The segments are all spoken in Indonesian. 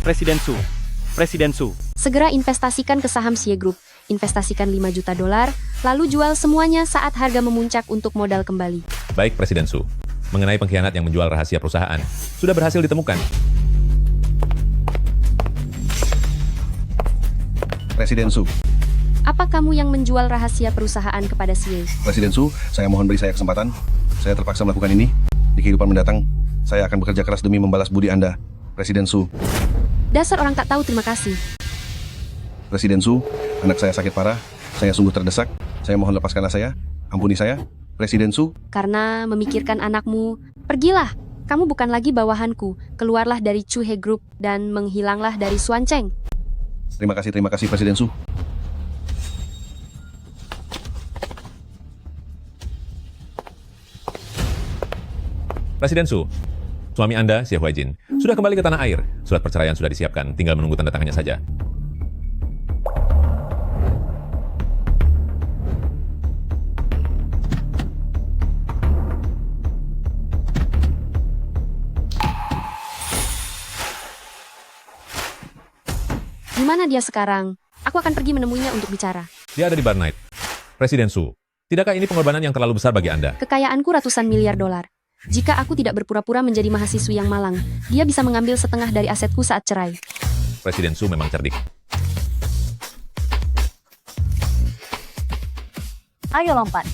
Presiden Su. Presiden Su. Segera investasikan ke saham Xie Group. Investasikan 5 juta dolar, lalu jual semuanya saat harga memuncak untuk modal kembali. Baik, Presiden Su. Mengenai pengkhianat yang menjual rahasia perusahaan, sudah berhasil ditemukan. Presiden Su. Apa kamu yang menjual rahasia perusahaan kepada Xie? Presiden Su, saya mohon beri saya kesempatan. Saya terpaksa melakukan ini. Di kehidupan mendatang, saya akan bekerja keras demi membalas budi Anda. Presiden Su. Dasar orang tak tahu terima kasih. Presiden Su, anak saya sakit parah. Saya sungguh terdesak. Saya mohon lepaskanlah saya. Ampuni saya. Presiden Su. Karena memikirkan anakmu, pergilah. Kamu bukan lagi bawahanku. Keluarlah dari Chuhe Group dan menghilanglah dari Suanceng. Terima kasih Presiden Su. Presiden Su, suami Anda, Xie Huaijin, sudah kembali ke tanah air. Surat perceraian sudah disiapkan, tinggal menunggu tanda tangannya saja. Di mana dia sekarang? Aku akan pergi menemuinya untuk bicara. Dia ada di Bar Night. Presiden Su, tidakkah ini pengorbanan yang terlalu besar bagi Anda? Kekayaanku ratusan miliar dolar. Jika aku tidak berpura-pura menjadi mahasiswi yang malang, dia bisa mengambil setengah dari asetku saat cerai. Presiden Su memang cerdik. Ayo lompat.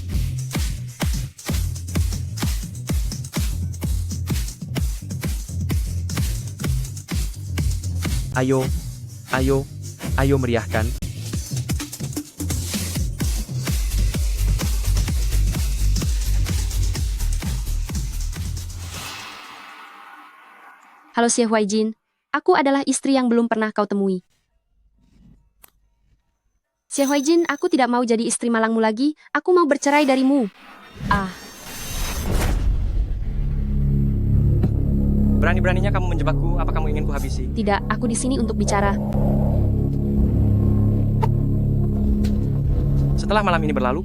Ayo meriahkan. Halo Xie Huaijin, aku adalah istri yang belum pernah kau temui. Xie Huaijin, aku tidak mau jadi istri malangmu lagi, aku mau bercerai darimu. Berani-beraninya kamu menjebakku, apa kamu ingin kuhabisi? Tidak, aku di sini untuk bicara. Setelah malam ini berlalu,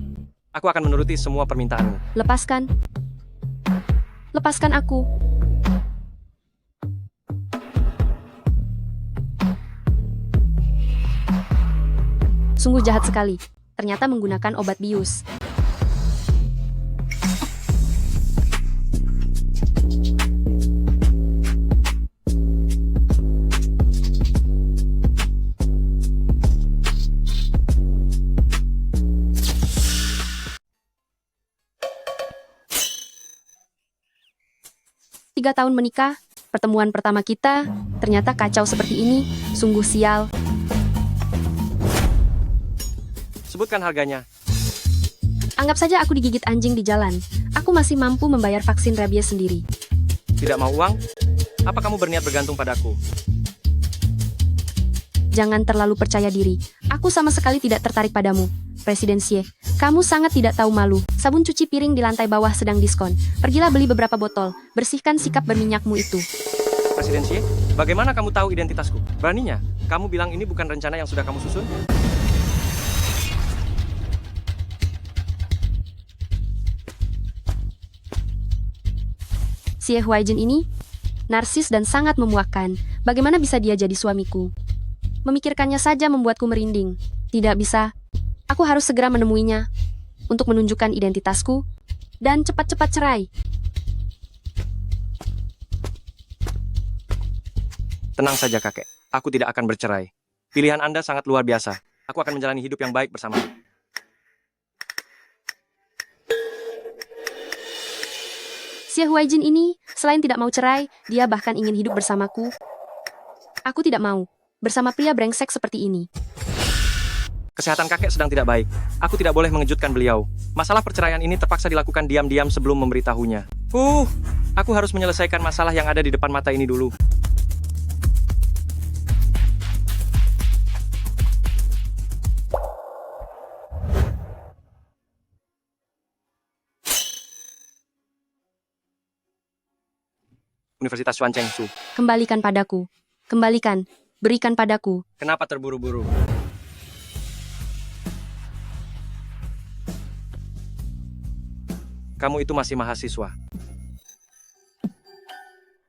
aku akan menuruti semua permintaanmu. Lepaskan. Lepaskan aku. Sungguh jahat sekali. Ternyata menggunakan obat bius. Tiga tahun menikah, pertemuan pertama kita, ternyata kacau seperti ini, sungguh sial. Sebutkan harganya. Anggap saja aku digigit anjing di jalan. Aku masih mampu membayar vaksin rabies sendiri. Tidak mau uang? Apa kamu berniat bergantung padaku? Jangan terlalu percaya diri. Aku sama sekali tidak tertarik padamu. Presiden Xie, kamu sangat tidak tahu malu. Sabun cuci piring di lantai bawah sedang diskon. Pergilah beli beberapa botol. Bersihkan sikap berminyakmu itu. Presiden Xie, bagaimana kamu tahu identitasku? Beraninya, kamu bilang ini bukan rencana yang sudah kamu susun? Xie Huaijin ini narsis dan sangat memuakkan. Bagaimana bisa dia jadi suamiku? Memikirkannya saja membuatku merinding. Tidak bisa. Aku harus segera menemuinya untuk menunjukkan identitasku dan cepat-cepat cerai. Tenang saja kakek, aku tidak akan bercerai. Pilihan Anda sangat luar biasa. Aku akan menjalani hidup yang baik bersama. Xie Huaijin ini, selain tidak mau cerai, dia bahkan ingin hidup bersamaku. Aku tidak mau, bersama pria brengsek seperti ini. Kesehatan kakek sedang tidak baik. Aku tidak boleh mengejutkan beliau. Masalah perceraian ini terpaksa dilakukan diam-diam sebelum memberitahunya. Aku harus menyelesaikan masalah yang ada di depan mata ini dulu. Universitas Suanceng Su. Kembalikan padaku. Kembalikan. Berikan padaku. Kenapa terburu-buru? Kamu itu masih mahasiswa.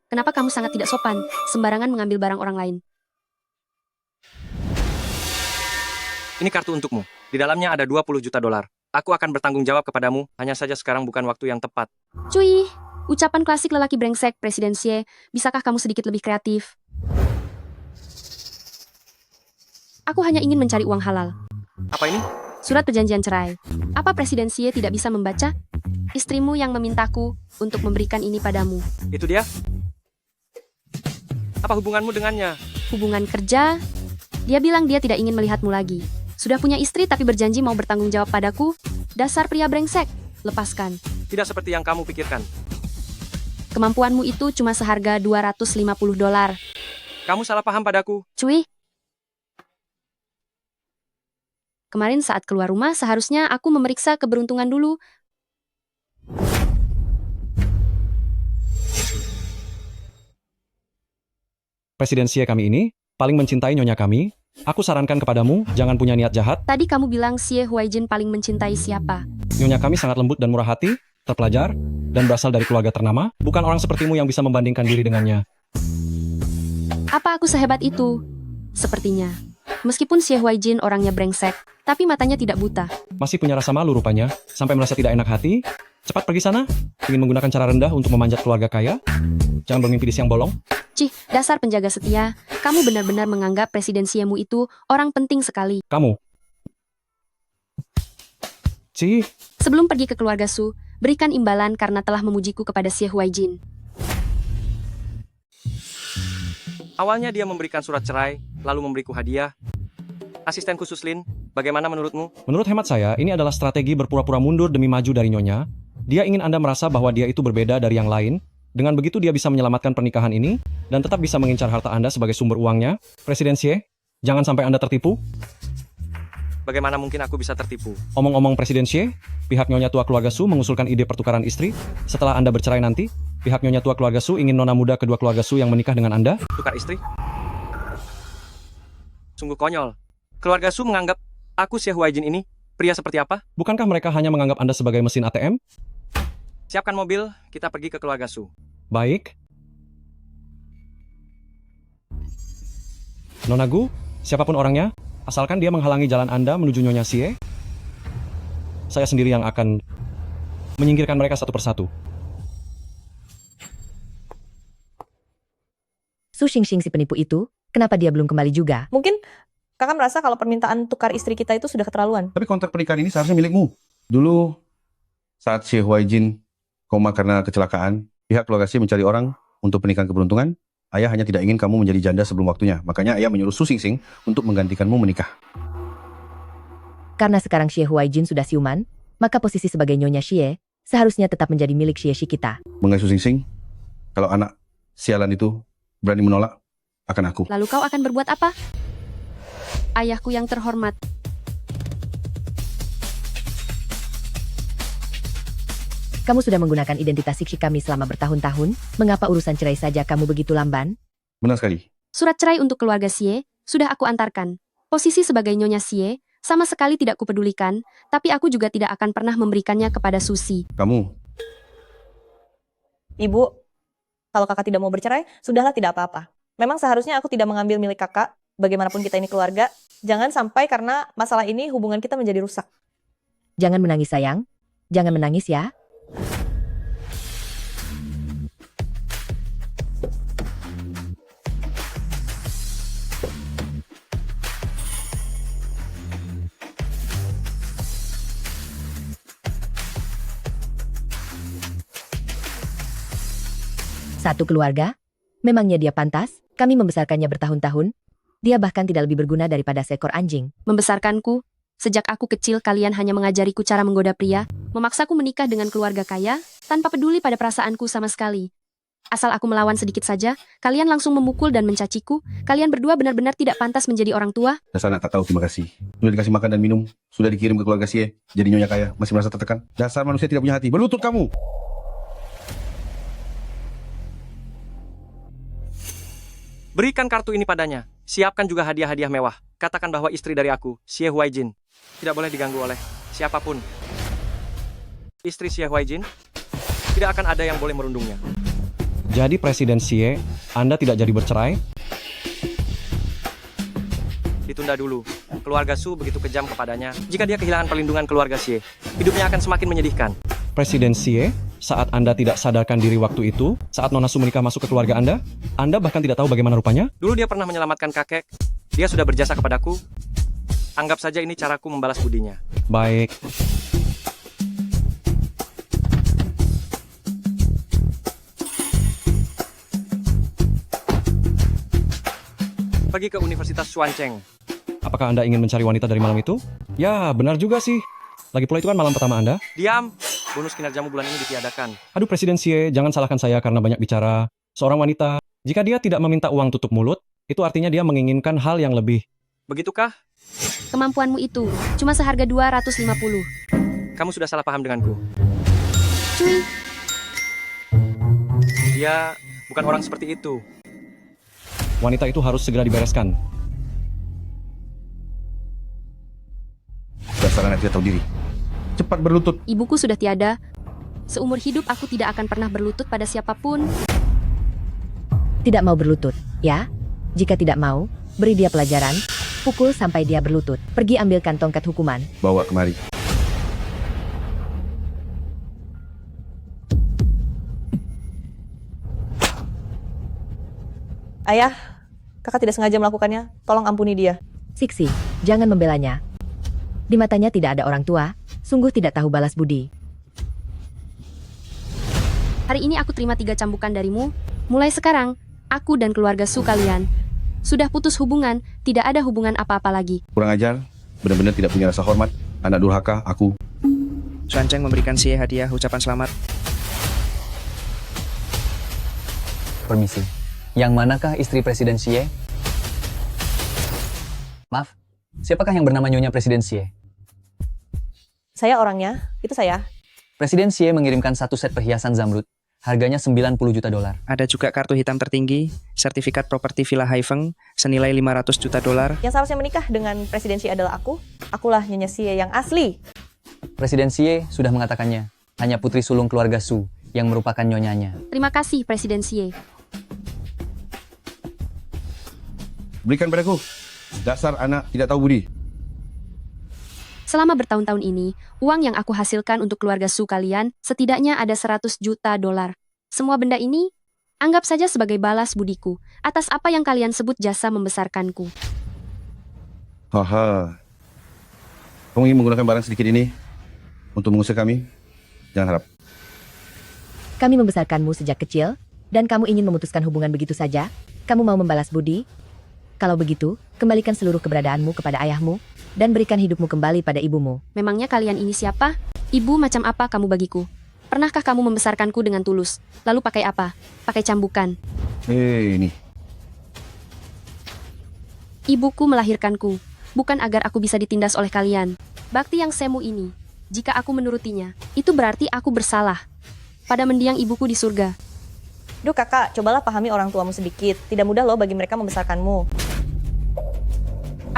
Kenapa kamu sangat tidak sopan, sembarangan mengambil barang orang lain? Ini kartu untukmu. Di dalamnya ada 20 juta dolar. Aku akan bertanggung jawab kepadamu, hanya saja sekarang bukan waktu yang tepat. Cuy, ucapan klasik lelaki brengsek, Presiden Xie. Bisakah kamu sedikit lebih kreatif? Aku hanya ingin mencari uang halal. Apa ini? Surat perjanjian cerai. Apa Presiden Xie tidak bisa membaca? Istrimu yang memintaku untuk memberikan ini padamu. Itu dia? Apa hubunganmu dengannya? Hubungan kerja? Dia bilang dia tidak ingin melihatmu lagi. Sudah punya istri tapi berjanji mau bertanggung jawab padaku? Dasar pria brengsek. Lepaskan. Tidak seperti yang kamu pikirkan. Kemampuanmu itu cuma seharga 250 dolar. Kamu salah paham padaku. Cuy. Kemarin saat keluar rumah seharusnya aku memeriksa keberuntungan dulu. Presiden Xie kami ini paling mencintai nyonya kami. Aku sarankan kepadamu, jangan punya niat jahat. Tadi kamu bilang Xie Huaijin paling mencintai siapa? Nyonya kami sangat lembut dan murah hati, terpelajar, dan berasal dari keluarga ternama. Bukan orang sepertimu yang bisa membandingkan diri dengannya. Apa aku sehebat itu? Sepertinya. Meskipun Xie Huaijin orangnya brengsek, tapi matanya tidak buta. Masih punya rasa malu rupanya, sampai merasa tidak enak hati. Cepat pergi sana. Ingin menggunakan cara rendah untuk memanjat keluarga kaya? Jangan bermimpi di siang bolong. Cih, dasar penjaga setia. Kamu benar-benar menganggap Presiden Xie-mu itu orang penting sekali. Kamu. Cih, Sebelum pergi ke keluarga Su, berikan imbalan karena telah memujiku kepada Xie Huaijin. Awalnya dia memberikan surat cerai, lalu memberiku hadiah. Asisten khusus Lin, bagaimana menurutmu? menurut hemat saya, ini adalah strategi berpura-pura mundur demi maju dari nyonya. Dia ingin Anda merasa bahwa dia itu berbeda dari yang lain. Dengan begitu dia bisa menyelamatkan pernikahan ini, dan tetap bisa mengincar harta Anda sebagai sumber uangnya. Presiden Xie, jangan sampai Anda tertipu. Bagaimana mungkin aku bisa tertipu? Omong-omong Presiden Xie, pihak Nyonya Tua Keluarga Su mengusulkan ide pertukaran istri. Setelah Anda bercerai nanti, pihak Nyonya Tua Keluarga Su ingin nona muda kedua keluarga Su yang menikah dengan Anda. Tukar istri? Sungguh konyol. Keluarga Su menganggap aku Xie Huaijin ini pria seperti apa? Bukankah mereka hanya menganggap Anda sebagai mesin ATM? Siapkan mobil, kita pergi ke keluarga Su. Baik. Nona Gu, siapapun orangnya, asalkan dia menghalangi jalan Anda menuju Nyonya Xie, saya sendiri yang akan menyingkirkan mereka satu persatu. Su Xingxing si penipu itu, kenapa dia belum kembali juga? Mungkin kakak merasa kalau permintaan tukar istri kita itu sudah keterlaluan. Tapi kontrak pernikahan ini seharusnya milikmu. Dulu, saat Xie Huaijin koma karena kecelakaan, pihak keluarga Xie mencari orang untuk pernikahan keberuntungan. Ayah hanya tidak ingin kamu menjadi janda sebelum waktunya. Makanya ayah menyuruh Su Xingxing untuk menggantikanmu menikah. Karena sekarang Xie Huaijin sudah siuman, maka posisi sebagai Nyonya Xie seharusnya tetap menjadi milik Xie Shi kita. Mengenai Su Xingxing, kalau anak sialan itu berani menolak, akan aku. Lalu kau akan berbuat apa? Ayahku yang terhormat. Kamu sudah menggunakan identitas Siksi kami selama bertahun-tahun, mengapa urusan cerai saja kamu begitu lamban? Benar sekali. Surat cerai untuk keluarga Xie sudah aku antarkan. Posisi sebagai Nyonya Xie sama sekali tidak kupedulikan, tapi aku juga tidak akan pernah memberikannya kepada Susi. Kamu, Ibu, kalau kakak tidak mau bercerai, sudahlah tidak apa-apa. Memang seharusnya aku tidak mengambil milik kakak, bagaimanapun kita ini keluarga. Jangan sampai karena masalah ini hubungan kita menjadi rusak. Jangan menangis sayang, jangan menangis ya. Satu keluarga? Memangnya dia pantas? Kami membesarkannya bertahun-tahun. Dia bahkan tidak lebih berguna daripada seekor anjing. Membesarkanku, sejak aku kecil kalian hanya mengajariku cara menggoda pria, memaksaku menikah dengan keluarga kaya, tanpa peduli pada perasaanku sama sekali. Asal aku melawan sedikit saja, kalian langsung memukul dan mencaciku. Kalian berdua benar-benar tidak pantas menjadi orang tua. dasar anak tak tahu terima kasih. Sudah dikasih makan dan minum, sudah dikirim ke keluarga Xie, jadi nyonya kaya, masih merasa tertekan. Dasar manusia tidak punya hati. Berlutut kamu! Berikan kartu ini padanya. Siapkan juga hadiah-hadiah mewah. Katakan bahwa istri dari aku, Xie Huaijin, tidak boleh diganggu oleh siapapun. Istri Xie Huaijin, tidak akan ada yang boleh merundungnya. Jadi Presiden Xie, Anda tidak jadi bercerai? Ditunda dulu. Keluarga Su begitu kejam kepadanya. Jika dia kehilangan perlindungan keluarga Xie, hidupnya akan semakin menyedihkan. Presiden Xie, saat Anda tidak sadarkan diri waktu itu, saat Nona Su menikah masuk ke keluarga Anda bahkan tidak tahu bagaimana rupanya? Dulu dia pernah menyelamatkan kakek. Dia sudah berjasa kepadaku. Anggap saja ini caraku membalas budinya. Baik, Pergi ke Universitas Xuancheng. apakah Anda ingin mencari wanita dari malam itu? Ya, benar juga sih. Lagi pula itu kan malam pertama Anda. Diam. Bonus kinerjamu bulan ini ditiadakan. Aduh Presiden Xie, jangan salahkan saya karena banyak bicara. Seorang wanita, jika dia tidak meminta uang tutup mulut, itu artinya dia menginginkan hal yang lebih. Begitukah? Kemampuanmu itu cuma seharga 250. Kamu sudah salah paham denganku. Cuy, Dia bukan orang seperti itu. Wanita itu harus segera dibereskan. Dasar anak tidak tahu diri. Cepat berlutut. ibuku sudah tiada. Seumur hidup aku tidak akan pernah berlutut pada siapapun. Tidak mau berlutut, ya? Jika tidak mau, beri dia pelajaran. Pukul sampai dia berlutut. Pergi ambilkan tongkat hukuman. Bawa kemari. Ayah, kakak tidak sengaja melakukannya. Tolong ampuni dia. Siksi, jangan membelanya. Di matanya tidak ada orang tua, sungguh tidak tahu balas budi. Hari ini aku terima 3 cambukan darimu. Mulai sekarang, aku dan keluarga Su kalian sudah putus hubungan, tidak ada hubungan apa-apa lagi. Kurang ajar. Benar-benar tidak punya rasa hormat. Anak durhaka, aku. Xuancheng memberikan Xie hadiah ucapan selamat. Permisi. Yang manakah istri Presiden Xie? Maaf, siapakah yang bernama Nyonya Presiden Xie? Saya orangnya, itu saya. Presiden Xie mengirimkan 1 set perhiasan zamrud. Harganya 90 juta dolar. Ada juga kartu hitam tertinggi, sertifikat properti Villa Haifeng senilai 500 juta dolar. Yang seharusnya menikah dengan Presiden Xie adalah aku. Akulah Nyonya Xie yang asli. Presiden Xie sudah mengatakannya. Hanya putri sulung keluarga Su yang merupakan nyonyanya. Terima kasih Presiden Xie. Berikan padaku. Dasar anak tidak tahu budi. Selama bertahun-tahun ini, uang yang aku hasilkan untuk keluarga Su kalian setidaknya ada 100 juta dolar. Semua benda ini, anggap saja sebagai balas budiku atas apa yang kalian sebut jasa membesarkanku. Haha. Kamu ingin menggunakan barang sedikit ini untuk mengusir kami? Jangan harap. Kami membesarkanmu sejak kecil, dan kamu ingin memutuskan hubungan begitu saja? Kamu mau membalas budi? Kalau begitu, kembalikan seluruh keberadaanmu kepada ayahmu, dan berikan hidupmu kembali pada ibumu. Memangnya kalian ini siapa? Ibu macam apa kamu bagiku? Pernahkah kamu membesarkanku dengan tulus? Lalu pakai apa? Pakai cambukan. Ini. Ibuku melahirkanku, bukan agar aku bisa ditindas oleh kalian. Bakti yang semu ini, jika aku menurutinya, itu berarti aku bersalah pada mendiang ibuku di surga. Duh kakak, cobalah pahami orang tuamu sedikit. Tidak mudah loh bagi mereka membesarkanmu.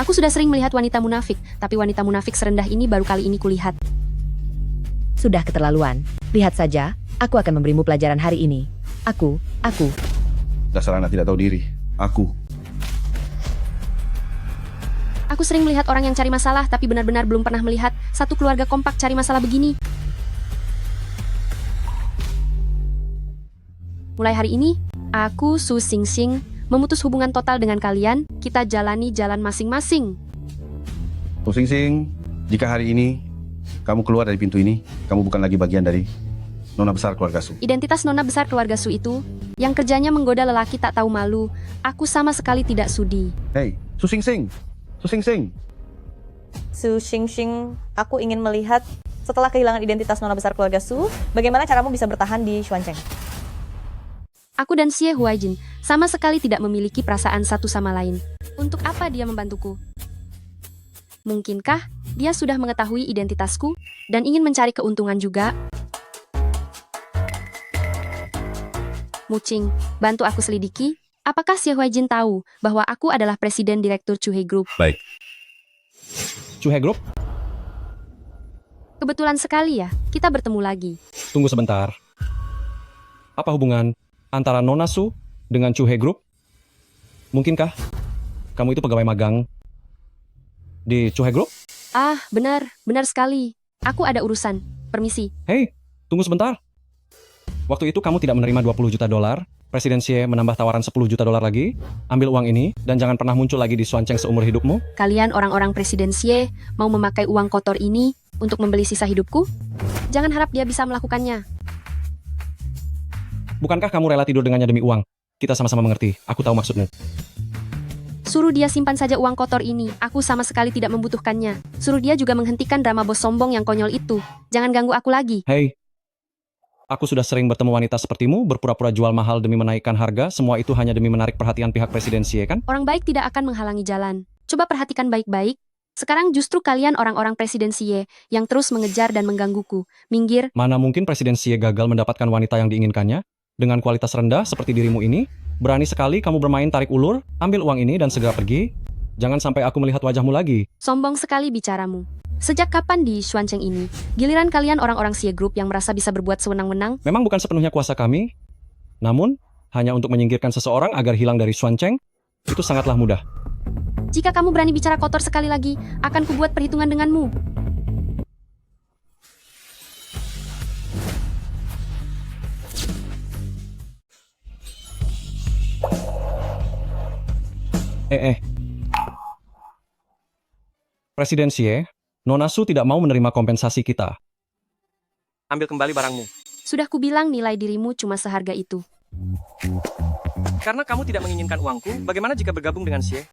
Aku sudah sering melihat wanita munafik, tapi wanita munafik serendah ini baru kali ini kulihat. Sudah keterlaluan. Lihat saja, aku akan memberimu pelajaran hari ini. Aku. Dasar anak tidak tahu diri. Aku. Aku sering melihat orang yang cari masalah, tapi benar-benar belum pernah melihat satu keluarga kompak cari masalah begini. Mulai hari ini, aku Su Xingxing memutus hubungan total dengan kalian. Kita jalani jalan masing-masing. Pusing sing. Jika hari ini kamu keluar dari pintu ini, kamu bukan lagi bagian dari nona besar keluarga Su. Identitas nona besar keluarga Su itu, yang kerjanya menggoda lelaki tak tahu malu, aku sama sekali tidak sudi. Hei, Su Sing Sing. Su Sing Sing. Su Xingxing, aku ingin melihat setelah kehilangan identitas nona besar keluarga Su, bagaimana caramu bisa bertahan di Xuancheng. Aku dan Xie Huaijin sama sekali tidak memiliki perasaan satu sama lain. Untuk apa dia membantuku? Mungkinkah dia sudah mengetahui identitasku dan ingin mencari keuntungan juga? Mucing, bantu aku selidiki. Apakah Xie Huaijin tahu bahwa aku adalah presiden direktur Chuhe Group? Baik. Chuhe Group, Kebetulan sekali ya, kita bertemu lagi. tunggu sebentar. Apa hubungan antara Nona Su dengan Chuhe Group? Mungkinkah kamu itu pegawai magang Di Chuhe Group? Ah, benar sekali. Aku ada urusan. Permisi. Hei, tunggu sebentar. Waktu itu kamu tidak menerima 20 juta dolar, Presiden Xie menambah tawaran 10 juta dolar lagi, ambil uang ini, dan jangan pernah muncul lagi di Xuancheng seumur hidupmu. Kalian orang-orang Presiden Xie mau memakai uang kotor ini untuk membeli sisa hidupku? Jangan harap dia bisa melakukannya. Bukankah kamu rela tidur dengannya demi uang? Kita sama-sama mengerti, aku tahu maksudmu. Suruh dia simpan saja uang kotor ini. Aku sama sekali tidak membutuhkannya. Suruh dia juga menghentikan drama bos sombong yang konyol itu. Jangan ganggu aku lagi. Hei, aku sudah sering bertemu wanita sepertimu, berpura-pura jual mahal demi menaikkan harga, semua itu hanya demi menarik perhatian pihak Presiden Xie, kan? Orang baik tidak akan menghalangi jalan. Coba perhatikan baik-baik. Sekarang justru kalian orang-orang Presiden Xie yang terus mengejar dan menggangguku. Minggir. Mana mungkin Presiden Xie gagal mendapatkan wanita yang diinginkannya? Dengan kualitas rendah seperti dirimu ini, berani sekali kamu bermain tarik ulur, ambil uang ini dan segera pergi. Jangan sampai aku melihat wajahmu lagi. Sombong sekali bicaramu. Sejak kapan di Xuancheng ini, giliran kalian orang-orang Xie Group yang merasa bisa berbuat sewenang-wenang? Memang bukan sepenuhnya kuasa kami, namun hanya untuk menyingkirkan seseorang agar hilang dari Xuancheng, itu sangatlah mudah. Jika kamu berani bicara kotor sekali lagi, akan kubuat perhitungan denganmu. Presiden Xie, Nona Su tidak mau menerima kompensasi kita. Ambil kembali barangmu. Sudah kubilang nilai dirimu cuma seharga itu. Karena kamu tidak menginginkan uangku, bagaimana jika bergabung dengan Xie?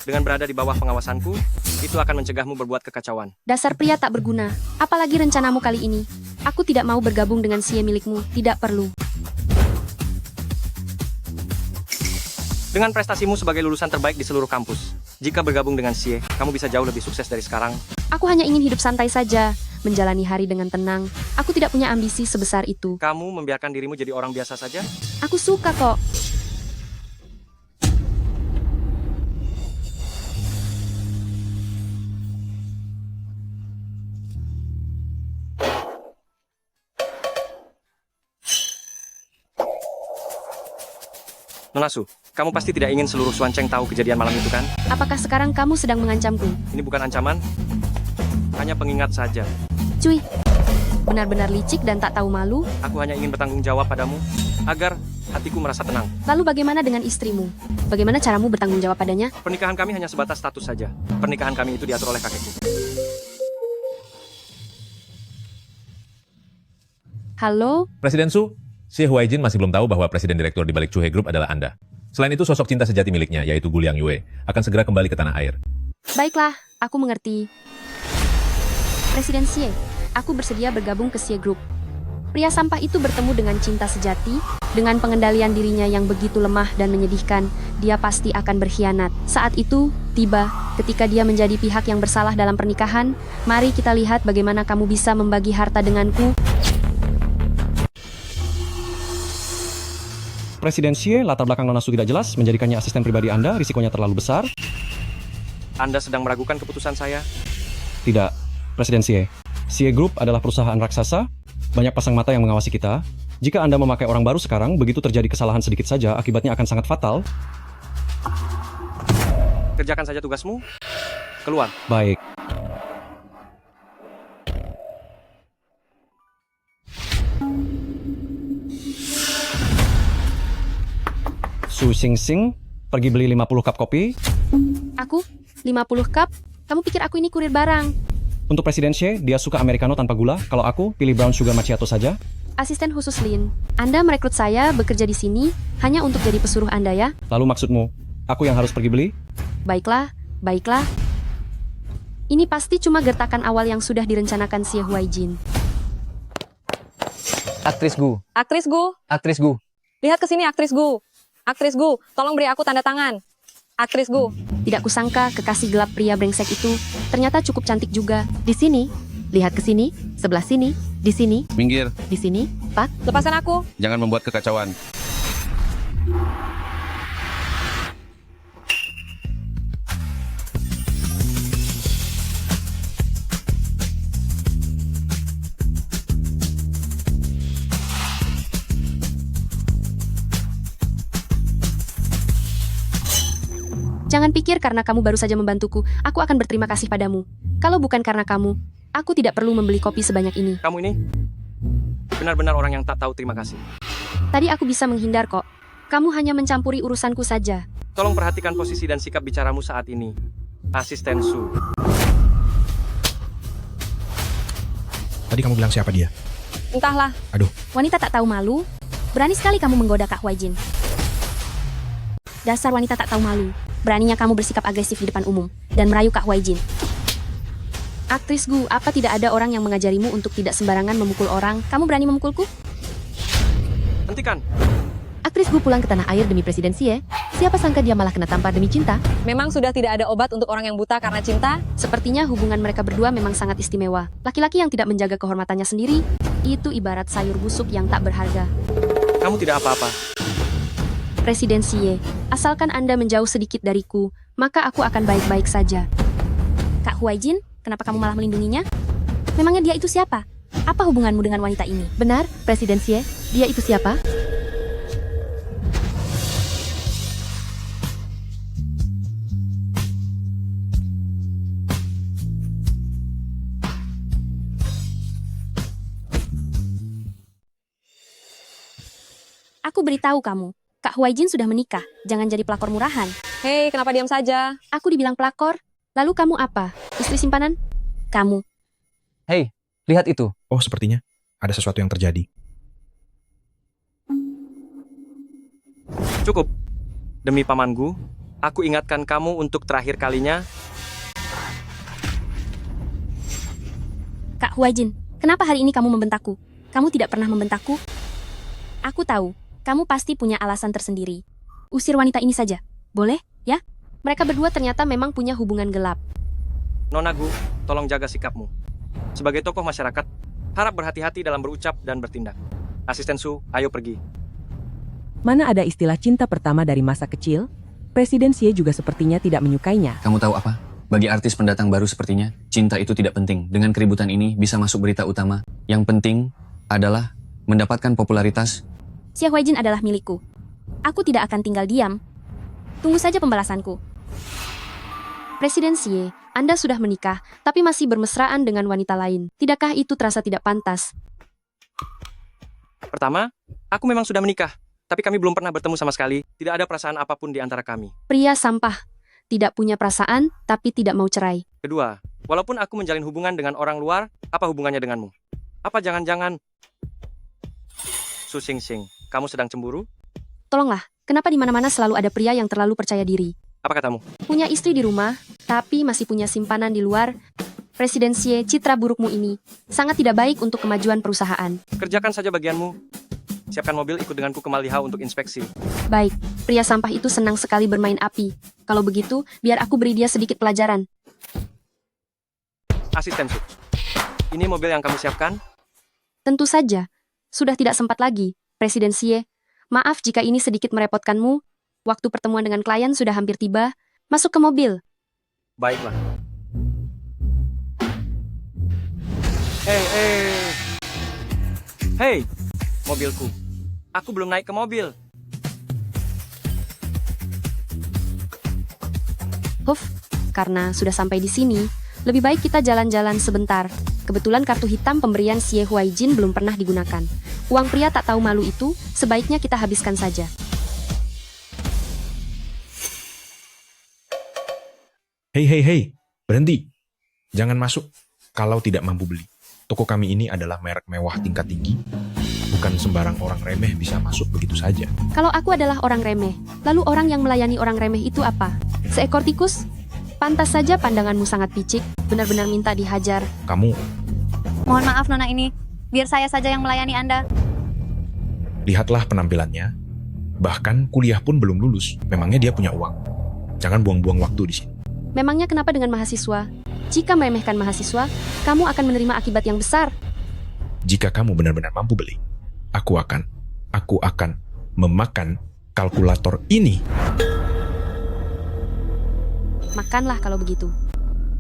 Dengan berada di bawah pengawasanku, itu akan mencegahmu berbuat kekacauan. Dasar pria tak berguna. Apalagi rencanamu kali ini. Aku tidak mau bergabung dengan Xie milikmu. Tidak perlu. Dengan prestasimu sebagai lulusan terbaik di seluruh kampus, jika bergabung dengan Xie, kamu bisa jauh lebih sukses dari sekarang. Aku hanya ingin hidup santai saja, menjalani hari dengan tenang. Aku tidak punya ambisi sebesar itu. Kamu membiarkan dirimu jadi orang biasa saja? Aku suka kok. Nona Su, kamu pasti tidak ingin seluruh Xuancheng tahu kejadian malam itu kan? Apakah sekarang kamu sedang mengancamku? Ini bukan ancaman, hanya pengingat saja. Cuy, benar-benar licik dan tak tahu malu. Aku hanya ingin bertanggung jawab padamu, agar hatiku merasa tenang. Lalu bagaimana dengan istrimu? Bagaimana caramu bertanggung jawab padanya? Pernikahan kami hanya sebatas status saja. Pernikahan kami itu diatur oleh kakekku. Halo? Presiden Su, Xie Huaijin masih belum tahu bahwa presiden direktur di balik Chuhe Group adalah Anda. Selain itu, sosok cinta sejati miliknya, yaitu Gu Liang Yue, akan segera kembali ke tanah air. Baiklah, aku mengerti. Presiden Xie, aku bersedia bergabung ke Xie Group. Pria sampah itu bertemu dengan cinta sejati, dengan pengendalian dirinya yang begitu lemah dan menyedihkan, dia pasti akan berkhianat. Saat itu, tiba, ketika dia menjadi pihak yang bersalah dalam pernikahan, mari kita lihat bagaimana kamu bisa membagi harta denganku. Presiden Xie, latar belakang Nona Su tidak jelas, menjadikannya asisten pribadi Anda, risikonya terlalu besar. Anda sedang meragukan keputusan saya? Tidak, Presiden Xie. Xie Group adalah perusahaan raksasa, banyak pasang mata yang mengawasi kita. Jika Anda memakai orang baru sekarang, begitu terjadi kesalahan sedikit saja, akibatnya akan sangat fatal. Kerjakan saja tugasmu. Keluar. Baik. Su Xing Xing, pergi beli 50 cup kopi. Aku? 50 cup? Kamu pikir aku ini kurir barang? Untuk Presiden Xie, dia suka americano tanpa gula. Kalau aku, pilih brown sugar macchiato saja. Asisten khusus Lin, Anda merekrut saya bekerja di sini hanya untuk jadi pesuruh Anda ya? Lalu maksudmu, aku yang harus pergi beli? Baiklah, baiklah. Ini pasti cuma gertakan awal yang sudah direncanakan Xie Huaijin. Aktris Gu, Aktris Gu, aktris Gu. lihat ke sini aktris Gu. Aktris Gu, tolong beri aku tanda tangan. Aktris Gu. Tidak kusangka kekasih gelap pria brengsek itu ternyata cukup cantik juga. Di sini, lihat ke sini, sebelah sini, di sini, Minggir, di sini, Pak. Lepaskan aku. jangan membuat kekacauan. Jangan pikir karena kamu baru saja membantuku, aku akan berterima kasih padamu. Kalau bukan karena kamu, aku tidak perlu membeli kopi sebanyak ini. Kamu ini benar-benar orang yang tak tahu terima kasih. Tadi aku bisa menghindar kok. Kamu hanya mencampuri urusanku saja. Tolong perhatikan posisi dan sikap bicaramu saat ini. Asisten Su. Tadi kamu bilang siapa dia? Entahlah. Aduh. Wanita tak tahu malu. Berani sekali kamu menggoda Kak Huaijin. Dasar wanita tak tahu malu. Beraninya kamu bersikap agresif di depan umum dan merayu Kak Huaijin. Aktris Gu, apa tidak ada orang yang mengajarimu untuk tidak sembarangan memukul orang? Kamu berani memukulku? Hentikan. Aktris Gu pulang ke tanah air demi Presiden Xie. Siapa sangka dia malah kena tampar demi cinta? Memang sudah tidak ada obat untuk orang yang buta karena cinta? Sepertinya hubungan mereka berdua memang sangat istimewa. Laki-laki yang tidak menjaga kehormatannya sendiri, itu ibarat sayur busuk yang tak berharga. Kamu tidak apa-apa. Presiden Xie, asalkan Anda menjauh sedikit dariku, maka aku akan baik-baik saja. Kak Huaijin, kenapa kamu malah melindunginya? Memangnya dia itu siapa? Apa hubunganmu dengan wanita ini? Benar, Presiden Xie, dia itu siapa? Aku beritahu kamu, Kak Huaijin sudah menikah, jangan jadi pelakor murahan. Hei, kenapa diam saja? Aku dibilang pelakor, lalu kamu apa? Istri simpanan? Kamu. Hei, lihat itu. Oh, sepertinya ada sesuatu yang terjadi. Cukup. Demi pamanku, aku ingatkan kamu untuk terakhir kalinya. Kak Huaijin, kenapa hari ini kamu membentakku? Kamu tidak pernah membentakku? Aku tahu, kamu pasti punya alasan tersendiri. Usir wanita ini saja, boleh, ya? Mereka berdua ternyata memang punya hubungan gelap. Nona Gu, tolong jaga sikapmu. Sebagai tokoh masyarakat, harap berhati-hati dalam berucap dan bertindak. Asisten Su, ayo pergi. Mana ada istilah cinta pertama dari masa kecil? Presiden Xie juga sepertinya tidak menyukainya. Kamu tahu apa? Bagi artis pendatang baru sepertinya, cinta itu tidak penting. Dengan keributan ini bisa masuk berita utama. Yang penting adalah mendapatkan popularitas. Xie Huaijin adalah milikku. Aku tidak akan tinggal diam. Tunggu saja pembalasanku. Presiden Xie, Anda sudah menikah, tapi masih bermesraan dengan wanita lain. Tidakkah itu terasa tidak pantas? Pertama, aku memang sudah menikah, tapi kami belum pernah bertemu sama sekali. Tidak ada perasaan apapun di antara kami. Pria sampah. Tidak punya perasaan, tapi tidak mau cerai. Kedua, walaupun aku menjalin hubungan dengan orang luar, apa hubungannya denganmu? Apa jangan-jangan... Su Xingxing, kamu sedang cemburu? Tolonglah, kenapa di mana-mana selalu ada pria yang terlalu percaya diri? Apa katamu? Punya istri di rumah, tapi masih punya simpanan di luar. Presiden Xie, citra burukmu ini sangat tidak baik untuk kemajuan perusahaan. Kerjakan saja bagianmu. Siapkan mobil, ikut denganku ke Malihao untuk inspeksi. Baik, pria sampah itu senang sekali bermain api. Kalau begitu, biar aku beri dia sedikit pelajaran. Asisten Su, ini mobil yang kamu siapkan? Tentu saja. Sudah tidak sempat lagi, Presiden Xie. Maaf jika ini sedikit merepotkanmu. Waktu pertemuan dengan klien sudah hampir tiba. Masuk ke mobil. Baiklah. Hei, mobilku. Aku belum naik ke mobil. Huff, karena sudah sampai di sini, lebih baik kita jalan-jalan sebentar. Kebetulan kartu hitam pemberian Xie Huaijin belum pernah digunakan. Uang pria tak tahu malu itu, sebaiknya kita habiskan saja. Hei, berhenti. Jangan masuk kalau tidak mampu beli. Toko kami ini adalah merek mewah tingkat tinggi. Bukan sembarang orang remeh bisa masuk begitu saja. Kalau aku adalah orang remeh, lalu orang yang melayani orang remeh itu apa? Seekor tikus? Pantas saja pandanganmu sangat picik, benar-benar minta dihajar. Kamu, Mohon maaf Nona ini, biar saya saja yang melayani Anda. lihatlah penampilannya. Bahkan kuliah pun belum lulus. Memangnya dia punya uang? Jangan buang-buang waktu di sini. Memangnya kenapa dengan mahasiswa? Jika meremehkan mahasiswa, kamu akan menerima akibat yang besar. Jika kamu benar-benar mampu beli, aku akan memakan kalkulator ini. Makanlah kalau begitu.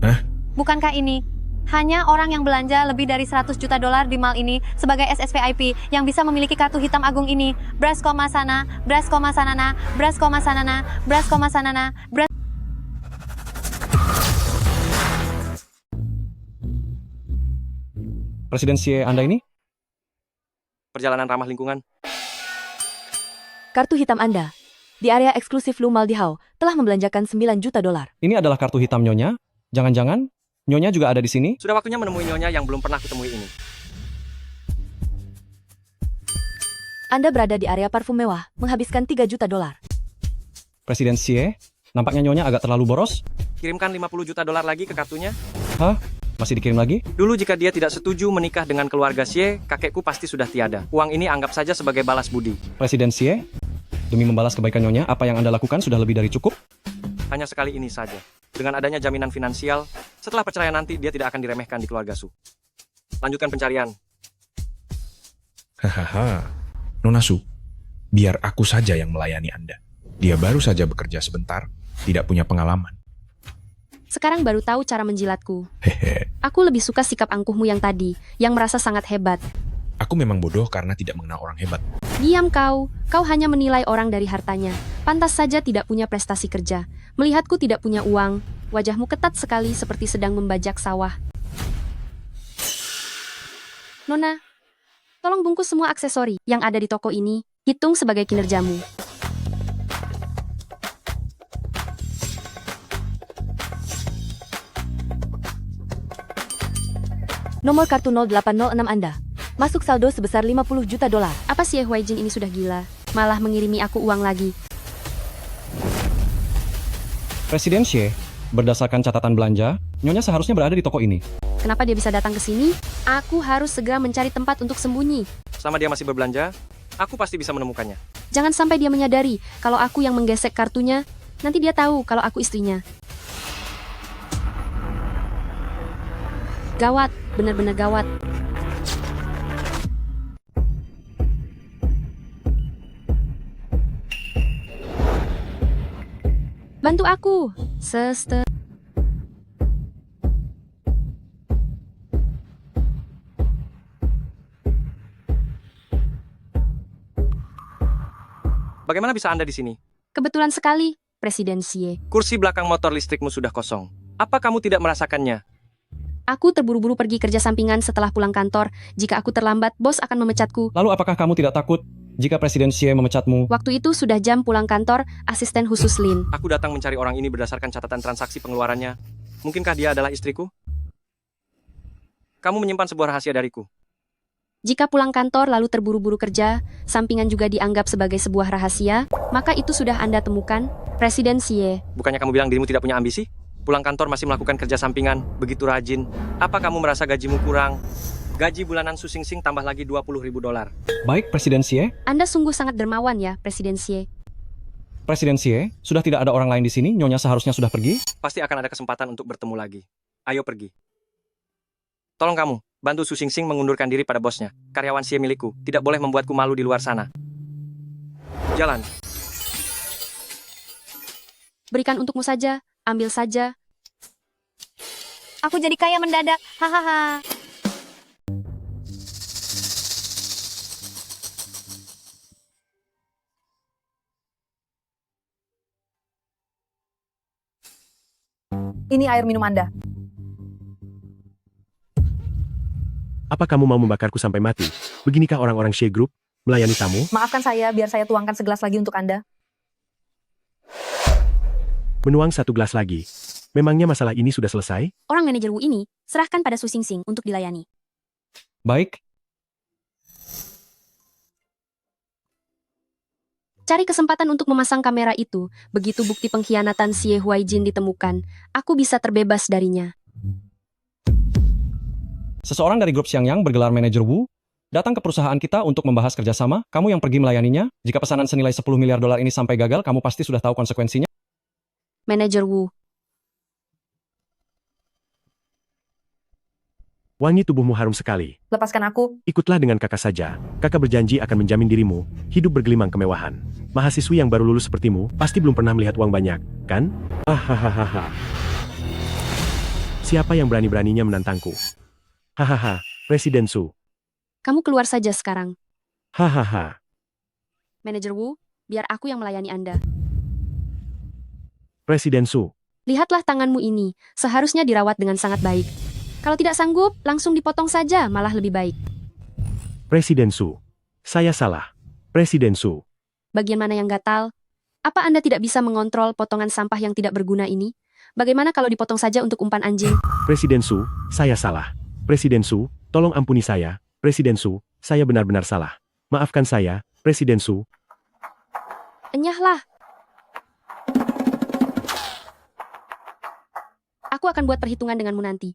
Hah? Bukankah ini hanya orang yang belanja lebih dari 100 juta dolar di mall ini sebagai SSVIP yang bisa memiliki kartu hitam agung ini? Bras koma sana, bras koma sanana, bras koma sanana, bras koma sanana, bras... Presiden Xie Anda ini? Perjalanan ramah lingkungan. Kartu hitam Anda. Di area eksklusif Lu Maldihau telah membelanjakan 9 juta dolar. Ini adalah kartu hitam Nyonya? Jangan-jangan Nyonya juga ada di sini? Sudah waktunya menemui Nyonya yang belum pernah kutemui ini. Anda berada di area parfum mewah, menghabiskan 3 juta dolar. Presiden Xie, nampaknya Nyonya agak terlalu boros. Kirimkan 50 juta dolar lagi ke kartunya. Hah? Masih dikirim lagi? Dulu jika dia tidak setuju menikah dengan keluarga Xie, kakekku pasti sudah tiada. Uang ini anggap saja sebagai balas budi. Presiden Xie, demi membalas kebaikan Nyonya, apa yang Anda lakukan sudah lebih dari cukup? Hanya sekali ini saja. Dengan adanya jaminan finansial, setelah perceraian nanti dia tidak akan diremehkan di keluarga Su. Lanjutkan pencarian. Hahaha. Nona Su, biar aku saja yang melayani Anda. Dia baru saja bekerja sebentar, tidak punya pengalaman. Sekarang baru tahu cara menjilatku. Hehe. Aku lebih suka sikap angkuhmu yang tadi, yang merasa sangat hebat. Aku memang bodoh karena tidak mengenal orang hebat. Diam kau hanya menilai orang dari hartanya. Pantas saja tidak punya prestasi kerja. Melihatku tidak punya uang, wajahmu ketat sekali seperti sedang membajak sawah. Nona, tolong bungkus semua aksesori yang ada di toko ini, hitung sebagai kinerjamu. Nomor kartu 0806 Anda. Masuk saldo sebesar 50 juta dolar. Apa Xie Huaijin ini sudah gila? Malah mengirimi aku uang lagi. Presiden Xie, berdasarkan catatan belanja, Nyonya seharusnya berada di toko ini. Kenapa dia bisa datang ke sini? Aku harus segera mencari tempat untuk sembunyi. Selama dia masih berbelanja, aku pasti bisa menemukannya. Jangan sampai dia menyadari kalau aku yang menggesek kartunya. Nanti dia tahu kalau aku istrinya. Gawat, benar-benar gawat. Bantu aku, Sister. Bagaimana bisa Anda di sini? Kebetulan sekali, Presiden Xie. Kursi belakang motor listrikmu sudah kosong. Apa kamu tidak merasakannya? Aku terburu-buru pergi kerja sampingan setelah pulang kantor. Jika aku terlambat, bos akan memecatku. Lalu apakah kamu tidak takut jika Presiden Xie memecatmu? Waktu itu sudah jam pulang kantor, asisten khusus Lin. Aku datang mencari orang ini berdasarkan catatan transaksi pengeluarannya. Mungkinkah dia adalah istriku? Kamu menyimpan sebuah rahasia dariku. Jika pulang kantor lalu terburu-buru kerja, sampingan juga dianggap sebagai sebuah rahasia, maka itu sudah Anda temukan, Presiden Xie. Bukannya kamu bilang dirimu tidak punya ambisi? Pulang kantor masih melakukan kerja sampingan, begitu rajin. Apa kamu merasa gajimu kurang? Gaji bulanan Su Xingxing tambah lagi 20.000 dolar. Baik, Presiden Xie. Anda sungguh sangat dermawan ya, Presiden Xie. Presiden Xie, sudah tidak ada orang lain di sini, Nyonya seharusnya sudah pergi. Pasti akan ada kesempatan untuk bertemu lagi. Ayo pergi. Tolong kamu, bantu Su Xingxing mengundurkan diri pada bosnya. Karyawan Xie milikku, tidak boleh membuatku malu di luar sana. Jalan. Berikan untukmu saja, ambil saja. Aku jadi kaya mendadak. Hahaha. Ini air minum Anda. Apa kamu mau membakarku sampai mati? Beginikah orang-orang Xie Group melayani tamu? Maafkan saya, biar saya tuangkan segelas lagi untuk Anda. Menuang satu gelas lagi. Memangnya masalah ini sudah selesai? Orang manajer Wu ini, serahkan pada Su Xingxing untuk dilayani. Baik. Cari kesempatan untuk memasang kamera itu. Begitu bukti pengkhianatan Xie Huaijin ditemukan, aku bisa terbebas darinya. Seseorang dari grup Xiangyang bergelar manajer Wu datang ke perusahaan kita untuk membahas kerjasama. Kamu yang pergi melayaninya. Jika pesanan senilai 10 miliar dolar ini sampai gagal, kamu pasti sudah tahu konsekuensinya. Manajer Wu. Wangi tubuhmu harum sekali. Lepaskan aku. Ikutlah dengan kakak saja. Kakak berjanji akan menjamin dirimu hidup bergelimang kemewahan. Mahasiswi yang baru lulus sepertimu pasti belum pernah melihat uang banyak, kan? Hahaha. Siapa yang berani-beraninya menantangku? Hahaha, Presiden Su. Kamu keluar saja sekarang. Hahaha. Manajer Wu, biar aku yang melayani Anda. Presiden Su. Lihatlah tanganmu ini, seharusnya dirawat dengan sangat baik. Kalau tidak sanggup, langsung dipotong saja, malah lebih baik. Presiden Su. Saya salah. Presiden Su. Bagian mana yang gatal? Apa Anda tidak bisa mengontrol potongan sampah yang tidak berguna ini? Bagaimana kalau dipotong saja untuk umpan anjing? Presiden Su, saya salah. Presiden Su, tolong ampuni saya. Presiden Su, saya benar-benar salah. Maafkan saya, Presiden Su. Enyahlah. Aku akan buat perhitungan denganmu nanti.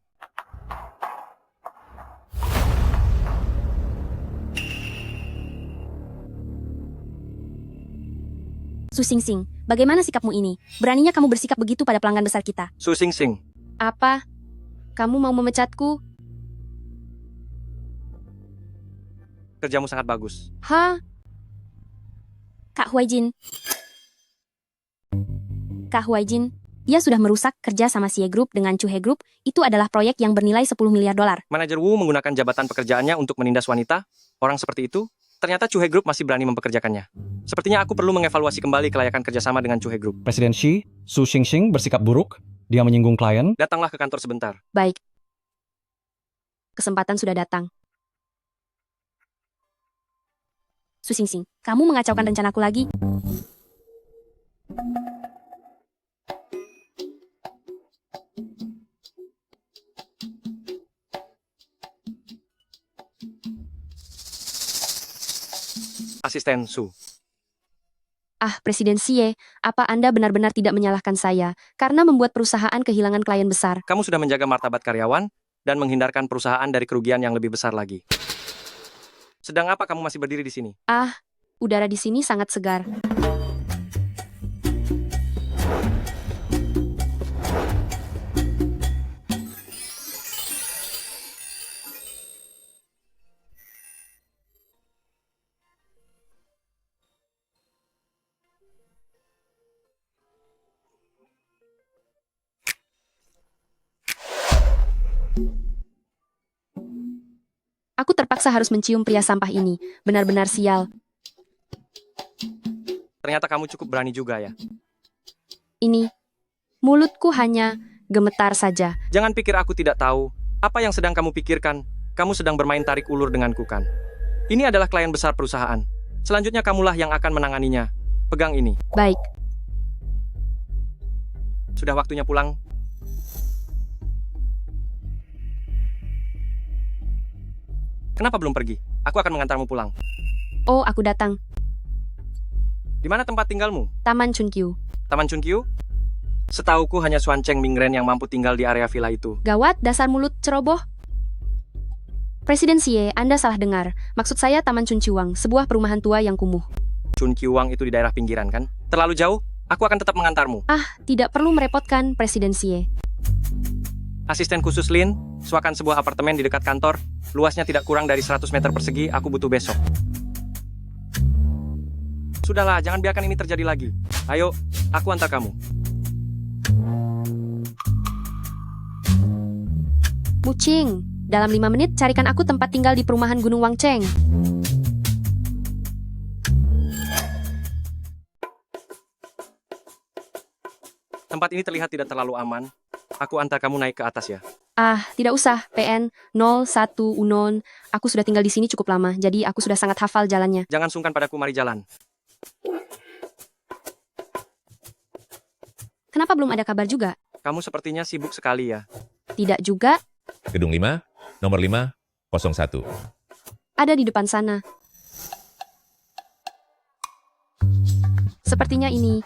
Su Xingxing, bagaimana sikapmu ini? Beraninya kamu bersikap begitu pada pelanggan besar kita. Su Xingxing, Apa? Kamu mau memecatku? kerjamu sangat bagus. Hah? Kak Huaijin. Kak Huaijin, dia sudah merusak kerja sama Xie Group dengan Chuhe Group. Itu adalah proyek yang bernilai 10 miliar dolar. Manajer Wu menggunakan jabatan pekerjaannya untuk menindas wanita. Orang seperti itu, ternyata Chuhe Group masih berani mempekerjakannya. Sepertinya aku perlu mengevaluasi kembali kelayakan kerjasama dengan Chuhe Group. Presiden Xi, Su Xingxing bersikap buruk. Dia menyinggung klien. Datanglah ke kantor sebentar. Baik. Kesempatan sudah datang. Su Xingxing, kamu mengacaukan rencanaku lagi. Asisten Su. Ah, Presiden Xie, apa Anda benar-benar tidak menyalahkan saya karena membuat perusahaan kehilangan klien besar? Kamu sudah menjaga martabat karyawan dan menghindarkan perusahaan dari kerugian yang lebih besar lagi. Sedang apa kamu masih berdiri di sini? Ah, udara di sini sangat segar. Aku terpaksa harus mencium pria sampah ini. Benar-benar sial. Ternyata kamu cukup berani juga ya. Ini, mulutku hanya gemetar saja. Jangan pikir aku tidak tahu apa yang sedang kamu pikirkan. Kamu sedang bermain tarik ulur denganku kan? Ini adalah klien besar perusahaan. Selanjutnya kamulah yang akan menanganinya. Pegang ini. Baik. Sudah waktunya pulang. Kenapa belum pergi? Aku akan mengantarmu pulang. Oh, aku datang. Di mana tempat tinggalmu? Taman Chunkyu. Taman Chunkyu? Setauku hanya Xuan Cheng Mingren yang mampu tinggal di area villa itu. Gawat, dasar mulut ceroboh. Presiden Xie, Anda salah dengar. Maksud saya Taman Chunqiuwang, sebuah perumahan tua yang kumuh. Chunqiuwang itu di daerah pinggiran kan? Terlalu jauh? Aku akan tetap mengantarmu. Ah, tidak perlu merepotkan, Presiden Xie. Asisten khusus Lin, suakan sebuah apartemen di dekat kantor. Luasnya tidak kurang dari 100 meter persegi, aku butuh besok. Sudahlah, jangan biarkan ini terjadi lagi. Ayo, aku antar kamu. Bucing, dalam 5 menit carikan aku tempat tinggal di perumahan Gunung Wangcheng. Tempat ini terlihat tidak terlalu aman. Aku antar kamu naik ke atas ya. Ah, tidak usah, PN 01 Unon. Aku sudah tinggal di sini cukup lama, jadi aku sudah sangat hafal jalannya. Jangan sungkan padaku, mari jalan. Kenapa belum ada kabar juga? Kamu sepertinya sibuk sekali ya. Tidak juga, Gedung 5, nomor 501. ada di depan sana. Sepertinya ini.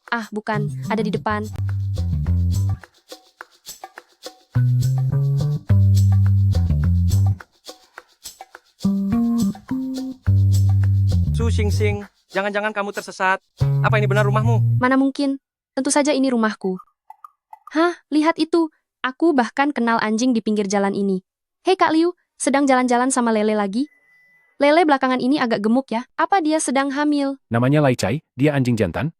Ah, bukan, ada di depan. Su Xingxing, jangan-jangan kamu tersesat. Apa ini benar rumahmu? Mana mungkin? Tentu saja ini rumahku. Hah, lihat itu. Aku bahkan kenal anjing di pinggir jalan ini. Hei Kak Liu, sedang jalan-jalan sama Lele lagi? Lele belakangan ini agak gemuk ya. Apa dia sedang hamil? Namanya Lai Chai, dia anjing jantan.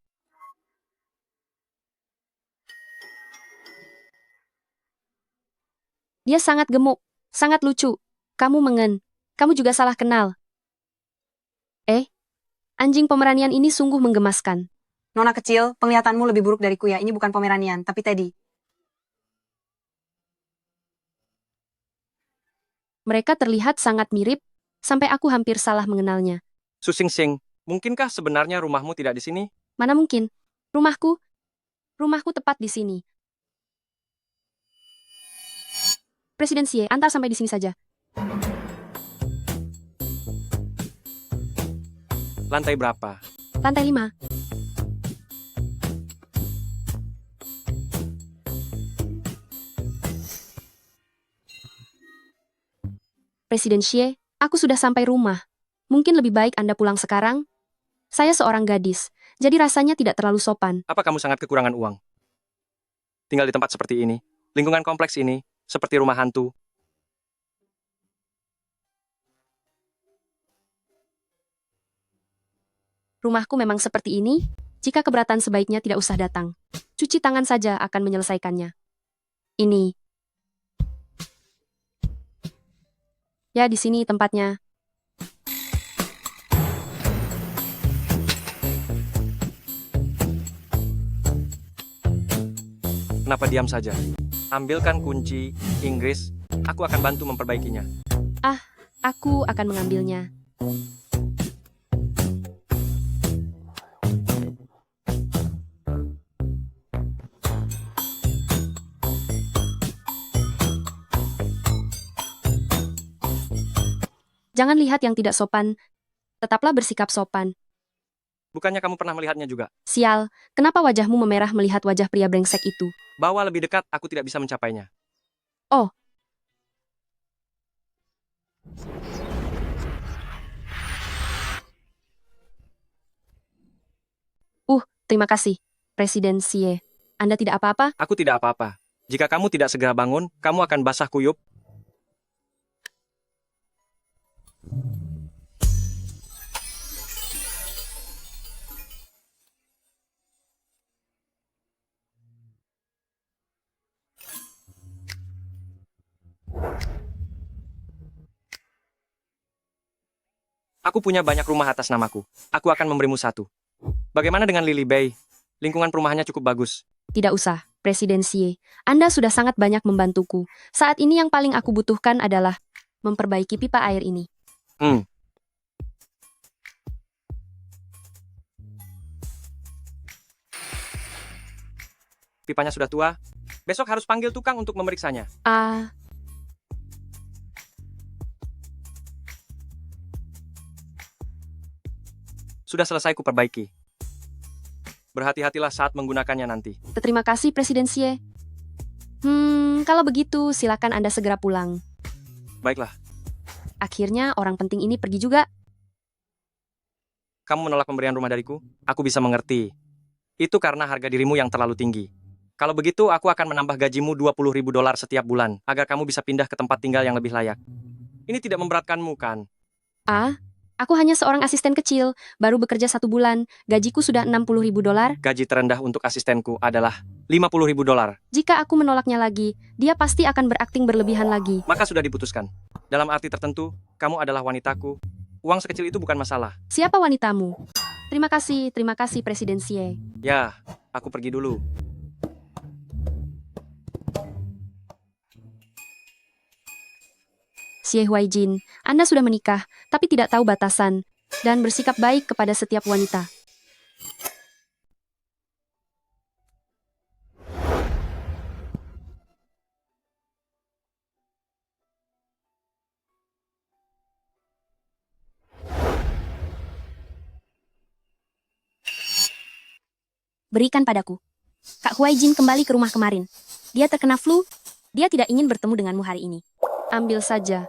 Dia sangat gemuk, sangat lucu. Kamu mengen. Kamu juga salah kenal. Anjing Pomeranian ini sungguh menggemaskan. Nona kecil, penglihatanmu lebih buruk dariku ya. Ini bukan Pomeranian, tapi Teddy. Mereka terlihat sangat mirip, sampai aku hampir salah mengenalnya. Susing Sing, mungkinkah sebenarnya rumahmu tidak di sini? Mana mungkin? Rumahku tepat di sini. Presiden Xie, antar sampai di sini saja. Lantai berapa? Lantai 5. Presiden Xie, aku sudah sampai rumah. Mungkin lebih baik Anda pulang sekarang? Saya seorang gadis, jadi rasanya tidak terlalu sopan. Apa kamu sangat kekurangan uang? Tinggal di tempat seperti ini, lingkungan kompleks ini, seperti rumah hantu. Rumahku memang seperti ini, jika keberatan sebaiknya tidak usah datang. Cuci tangan saja akan menyelesaikannya. Ini. Ya, di sini tempatnya. Kenapa diam saja? Ambilkan kunci Inggris, aku akan bantu memperbaikinya. Aku akan mengambilnya. Jangan lihat yang tidak sopan. Tetaplah bersikap sopan. Bukannya kamu pernah melihatnya juga? Sial, kenapa wajahmu memerah melihat wajah pria brengsek itu? Bawa lebih dekat, aku tidak bisa mencapainya. Oh. Terima kasih, Presiden Xie. Anda tidak apa-apa? Aku tidak apa-apa. Jika kamu tidak segera bangun, kamu akan basah kuyup. Aku punya banyak rumah atas namaku. Aku akan memberimu satu. Bagaimana dengan Lily Bay? Lingkungan perumahannya cukup bagus. Tidak usah, Presiden Xie. Anda sudah sangat banyak membantuku. Saat ini yang paling aku butuhkan adalah memperbaiki pipa air ini. Pipanya sudah tua. Besok harus panggil tukang untuk memeriksanya. Sudah selesai kuperbaiki. Berhati-hatilah saat menggunakannya nanti. Terima kasih, Presiden Xie. Kalau begitu, silakan Anda segera pulang. Baiklah. Akhirnya, orang penting ini pergi juga. Kamu menolak pemberian rumah dariku? Aku bisa mengerti. Itu karena harga dirimu yang terlalu tinggi. Kalau begitu, aku akan menambah gajimu $20.000 setiap bulan, agar kamu bisa pindah ke tempat tinggal yang lebih layak. Ini tidak memberatkanmu, kan? Aku hanya seorang asisten kecil, baru bekerja 1 bulan, gajiku sudah $60.000. Gaji terendah untuk asistenku adalah $50.000. Jika aku menolaknya lagi, dia pasti akan berakting berlebihan lagi. Maka sudah diputuskan. Dalam arti tertentu, kamu adalah wanitaku. Uang sekecil itu bukan masalah. Siapa wanitamu? Terima kasih, Presiden Xie. Ya, aku pergi dulu. Xie Huaijin, Anda sudah menikah, tapi tidak tahu batasan, dan bersikap baik kepada setiap wanita. Berikan padaku. Kak Huaijin kembali ke rumah kemarin. Dia terkena flu, dia tidak ingin bertemu denganmu hari ini. Ambil saja.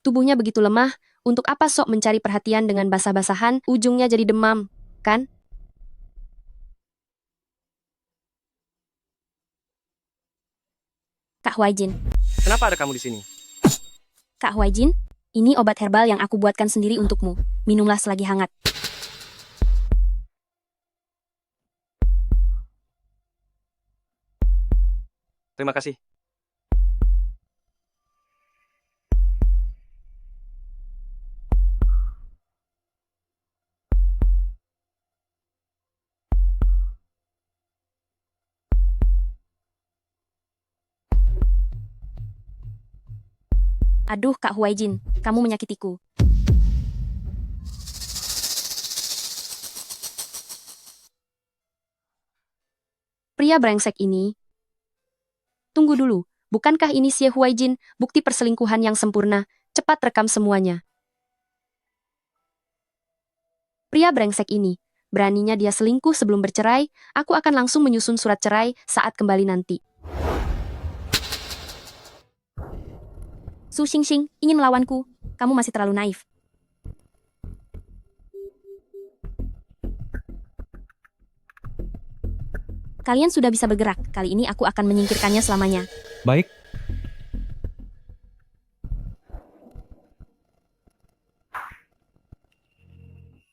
Tubuhnya begitu lemah, untuk apa sok mencari perhatian dengan basah-basahan, ujungnya jadi demam, kan? Kak Huaijin. Kenapa ada kamu di sini? Kak Huaijin, ini obat herbal yang aku buatkan sendiri untukmu. Minumlah selagi hangat. Terima kasih. Aduh, Kak Huaijin, kamu menyakitiku. Pria brengsek ini. Tunggu dulu, bukankah ini Xie Huaijin, bukti perselingkuhan yang sempurna? Cepat rekam semuanya. Pria brengsek ini. Beraninya dia selingkuh sebelum bercerai, aku akan langsung menyusun surat cerai saat kembali nanti. Su Xingxing, ingin melawanku? Kamu masih terlalu naif. Kalian sudah bisa bergerak, kali ini aku akan menyingkirkannya selamanya. Baik,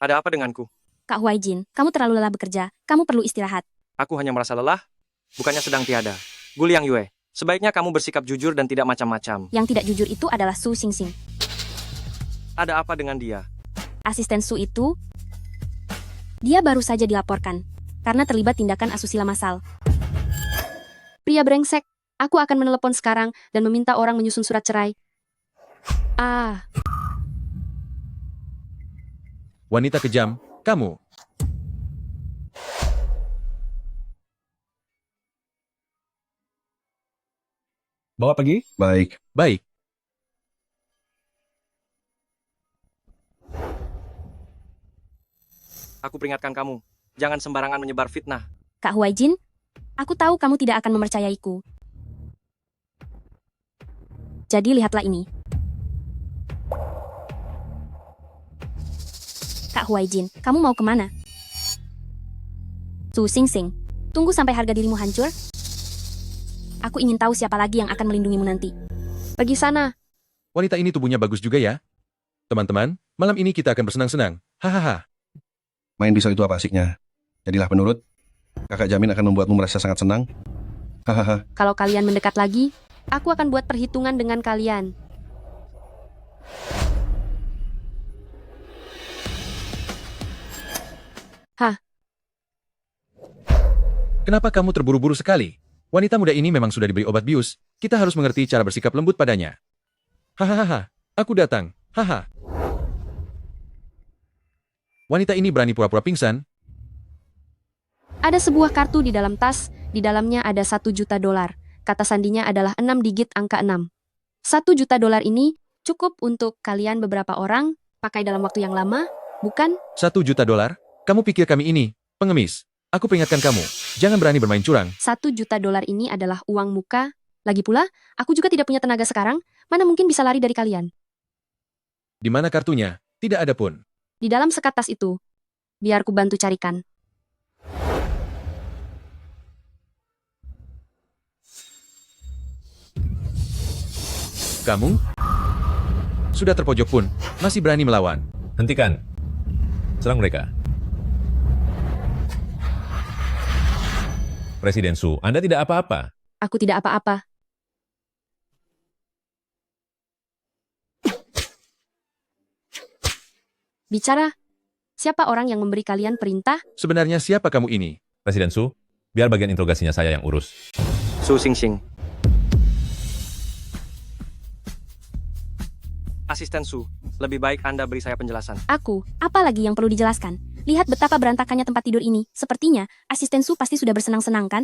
Ada apa denganku? Kak Huaijin, kamu terlalu lelah bekerja, kamu perlu istirahat. Aku hanya merasa lelah, bukannya sedang tiada. Guliang Yue, sebaiknya kamu bersikap jujur dan tidak macam-macam. Yang tidak jujur itu adalah Su Xingxing. Ada apa dengan dia? Asisten Su itu, dia baru saja dilaporkan, karena terlibat tindakan asusila massal. Pria brengsek, aku akan menelepon sekarang dan meminta orang menyusun surat cerai. Wanita kejam, kamu. bawa pergi. Baik. Baik. Aku peringatkan kamu, jangan sembarangan menyebar fitnah. Kak Huaijin, aku tahu kamu tidak akan mempercayaiku. Jadi lihatlah ini. Kak Huaijin, kamu mau kemana? Su Xingxing, tunggu sampai harga dirimu hancur. Aku ingin tahu siapa lagi yang akan melindungimu nanti. Pergi sana. Wanita ini tubuhnya bagus juga ya. Teman-teman, malam ini kita akan bersenang-senang. Hahaha. Main pisau itu apa asiknya? Jadilah penurut. Kakak jamin akan membuatmu merasa sangat senang. Hahaha. Kalau kalian mendekat lagi, aku akan buat perhitungan dengan kalian. Kenapa kamu terburu-buru sekali? Wanita muda ini memang sudah diberi obat bius. Kita harus mengerti cara bersikap lembut padanya. Hahaha. Aku datang. Haha. Wanita ini berani pura-pura pingsan. Ada sebuah kartu di dalam tas, di dalamnya ada $1 juta. Kata sandinya adalah 6 digit angka 6. $1 juta ini cukup untuk kalian beberapa orang, pakai dalam waktu yang lama, bukan? $1 juta? Kamu pikir kami ini pengemis? Aku peringatkan kamu, jangan berani bermain curang. $1 juta ini adalah uang muka. Lagi pula, aku juga tidak punya tenaga sekarang, mana mungkin bisa lari dari kalian. Di mana kartunya? Tidak ada pun. Di dalam sekat tas itu. Biar ku bantu carikan. Kamu? Sudah terpojok pun, masih berani melawan. Hentikan. Serang mereka. Presiden Su, Anda tidak apa-apa. Aku tidak apa-apa. Bicara. Siapa orang yang memberi kalian perintah? Sebenarnya siapa kamu ini? Presiden Su, biar bagian interogasinya saya yang urus. Su Xingxing. Asisten Su, lebih baik Anda beri saya penjelasan. Aku, apa lagi yang perlu dijelaskan? Lihat betapa berantakannya tempat tidur ini. Sepertinya, asisten Su pasti sudah bersenang-senang kan?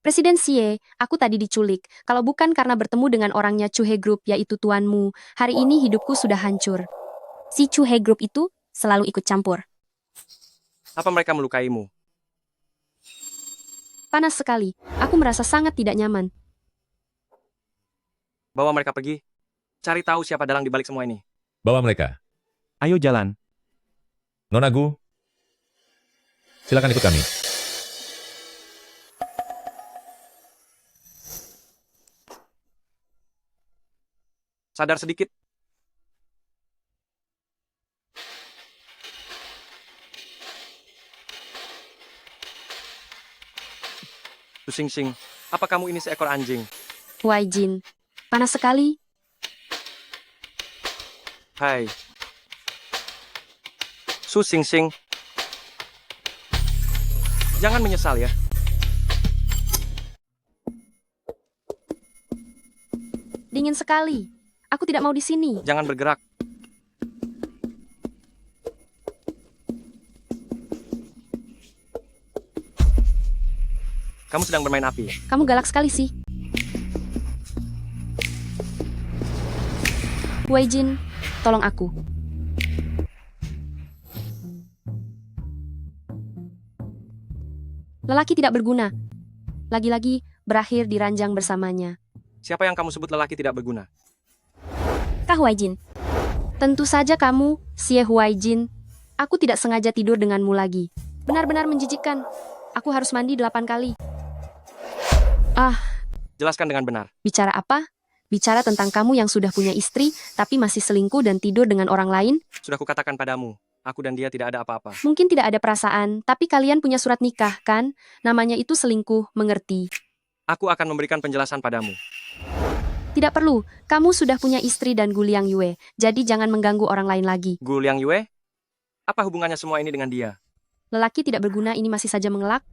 Presiden Xie, aku tadi diculik. Kalau bukan karena bertemu dengan orangnya Chuhe Group, yaitu tuanmu, hari ini hidupku sudah hancur. Si Chuhe Group itu selalu ikut campur. Apa mereka melukaimu? Panas sekali. Aku merasa sangat tidak nyaman. Bawa mereka pergi. Cari tahu siapa dalang di balik semua ini. Bawa mereka. Ayo jalan. Nona Gu, silakan ikut kami. Sadar sedikit. Su Xingxing, apa kamu ini seekor anjing? Huaijin, panas sekali. Hai. Su Xingxing. Jangan menyesal ya. Ding. Dingin sekali. Aku tidak mau di sini. Jangan bergerak. Kamu sedang bermain api. Kamu galak sekali sih. Wei Jin, tolong aku. Lelaki tidak berguna. Lagi-lagi berakhir di ranjang bersamanya. Siapa yang kamu sebut lelaki tidak berguna? Kah Wei Jin? Tentu saja kamu, Xie Huai Jin. Aku tidak sengaja tidur denganmu lagi. Benar-benar menjijikkan. Aku harus mandi 8 kali. Jelaskan dengan benar. Bicara apa? Bicara tentang kamu yang sudah punya istri, tapi masih selingkuh dan tidur dengan orang lain? Sudah kukatakan padamu, aku dan dia tidak ada apa-apa. Mungkin tidak ada perasaan, tapi kalian punya surat nikah, kan? Namanya itu selingkuh, mengerti? Aku akan memberikan penjelasan padamu. Tidak perlu, kamu sudah punya istri dan Gu Liang Yue, jadi jangan mengganggu orang lain lagi. Gu Liang Yue? Apa hubungannya semua ini dengan dia? Lelaki tidak berguna ini masih saja mengelak?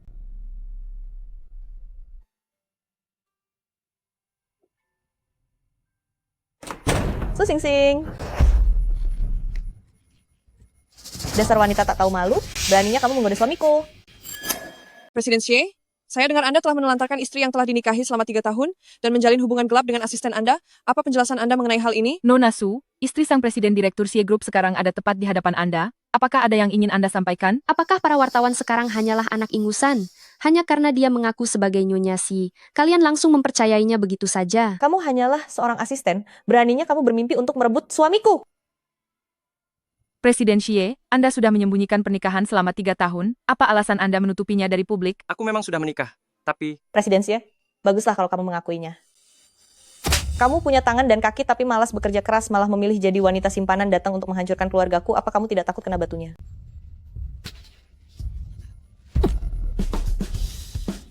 Su Sing Sing. Dasar wanita tak tahu malu, beraninya kamu menggoda suamiku. Presiden Xie, saya dengar Anda telah menelantarkan istri yang telah dinikahi selama 3 tahun dan menjalin hubungan gelap dengan asisten Anda. Apa penjelasan Anda mengenai hal ini? Nona Su, istri sang presiden direktur Xie Group sekarang ada tepat di hadapan Anda. Apakah ada yang ingin Anda sampaikan? Apakah para wartawan sekarang hanyalah anak ingusan? Hanya karena dia mengaku sebagai Nyonya Si, kalian langsung mempercayainya begitu saja. Kamu hanyalah seorang asisten, beraninya kamu bermimpi untuk merebut suamiku. Presiden Xie, Anda sudah menyembunyikan pernikahan selama 3 tahun. Apa alasan Anda menutupinya dari publik? Aku memang sudah menikah, tapi... Presiden Xie, baguslah kalau kamu mengakuinya. Kamu punya tangan dan kaki tapi malas bekerja keras, malah memilih jadi wanita simpanan datang untuk menghancurkan keluargaku. Apa kamu tidak takut kena batunya?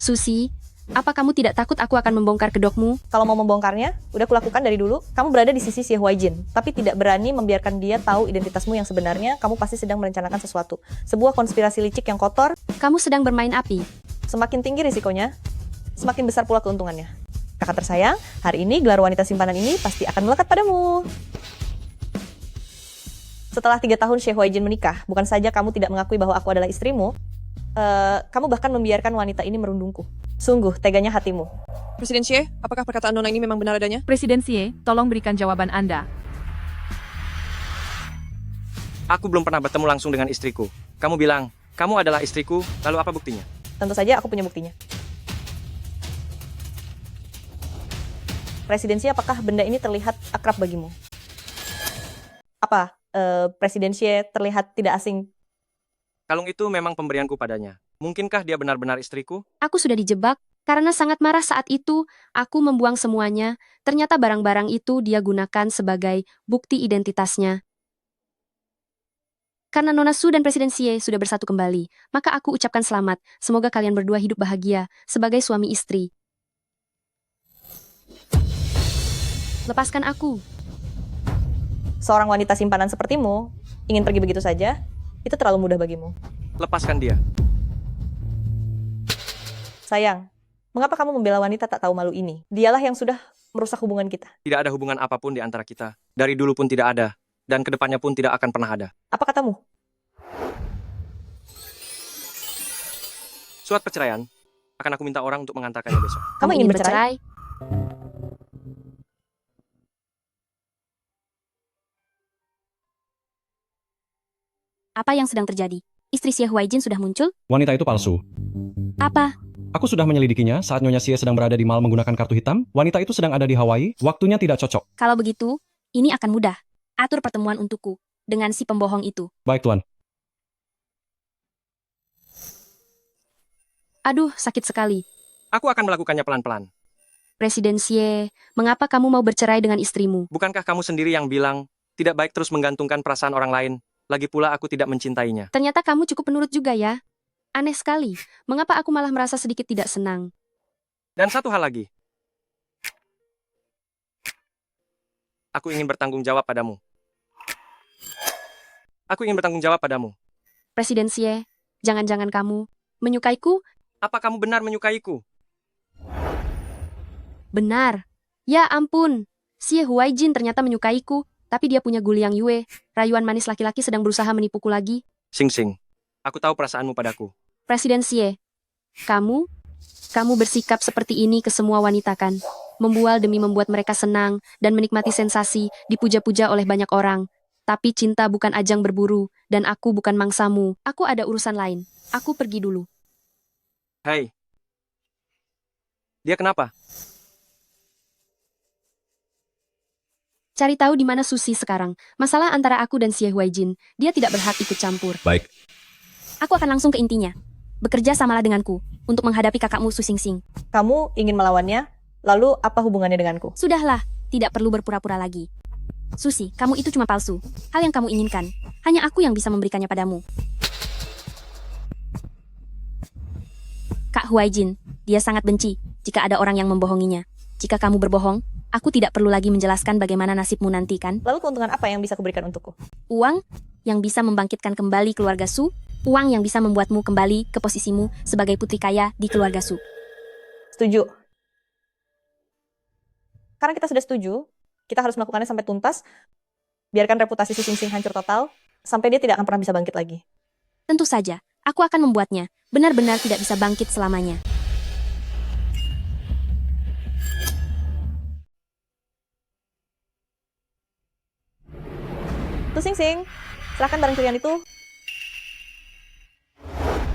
Susi, apa kamu tidak takut aku akan membongkar kedokmu? Kalau mau membongkarnya, udah kulakukan dari dulu. Kamu berada di sisi Xie Huai Jin, tapi tidak berani membiarkan dia tahu identitasmu yang sebenarnya. Kamu pasti sedang merencanakan sesuatu. Sebuah konspirasi licik yang kotor. Kamu sedang bermain api. Semakin tinggi risikonya, semakin besar pula keuntungannya. Kakak tersayang, hari ini gelar wanita simpanan ini pasti akan melekat padamu. Setelah 3 tahun Xie Huai Jin menikah, bukan saja kamu tidak mengakui bahwa aku adalah istrimu, kamu bahkan membiarkan wanita ini merundungku. Sungguh teganya hatimu. Presiden Xie, apakah perkataan Nona ini memang benar adanya? Presiden Xie, tolong berikan jawaban Anda. Aku belum pernah bertemu langsung dengan istriku. Kamu bilang, kamu adalah istriku, lalu apa buktinya? Tentu saja aku punya buktinya. Presiden Xie, apakah benda ini terlihat akrab bagimu? Apa? Presiden Xie terlihat tidak asing? Kalung itu memang pemberianku padanya. Mungkinkah dia benar-benar istriku? Aku sudah dijebak. Karena sangat marah saat itu, aku membuang semuanya. Ternyata barang-barang itu dia gunakan sebagai bukti identitasnya. Karena Nona Su dan Presiden Xie sudah bersatu kembali, maka aku ucapkan selamat. Semoga kalian berdua hidup bahagia sebagai suami istri. Lepaskan aku. Seorang wanita simpanan sepertimu ingin pergi begitu saja? Itu terlalu mudah bagimu. Lepaskan dia. Sayang, mengapa kamu membela wanita tak tahu malu ini? Dialah yang sudah merusak hubungan kita. Tidak ada hubungan apapun di antara kita. Dari dulu pun tidak ada. Dan kedepannya pun tidak akan pernah ada. Apa katamu? Surat perceraian, akan aku minta orang untuk mengantarkannya besok. Kamu ingin bercerai? Apa yang sedang terjadi? Istri Xie Huai Jin sudah muncul? Wanita itu palsu. Apa? Aku sudah menyelidikinya saat Nyonya Xie sedang berada di mall menggunakan kartu hitam. Wanita itu sedang ada di Hawaii, waktunya tidak cocok. Kalau begitu, ini akan mudah. Atur pertemuan untukku dengan si pembohong itu. Baik, Tuan. Aduh, sakit sekali. Aku akan melakukannya pelan-pelan. Presiden Xie, mengapa kamu mau bercerai dengan istrimu? Bukankah kamu sendiri yang bilang, tidak baik terus menggantungkan perasaan orang lain? Lagi pula aku tidak mencintainya. Ternyata kamu cukup penurut juga ya. Aneh sekali, mengapa aku malah merasa sedikit tidak senang? Dan satu hal lagi. Aku ingin bertanggung jawab padamu. Aku ingin bertanggung jawab padamu. Presiden Xie, jangan-jangan kamu menyukaiku? Apa kamu benar menyukaiku? Benar. Ya ampun. Xie Huaijin ternyata menyukaiku, tapi dia punya Guliang Yue. Rayuan manis laki-laki sedang berusaha menipuku lagi. Sing Sing, aku tahu perasaanmu padaku. Presiden Xie, kamu bersikap seperti ini ke semua wanita kan? Membual demi membuat mereka senang dan menikmati sensasi, dipuja-puja oleh banyak orang. Tapi cinta bukan ajang berburu, dan aku bukan mangsamu. Aku ada urusan lain. Aku pergi dulu. Hei, dia kenapa? Cari tahu di mana Susi sekarang. Masalah antara aku dan Xie Huaijin. Dia tidak berhak ikut campur. Baik, Aku akan langsung ke intinya. Bekerja samalah denganku untuk menghadapi kakakmu Su Xingxing. Kamu ingin melawannya, lalu apa hubungannya denganku? Sudahlah, tidak perlu berpura-pura lagi. Susi, kamu itu cuma palsu. Hal yang kamu inginkan, hanya aku yang bisa memberikannya padamu. Kak Huaijin, dia sangat benci jika ada orang yang membohonginya. Jika kamu berbohong, aku tidak perlu lagi menjelaskan bagaimana nasibmu nanti kan? Lalu keuntungan apa yang bisa kuberikan untukku? Uang yang bisa membangkitkan kembali keluarga Su, uang yang bisa membuatmu kembali ke posisimu sebagai putri kaya di keluarga Su. Setuju. Karena kita sudah setuju, kita harus melakukannya sampai tuntas. Biarkan reputasi Su Xingxing hancur total, sampai dia tidak akan pernah bisa bangkit lagi. Tentu saja, aku akan membuatnya benar-benar tidak bisa bangkit selamanya. Su Xingxing, serahkan barang curian itu.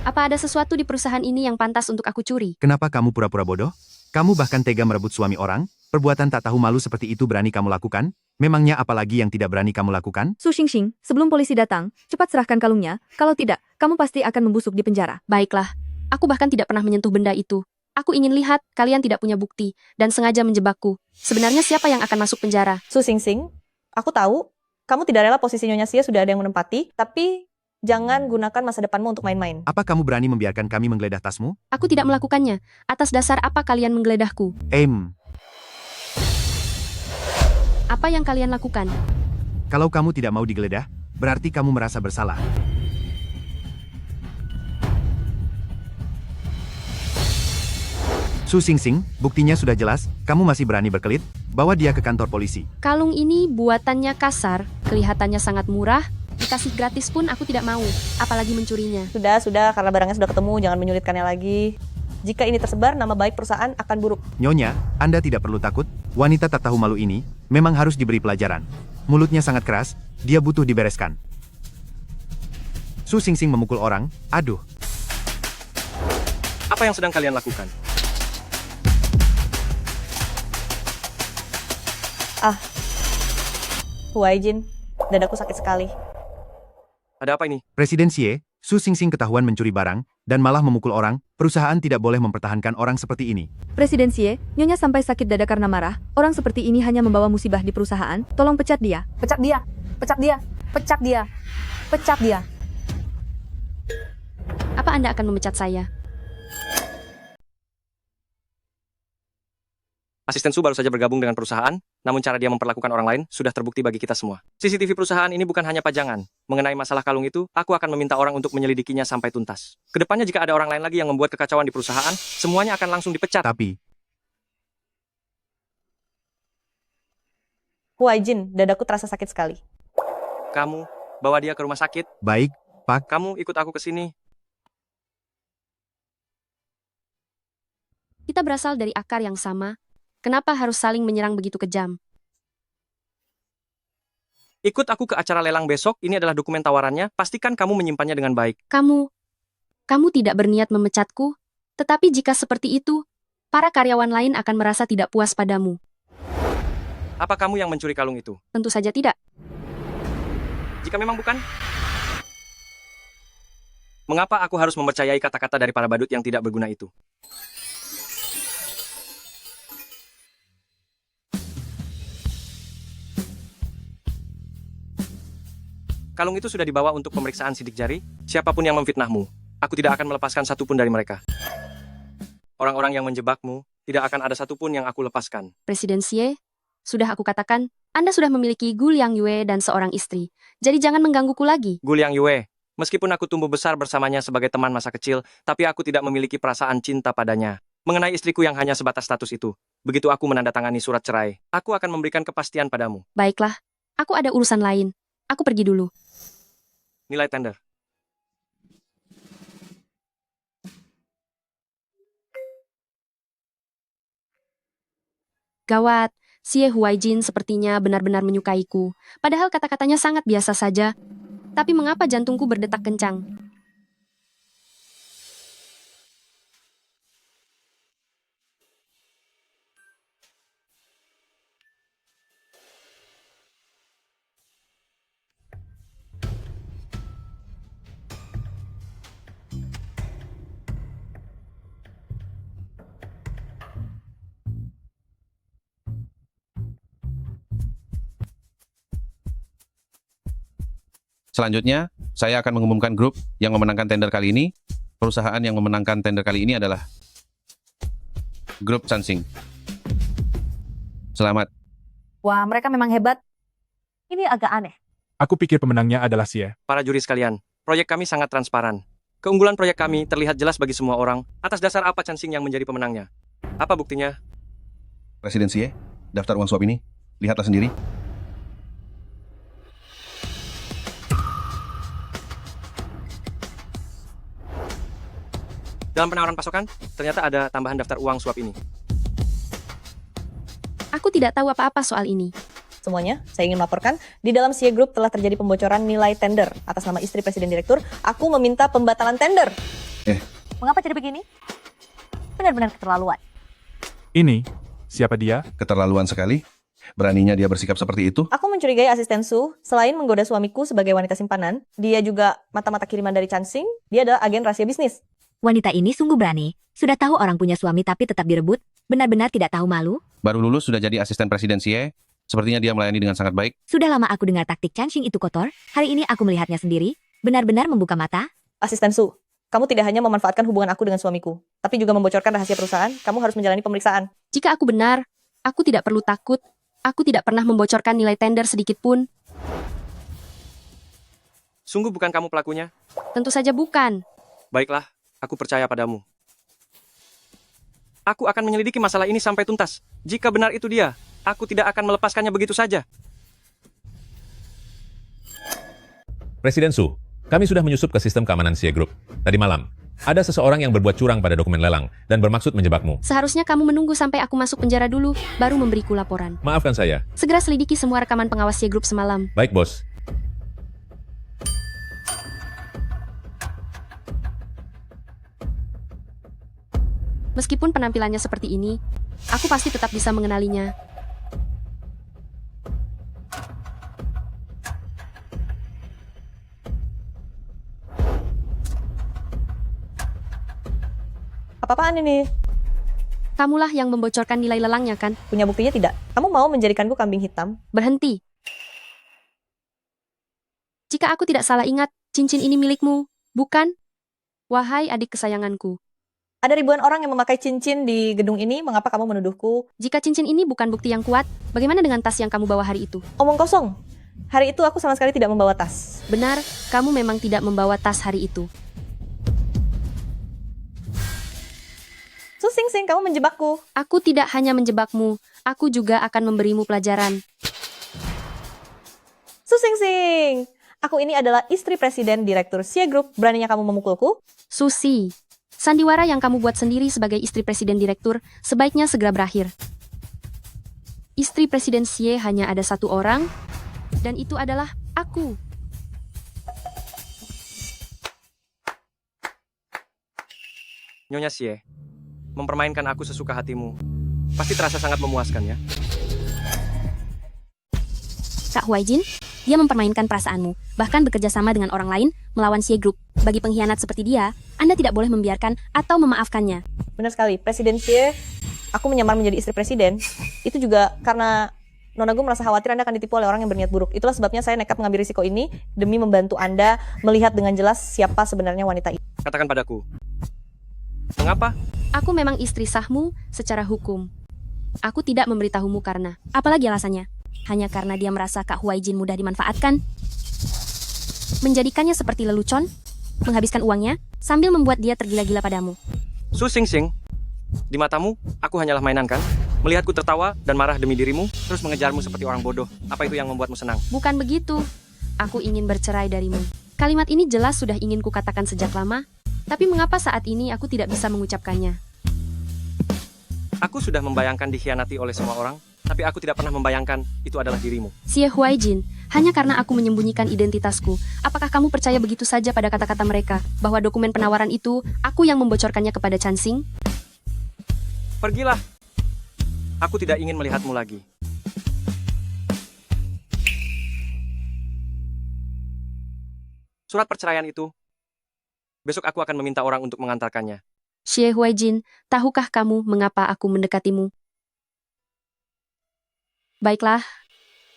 Apa ada sesuatu di perusahaan ini yang pantas untuk aku curi? Kenapa kamu pura-pura bodoh? Kamu bahkan tega merebut suami orang? Perbuatan tak tahu malu seperti itu berani kamu lakukan? Memangnya apa lagi yang tidak berani kamu lakukan? Su Xingxing, sebelum polisi datang, cepat serahkan kalungnya. Kalau tidak, kamu pasti akan membusuk di penjara. Baiklah, aku bahkan tidak pernah menyentuh benda itu. Aku ingin lihat kalian tidak punya bukti dan sengaja menjebakku. Sebenarnya siapa yang akan masuk penjara? Su Xingxing, aku tahu kamu tidak rela posisi Nyonya Xie sudah ada yang menempati, tapi jangan gunakan masa depanmu untuk main-main. Apa kamu berani membiarkan kami menggeledah tasmu? Aku tidak melakukannya. Atas dasar apa kalian menggeledahku? Apa yang kalian lakukan? Kalau kamu tidak mau digeledah, berarti kamu merasa bersalah. Su Xingxing, buktinya sudah jelas, kamu masih berani berkelit? Bawa dia ke kantor polisi. Kalung ini buatannya kasar, kelihatannya sangat murah, dikasih gratis pun aku tidak mau, apalagi mencurinya. Sudah, karena barangnya sudah ketemu, jangan menyulitkannya lagi. Jika ini tersebar, nama baik perusahaan akan buruk. Nyonya, Anda tidak perlu takut, wanita tak tahu malu ini memang harus diberi pelajaran. Mulutnya sangat keras, dia butuh dibereskan. Su Xingxing memukul orang, aduh. Apa yang sedang kalian lakukan? Huaijin, dadaku sakit sekali. Ada apa ini? Presiden Xie, Su Xingxing ketahuan mencuri barang, dan malah memukul orang, perusahaan tidak boleh mempertahankan orang seperti ini. Presiden Xie, Nyonya sampai sakit dada karena marah. Orang seperti ini hanya membawa musibah di perusahaan. Tolong pecat dia. Pecat dia, pecat dia, pecat dia, pecat dia. Apa Anda akan memecat saya? Asisten Su baru saja bergabung dengan perusahaan, namun cara dia memperlakukan orang lain sudah terbukti bagi kita semua. CCTV perusahaan ini bukan hanya pajangan. Mengenai masalah kalung itu, aku akan meminta orang untuk menyelidikinya sampai tuntas. Kedepannya jika ada orang lain lagi yang membuat kekacauan di perusahaan, semuanya akan langsung dipecat. Tapi, Huaijin, dadaku terasa sakit sekali. Kamu, bawa dia ke rumah sakit. Baik, Pak. Kamu ikut aku ke sini. Kita berasal dari akar yang sama. Kenapa harus saling menyerang begitu kejam? Ikut aku ke acara lelang besok, ini adalah dokumen tawarannya, pastikan kamu menyimpannya dengan baik. Kamu tidak berniat memecatku, tetapi jika seperti itu, para karyawan lain akan merasa tidak puas padamu. Apa kamu yang mencuri kalung itu? Tentu saja tidak. Jika memang bukan, mengapa aku harus mempercayai kata-kata dari para badut yang tidak berguna itu? Kalung itu sudah dibawa untuk pemeriksaan sidik jari. Siapapun yang memfitnahmu, aku tidak akan melepaskan satupun dari mereka. Orang-orang yang menjebakmu, tidak akan ada satupun yang aku lepaskan. Presiden Xie, sudah aku katakan, Anda sudah memiliki Gu Liang Yue dan seorang istri. Jadi jangan menggangguku lagi. Gu Liang Yue, meskipun aku tumbuh besar bersamanya sebagai teman masa kecil, tapi aku tidak memiliki perasaan cinta padanya. Mengenai istriku yang hanya sebatas status itu, begitu aku menandatangani surat cerai, aku akan memberikan kepastian padamu. Baiklah, aku ada urusan lain. Aku pergi dulu. Nilai tender. Gawat, Xie Huaijin sepertinya benar-benar menyukaiku. Padahal kata-katanya sangat biasa saja. Tapi mengapa jantungku berdetak kencang? Selanjutnya, saya akan mengumumkan grup yang memenangkan tender kali ini. Perusahaan yang memenangkan tender kali ini adalah Grup Chansing. Selamat. Wah, mereka memang hebat. Ini agak aneh. Aku pikir pemenangnya adalah Xie. Para juri sekalian, proyek kami sangat transparan. Keunggulan proyek kami terlihat jelas bagi semua orang. Atas dasar apa Chansing yang menjadi pemenangnya? Apa buktinya? Presiden Xie, daftar uang suap ini. Lihatlah sendiri. Dalam penawaran pasokan, ternyata ada tambahan daftar uang suap ini. Aku tidak tahu apa-apa soal ini. Semuanya, saya ingin melaporkan, di dalam Xie Group telah terjadi pembocoran nilai tender. Atas nama istri Presiden Direktur, aku meminta pembatalan tender. Mengapa jadi begini? Benar-benar keterlaluan. Ini, siapa dia? Keterlaluan sekali. Beraninya dia bersikap seperti itu. Aku mencurigai asisten Su, selain menggoda suamiku sebagai wanita simpanan, dia juga mata-mata kiriman dari Chansing, dia adalah agen rahasia bisnis. Wanita ini sungguh berani. Sudah tahu orang punya suami tapi tetap direbut. Benar-benar tidak tahu malu. Baru lulus sudah jadi asisten Presiden Xie. Sepertinya dia melayani dengan sangat baik. Sudah lama aku dengar taktik Chansing itu kotor. Hari ini aku melihatnya sendiri. Benar-benar membuka mata. Asisten Su, kamu tidak hanya memanfaatkan hubungan aku dengan suamiku, tapi juga membocorkan rahasia perusahaan, kamu harus menjalani pemeriksaan. Jika aku benar, aku tidak perlu takut. Aku tidak pernah membocorkan nilai tender sedikit pun. Sungguh bukan kamu pelakunya? Tentu saja bukan. Baiklah, aku percaya padamu. Aku akan menyelidiki masalah ini sampai tuntas. Jika benar itu dia, aku tidak akan melepaskannya begitu saja. Presiden Su, kami sudah menyusup ke sistem keamanan Xie Group. Tadi malam, ada seseorang yang berbuat curang pada dokumen lelang dan bermaksud menjebakmu. Seharusnya kamu menunggu sampai aku masuk penjara dulu, baru memberiku laporan. Maafkan saya. Segera selidiki semua rekaman pengawas Xie Group semalam. Baik, Bos. Meskipun penampilannya seperti ini, aku pasti tetap bisa mengenalinya. Apa-apaan ini? Kamulah yang membocorkan nilai lelangnya, kan? Punya buktinya tidak? Kamu mau menjadikanku kambing hitam? Berhenti. Jika aku tidak salah ingat, cincin ini milikmu, bukan? Wahai adik kesayanganku. Ada ribuan orang yang memakai cincin di gedung ini, mengapa kamu menuduhku? Jika cincin ini bukan bukti yang kuat, bagaimana dengan tas yang kamu bawa hari itu? Omong kosong. Hari itu aku sama sekali tidak membawa tas. Benar, kamu memang tidak membawa tas hari itu. Su Sing Sing, kamu menjebakku. Aku tidak hanya menjebakmu, aku juga akan memberimu pelajaran. Su Sing Sing, aku ini adalah istri Presiden Direktur Xie Group. Beraninya kamu memukulku? Susi, sandiwara yang kamu buat sendiri sebagai istri Presiden Direktur sebaiknya segera berakhir. Istri Presiden Xie hanya ada satu orang, dan itu adalah aku. Nyonya Xie, mempermainkan aku sesuka hatimu. Pasti terasa sangat memuaskan, ya? Kak Huaijin, dia mempermainkan perasaanmu, bahkan bekerja sama dengan orang lain melawan Xie Group. Bagi pengkhianat seperti dia, Anda tidak boleh membiarkan atau memaafkannya. Benar sekali, Presiden Xie, aku menyamar menjadi istri presiden. Itu juga karena Nona Gu merasa khawatir Anda akan ditipu oleh orang yang berniat buruk. Itulah sebabnya saya nekat mengambil risiko ini demi membantu Anda melihat dengan jelas siapa sebenarnya wanita itu. Katakan padaku, mengapa? Aku memang istri sahmu secara hukum. Aku tidak memberitahumu karena, apalagi alasannya, hanya karena dia merasa Kak Huaijin mudah dimanfaatkan, menjadikannya seperti lelucon, menghabiskan uangnya, sambil membuat dia tergila-gila padamu. Su Sing Sing, Di matamu, aku hanyalah mainan kan? Melihatku tertawa dan marah demi dirimu, terus mengejarmu seperti orang bodoh. Apa itu yang membuatmu senang? Bukan begitu. Aku ingin bercerai darimu. Kalimat ini jelas sudah ingin kukatakan sejak lama, tapi mengapa saat ini aku tidak bisa mengucapkannya? Aku sudah membayangkan dikhianati oleh semua orang, tapi aku tidak pernah membayangkan itu adalah dirimu. Xie Huaijin, hanya karena aku menyembunyikan identitasku, apakah kamu percaya begitu saja pada kata-kata mereka, bahwa dokumen penawaran itu, aku yang membocorkannya kepada Chan Xing? Pergilah. Aku tidak ingin melihatmu lagi. Surat perceraian itu, besok aku akan meminta orang untuk mengantarkannya. Xie Huaijin, tahukah kamu mengapa aku mendekatimu? Baiklah,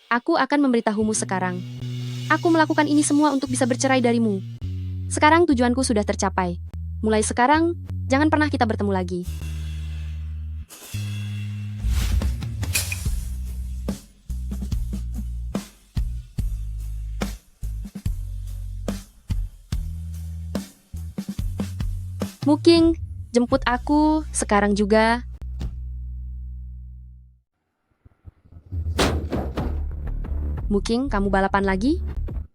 aku akan memberitahumu sekarang. Aku melakukan ini semua untuk bisa bercerai darimu. Sekarang tujuanku sudah tercapai. Mulai sekarang, jangan pernah kita bertemu lagi. Muking, jemput aku sekarang juga. Muking, kamu balapan lagi?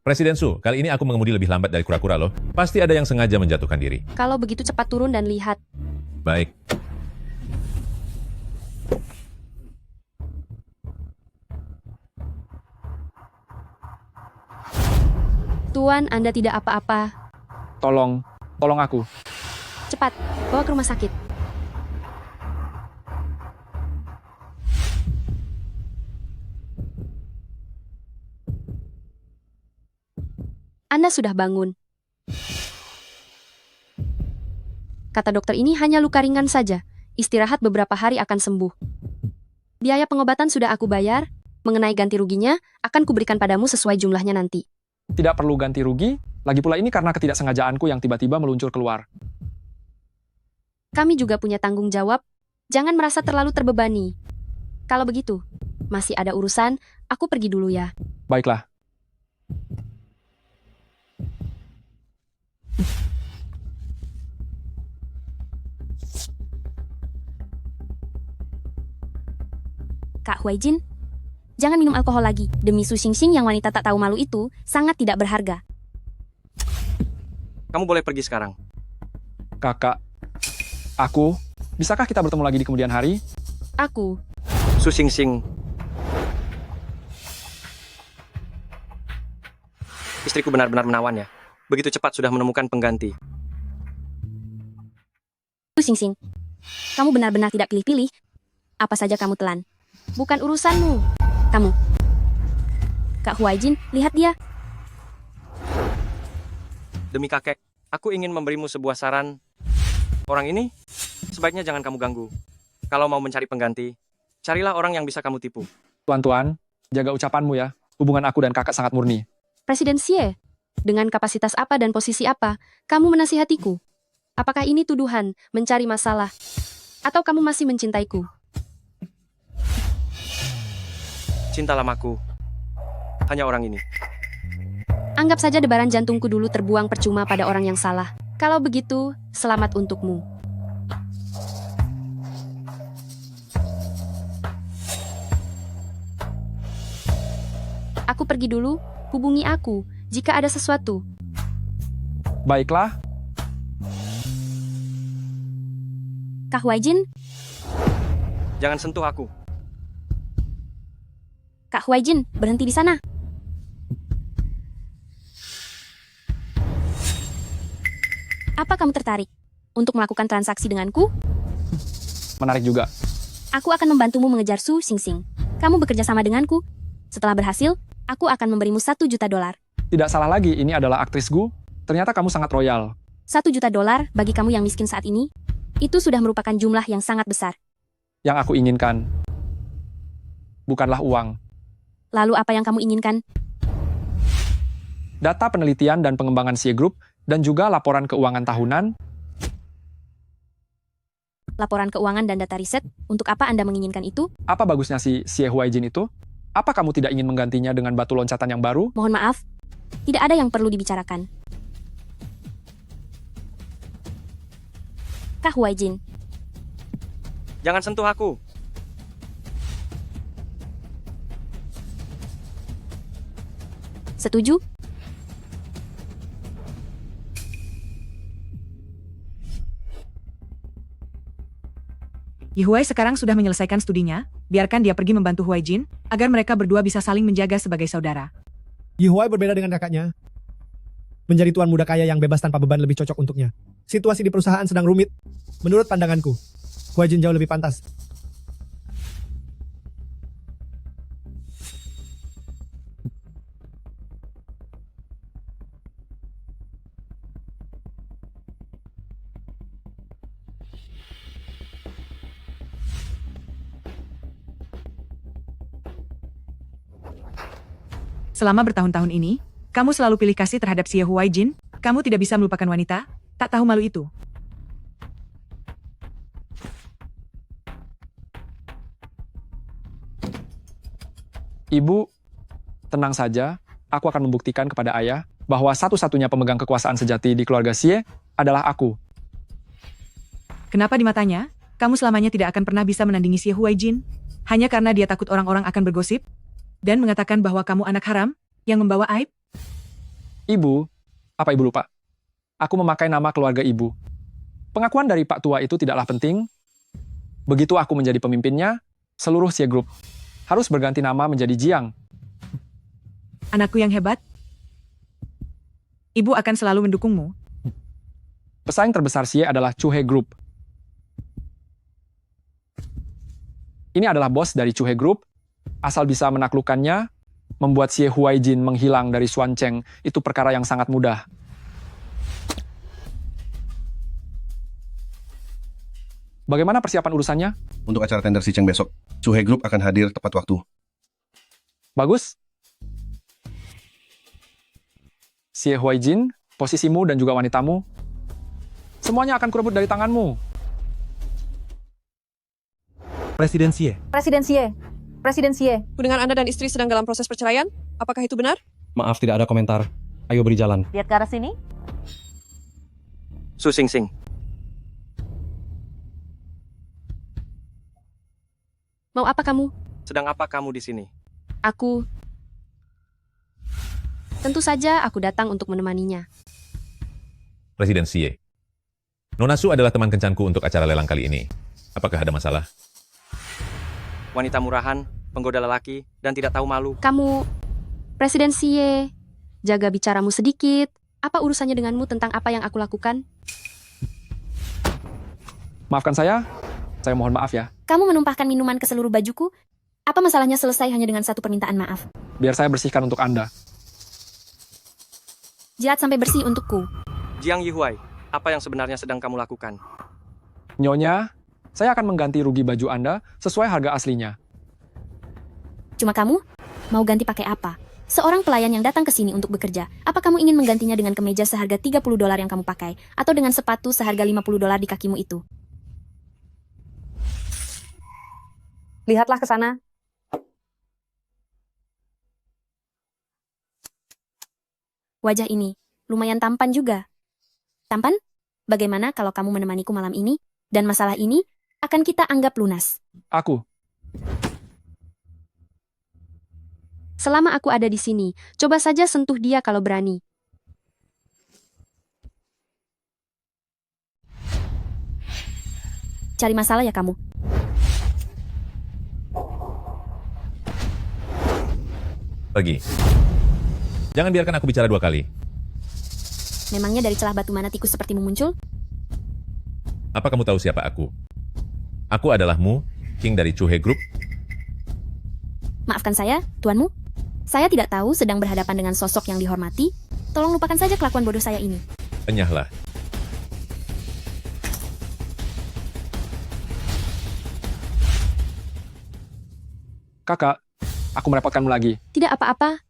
Presiden Su, kali ini aku mengemudi lebih lambat dari kura-kura loh. Pasti ada yang sengaja menjatuhkan diri. Kalau begitu cepat turun dan lihat. Baik. Tuan, Anda tidak apa-apa. Tolong aku. Cepat, bawa ke rumah sakit. Anda sudah bangun. Kata dokter ini hanya luka ringan saja. Istirahat beberapa hari akan sembuh. Biaya pengobatan sudah aku bayar. Mengenai ganti ruginya, akan kuberikan padamu sesuai jumlahnya nanti. Tidak perlu ganti rugi, lagi pula ini karena ketidaksengajaanku yang tiba-tiba meluncur keluar. Kami juga punya tanggung jawab. Jangan merasa terlalu terbebani. Kalau begitu, masih ada urusan, aku pergi dulu ya. Baiklah. Kak Huaijin, jangan minum alkohol lagi. Demi Su Xingxing yang wanita tak tahu malu itu, sangat tidak berharga. Kamu boleh pergi sekarang. Kakak, bisakah kita bertemu lagi di kemudian hari? Aku. Su Xingxing. Istriku benar-benar menawan ya. Begitu cepat sudah menemukan pengganti. Su Xingxing, kamu benar-benar tidak pilih-pilih. Apa saja kamu telan. Bukan urusanmu. Kamu. Kak Huaijin, lihat dia. Demi kakek, aku ingin memberimu sebuah saran. Orang ini, sebaiknya jangan kamu ganggu. Kalau mau mencari pengganti, carilah orang yang bisa kamu tipu. Tuan-tuan, jaga ucapanmu ya. Hubungan aku dan kakak sangat murni. Presiden Xie, dengan kapasitas apa dan posisi apa, kamu menasihatiku? Apakah ini tuduhan, mencari masalah? Atau kamu masih mencintaiku? Cinta lamaku, hanya orang ini. Anggap saja debaran jantungku dulu terbuang percuma pada orang yang salah. Kalau begitu, selamat untukmu. Aku pergi dulu, hubungi aku jika ada sesuatu. Baiklah. Kak Huaijin, Jangan sentuh aku. Kak Huaijin, berhenti di sana. Apa kamu tertarik untuk melakukan transaksi denganku? Menarik juga. Aku akan membantumu mengejar Su Xingxing. Kamu bekerja sama denganku. Setelah berhasil, aku akan memberimu $1 juta. Tidak salah lagi, ini adalah aktrisku. Ternyata kamu sangat royal. $1 juta bagi kamu yang miskin saat ini, itu sudah merupakan jumlah yang sangat besar. Yang aku inginkan bukanlah uang. Lalu apa yang kamu inginkan? Data penelitian dan pengembangan Xie Group, dan juga laporan keuangan tahunan. Laporan keuangan dan data riset, untuk apa Anda menginginkan itu? Apa bagusnya si Xie Huaijin itu? Apa kamu tidak ingin menggantinya dengan batu loncatan yang baru? Mohon maaf, tidak ada yang perlu dibicarakan. Kak Huaijin, Jangan sentuh aku. Setuju? Yihuai sekarang sudah menyelesaikan studinya, biarkan dia pergi membantu Huaijin, agar mereka berdua bisa saling menjaga sebagai saudara. Yihuai berbeda dengan kakaknya. Menjadi tuan muda kaya yang bebas tanpa beban lebih cocok untuknya. Situasi di perusahaan sedang rumit. Menurut pandanganku, Huaijin jauh lebih pantas. Selama bertahun-tahun ini, kamu selalu pilih kasih terhadap Xie Huaijin, kamu tidak bisa melupakan wanita, tak tahu malu itu. Ibu, tenang saja, aku akan membuktikan kepada ayah bahwa satu-satunya pemegang kekuasaan sejati di keluarga Xie adalah aku. Kenapa di matanya, kamu selamanya tidak akan pernah bisa menandingi Xie Huaijin? Hanya karena dia takut orang-orang akan bergosip? Dan mengatakan bahwa kamu anak haram, yang membawa aib? Ibu, apa ibu lupa? Aku memakai nama keluarga ibu. Pengakuan dari Pak Tua itu tidaklah penting. Begitu aku menjadi pemimpinnya, seluruh Xie Group harus berganti nama menjadi Jiang. Anakku yang hebat. Ibu akan selalu mendukungmu. Pesaing terbesar Xie adalah Chuhe Group. Ini adalah bos dari Chuhe Group. Asal bisa menaklukkannya, membuat Xie Huaijin menghilang dari Xuancheng itu perkara yang sangat mudah. Bagaimana persiapan urusannya? Untuk acara tender si Cheng besok, Chuhe Group akan hadir tepat waktu. Bagus. Xie Huaijin, posisimu dan juga wanitamu, semuanya akan kurebut dari tanganmu. Presiden Xie. Presiden Xie. Presiden Xie. Dengan Anda dan istri sedang dalam proses perceraian, apakah itu benar? Maaf, tidak ada komentar. Ayo beri jalan. Lihat ke arah sini. Su Xingxing. Mau apa kamu? Sedang apa kamu di sini? Aku... Tentu saja aku datang untuk menemaninya. Presiden Xie. Nona Su adalah teman kencanku untuk acara lelang kali ini. Apakah ada masalah? Wanita murahan, penggoda lelaki, dan tidak tahu malu. Kamu... Presiden Xie. Jaga bicaramu sedikit. Apa urusannya denganmu tentang apa yang aku lakukan? Maafkan saya mohon maaf ya. Kamu menumpahkan minuman ke seluruh bajuku? Apa masalahnya selesai hanya dengan satu permintaan maaf? Biar saya bersihkan untuk Anda. Jilat sampai bersih untukku. Jiang Yihuai, apa yang sebenarnya sedang kamu lakukan? Nyonya, saya akan mengganti rugi baju Anda sesuai harga aslinya. Cuma kamu? Mau ganti pakai apa? Seorang pelayan yang datang ke sini untuk bekerja, apa kamu ingin menggantinya dengan kemeja seharga $30 yang kamu pakai, atau dengan sepatu seharga $50 di kakimu itu? Lihatlah ke sana. Wajah ini, lumayan tampan juga. Tampan? Bagaimana kalau kamu menemaniku malam ini, dan masalah ini akan kita anggap lunas? Aku. Selama aku ada di sini, coba saja sentuh dia kalau berani. Cari masalah ya kamu? Pergi. Jangan biarkan aku bicara 2 kali. Memangnya dari celah batu mana tikus sepertimu muncul? Apa kamu tahu siapa aku? Aku adalah Mu, King dari Chuhe Group. Maafkan saya, tuanmu. Saya tidak tahu sedang berhadapan dengan sosok yang dihormati. Tolong lupakan saja kelakuan bodoh saya ini. Enyahlah. Kakak, aku merepotkanmu lagi. Tidak apa-apa.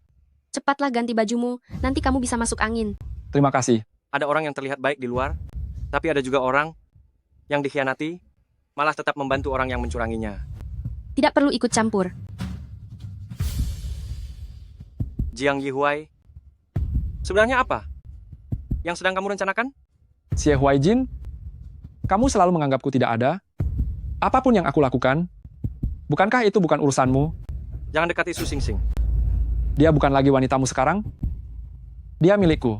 Cepatlah ganti bajumu, nanti kamu bisa masuk angin. Terima kasih. Ada orang yang terlihat baik di luar, tapi ada juga orang yang dikhianati, malah tetap membantu orang yang mencuranginya. Tidak perlu ikut campur. Jiang Yihuai, sebenarnya apa yang sedang kamu rencanakan? Xie Huaijin, kamu selalu menganggapku tidak ada. Apapun yang aku lakukan, bukankah itu bukan urusanmu? Jangan dekati Su Xingxing. Dia bukan lagi wanitamu sekarang. Dia milikku.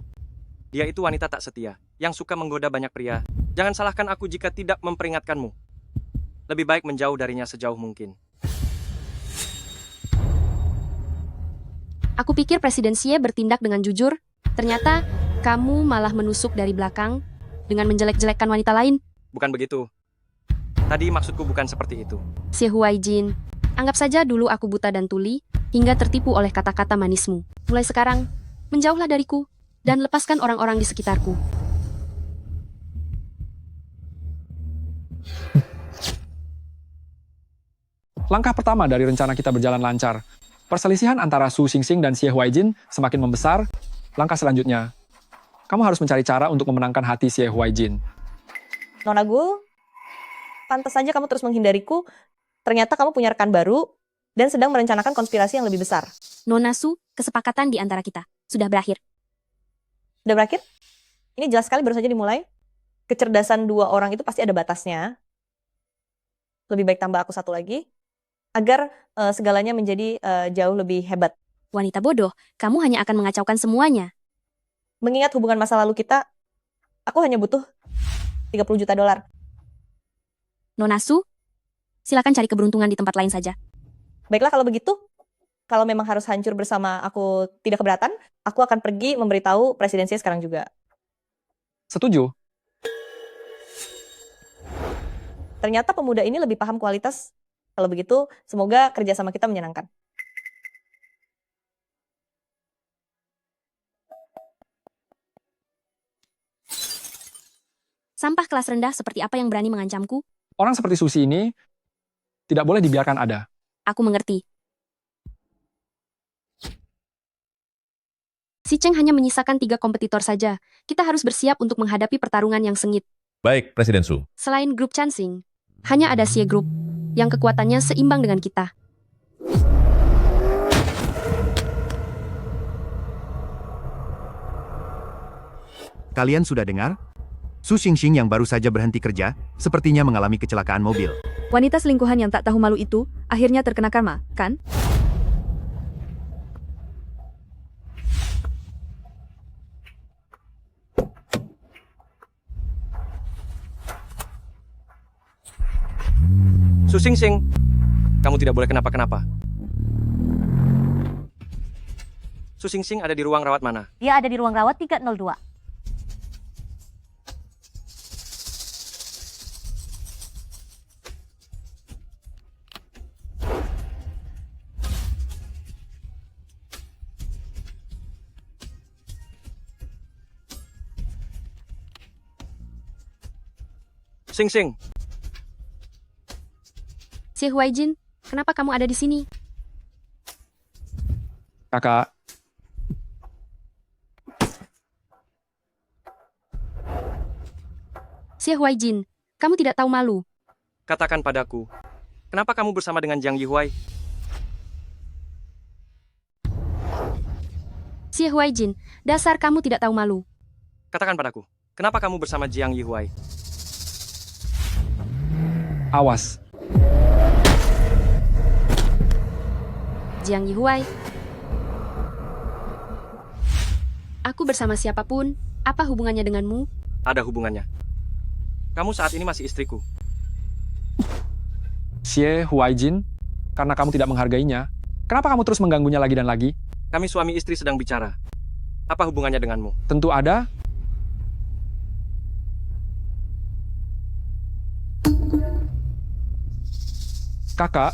Dia itu wanita tak setia, yang suka menggoda banyak pria. Jangan salahkan aku jika tidak memperingatkanmu. Lebih baik menjauh darinya sejauh mungkin. Aku pikir Presiden Xie bertindak dengan jujur. Ternyata kamu malah menusuk dari belakang dengan menjelek-jelekkan wanita lain. Bukan begitu. Tadi maksudku bukan seperti itu. Xie Huaijin, anggap saja dulu aku buta dan tuli, hingga tertipu oleh kata-kata manismu. Mulai sekarang, menjauhlah dariku, dan lepaskan orang-orang di sekitarku. Langkah pertama dari rencana kita berjalan lancar. Perselisihan antara Su Xingxing dan Xie Huaijin semakin membesar. Langkah selanjutnya, kamu harus mencari cara untuk memenangkan hati Xie Huaijin. Nona Gu, pantas saja kamu terus menghindariku. Ternyata kamu punya rekan baru dan sedang merencanakan konspirasi yang lebih besar. Nona Su, kesepakatan di antara kita sudah berakhir. Udah berakhir? Ini jelas sekali baru saja dimulai. Kecerdasan dua orang itu pasti ada batasnya. Lebih baik tambah aku satu lagi, agar segalanya menjadi jauh lebih hebat. Wanita bodoh, kamu hanya akan mengacaukan semuanya. Mengingat hubungan masa lalu kita, aku hanya butuh $30 juta. Nona Su, silakan cari keberuntungan di tempat lain saja. Baiklah kalau begitu. Kalau memang harus hancur bersama aku tidak keberatan, aku akan pergi memberitahu presidensi sekarang juga. Setuju. Ternyata pemuda ini lebih paham kualitas. Kalau begitu, semoga kerjasama kita menyenangkan. Sampah kelas rendah seperti apa yang berani mengancamku? Orang seperti Susi ini tidak boleh dibiarkan ada. Aku mengerti. Si Cheng hanya menyisakan 3 kompetitor saja. Kita harus bersiap untuk menghadapi pertarungan yang sengit. Baik, Presiden Su. Selain grup Chansing, hanya ada Xie Group yang kekuatannya seimbang dengan kita. Kalian sudah dengar? Su Xingxing yang baru saja berhenti kerja, sepertinya mengalami kecelakaan mobil. Wanita selingkuhan yang tak tahu malu itu akhirnya terkena karma, kan? Su Xingxing, kamu tidak boleh kenapa-kenapa. Su Xingxing ada di ruang rawat mana? Dia ada di ruang rawat 302. Xingxing, Xie Huaijin, kenapa kamu ada di sini? Kakak, Xie Huaijin, kamu tidak tahu malu. katakan padaku, kenapa kamu bersama dengan Jiang Yihuai? Xie Huaijin, dasar kamu tidak tahu malu. Katakan padaku, kenapa kamu bersama Jiang Yihuai? awas. Jiang Yihuai. Aku bersama siapapun, apa hubungannya denganmu? Ada hubungannya. Kamu saat ini masih istriku. Xie Huaijin, karena kamu tidak menghargainya, kenapa kamu terus mengganggunya lagi dan lagi? Kami suami istri sedang bicara. Apa hubungannya denganmu? Tentu ada. Kakak,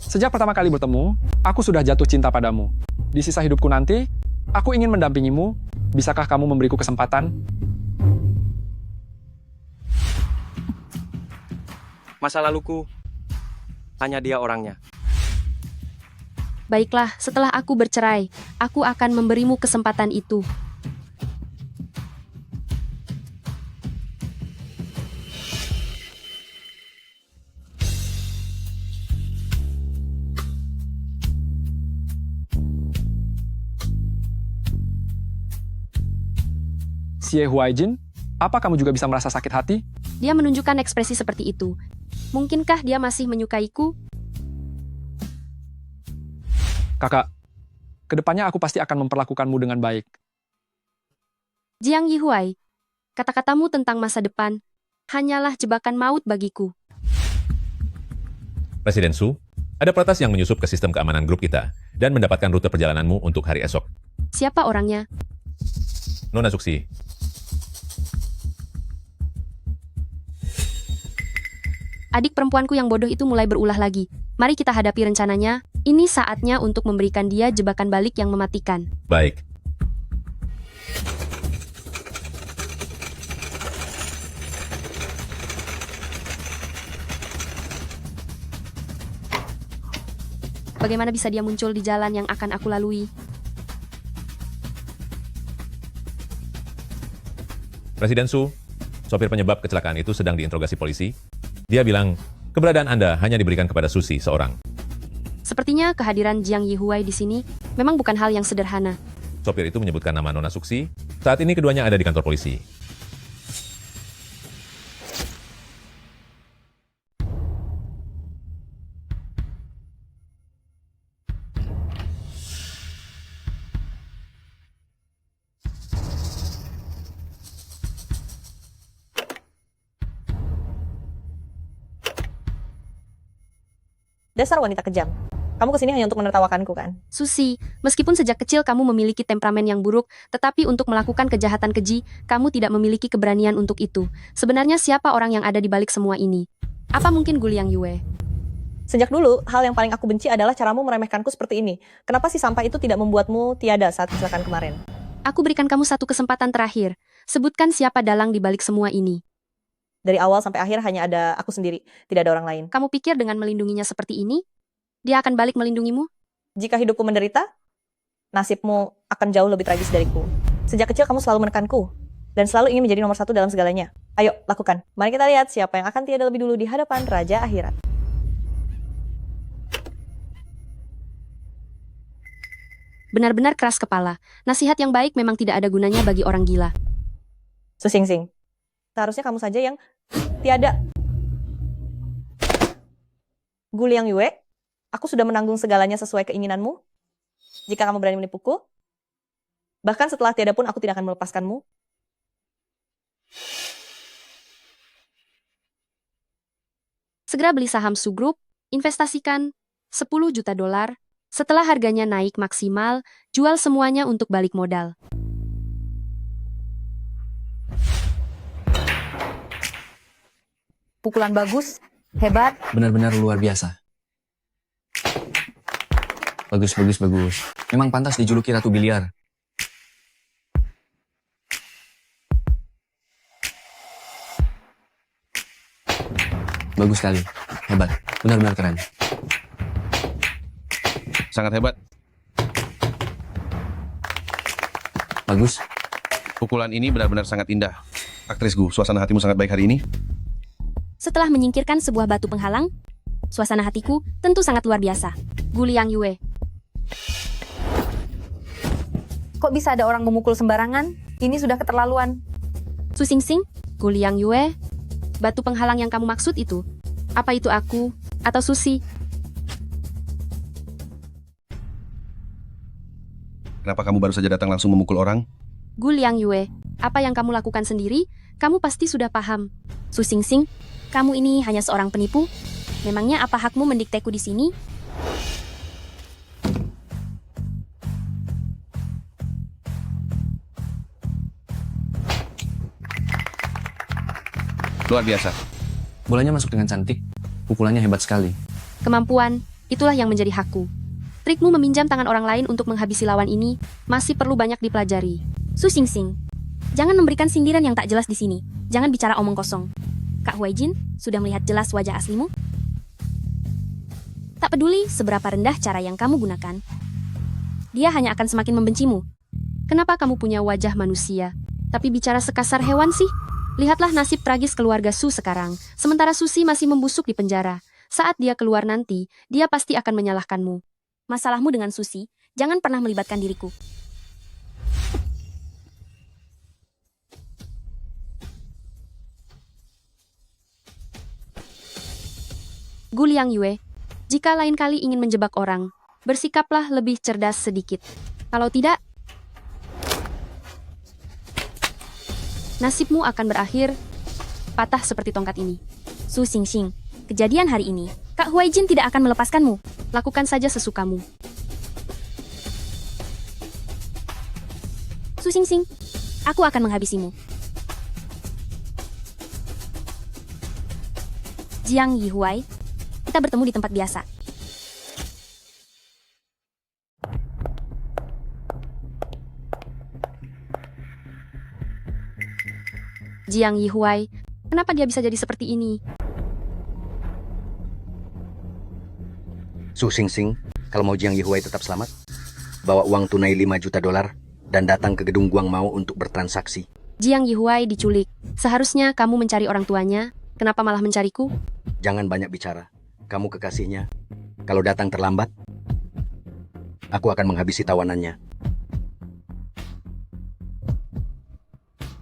sejak pertama kali bertemu, aku sudah jatuh cinta padamu. Di sisa hidupku nanti, aku ingin mendampingimu. Bisakah kamu memberiku kesempatan? Masa laluku, hanya dia orangnya. Baiklah, setelah aku bercerai, aku akan memberimu kesempatan itu. Xie Huaijin, apa kamu juga bisa merasa sakit hati? Dia menunjukkan ekspresi seperti itu. Mungkinkah dia masih menyukaiku? Kakak, kedepannya aku pasti akan memperlakukanmu dengan baik. Jiang Yihuai, kata-katamu tentang masa depan hanyalah jebakan maut bagiku. Presiden Su, ada peretas yang menyusup ke sistem keamanan grup kita dan mendapatkan rute perjalananmu untuk hari esok. Siapa orangnya? Nona Suksi. Adik perempuanku yang bodoh itu mulai berulah lagi. Mari kita hadapi rencananya. Ini saatnya untuk memberikan dia jebakan balik yang mematikan. Baik. Bagaimana bisa dia muncul di jalan yang akan aku lalui? Presiden Su, sopir penyebab kecelakaan itu sedang diinterogasi polisi. Dia bilang, keberadaan Anda hanya diberikan kepada Susi seorang. Sepertinya kehadiran Jiang Yihuai di sini memang bukan hal yang sederhana. Sopir itu menyebutkan nama Nona Suksi. Saat ini keduanya ada di kantor polisi. Dasar wanita kejam. Kamu kesini hanya untuk menertawakanku kan? Susi, meskipun sejak kecil kamu memiliki temperamen yang buruk, tetapi untuk melakukan kejahatan keji, kamu tidak memiliki keberanian untuk itu. Sebenarnya siapa orang yang ada di balik semua ini? Apa mungkin Guliang Yue? Sejak dulu, hal yang paling aku benci adalah caramu meremehkanku seperti ini. Kenapa si sampah itu tidak membuatmu tiada saat kecelakaan kemarin? Aku berikan kamu satu kesempatan terakhir. Sebutkan siapa dalang di balik semua ini. Dari awal sampai akhir hanya ada aku sendiri, tidak ada orang lain. Kamu pikir dengan melindunginya seperti ini, dia akan balik melindungimu? Jika hidupku menderita, nasibmu akan jauh lebih tragis dariku. Sejak kecil kamu selalu menekanku, dan selalu ingin menjadi nomor 1 dalam segalanya. Ayo, lakukan. Mari kita lihat siapa yang akan tiada lebih dulu di hadapan Raja Akhirat. Benar-benar keras kepala. Nasihat yang baik memang tidak ada gunanya bagi orang gila. Susing-sing. Seharusnya kamu saja yang tiada. Guliang Yue, aku sudah menanggung segalanya sesuai keinginanmu. Jika kamu berani menipuku, bahkan setelah tiada pun aku tidak akan melepaskanmu. Segera beli saham Su Group, investasikan $10 juta. Setelah harganya naik maksimal, jual semuanya untuk balik modal. Pukulan bagus, hebat. Benar-benar luar biasa. Bagus, bagus, bagus. Memang pantas dijuluki Ratu Biliar. Bagus sekali. Hebat. Benar-benar keren. Sangat hebat. Bagus. Pukulan ini benar-benar sangat indah. Aktris Gu, suasana hatimu sangat baik hari ini. Setelah menyingkirkan sebuah batu penghalang, suasana hatiku tentu sangat luar biasa. Guliang Yue. Kok bisa ada orang memukul sembarangan? Ini sudah keterlaluan. Susingsing, Guliang Yue, batu penghalang yang kamu maksud itu, apa itu aku atau Susi? Kenapa kamu baru saja datang langsung memukul orang? Guliang Yue, apa yang kamu lakukan sendiri, kamu pasti sudah paham. Susingsing, kamu ini hanya seorang penipu? Memangnya apa hakmu mendikteku di sini? Luar biasa. Bolanya masuk dengan cantik. Pukulannya hebat sekali. Kemampuan, itulah yang menjadi hakku. Trikmu meminjam tangan orang lain untuk menghabisi lawan ini masih perlu banyak dipelajari. Susingsing, jangan memberikan sindiran yang tak jelas di sini. Jangan bicara omong kosong. Kak Huaijin, sudah melihat jelas wajah aslimu? Tak peduli seberapa rendah cara yang kamu gunakan, dia hanya akan semakin membencimu. Kenapa kamu punya wajah manusia, tapi bicara sekasar hewan sih? Lihatlah nasib tragis keluarga Su sekarang, sementara Susi masih membusuk di penjara. Saat dia keluar nanti, dia pasti akan menyalahkanmu. Masalahmu dengan Susi, jangan pernah melibatkan diriku. Gu Liang Yue, jika lain kali ingin menjebak orang, bersikaplah lebih cerdas sedikit. Kalau tidak, nasibmu akan berakhir patah seperti tongkat ini. Su Xingxing, kejadian hari ini, Kak Huaijin tidak akan melepaskanmu. Lakukan saja sesukamu. Su Xingxing, aku akan menghabisimu. Jiang Yihuai, kita bertemu di tempat biasa. Jiang Yihuai, kenapa dia bisa jadi seperti ini? Su Xingxing, kalau mau Jiang Yihuai tetap selamat, bawa uang tunai 5 juta dolar dan datang ke gedung Guang Mao untuk bertransaksi. Jiang Yihuai diculik. Seharusnya kamu mencari orang tuanya. Kenapa malah mencariku? Jangan banyak bicara. Kamu kekasihnya. Kalau datang terlambat, aku akan menghabisi tawanannya.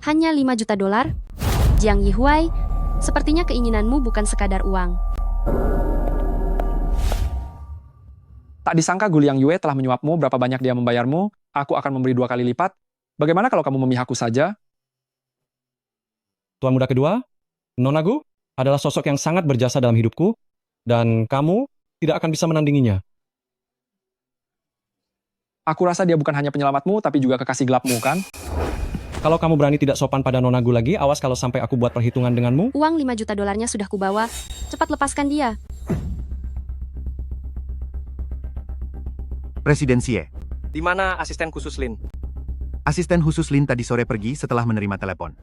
Hanya 5 juta dolar? Jiang Yihuai, sepertinya keinginanmu bukan sekadar uang. Tak disangka Gu Liang Yue telah menyuapmu berapa banyak dia membayarmu, aku akan memberi 2 kali lipat. Bagaimana kalau kamu memihakku saja? Tuan muda kedua, Nona Gu adalah sosok yang sangat berjasa dalam hidupku, dan kamu tidak akan bisa menandinginya. Aku rasa dia bukan hanya penyelamatmu, tapi juga kekasih gelapmu, kan? Kalau kamu berani tidak sopan pada Nona Gu lagi, awas kalau sampai aku buat perhitungan denganmu. Uang 5 juta dolarnya sudah kubawa. Cepat lepaskan dia. Presiden Xie. Di mana asisten khusus Lin? Asisten khusus Lin tadi sore pergi setelah menerima telepon.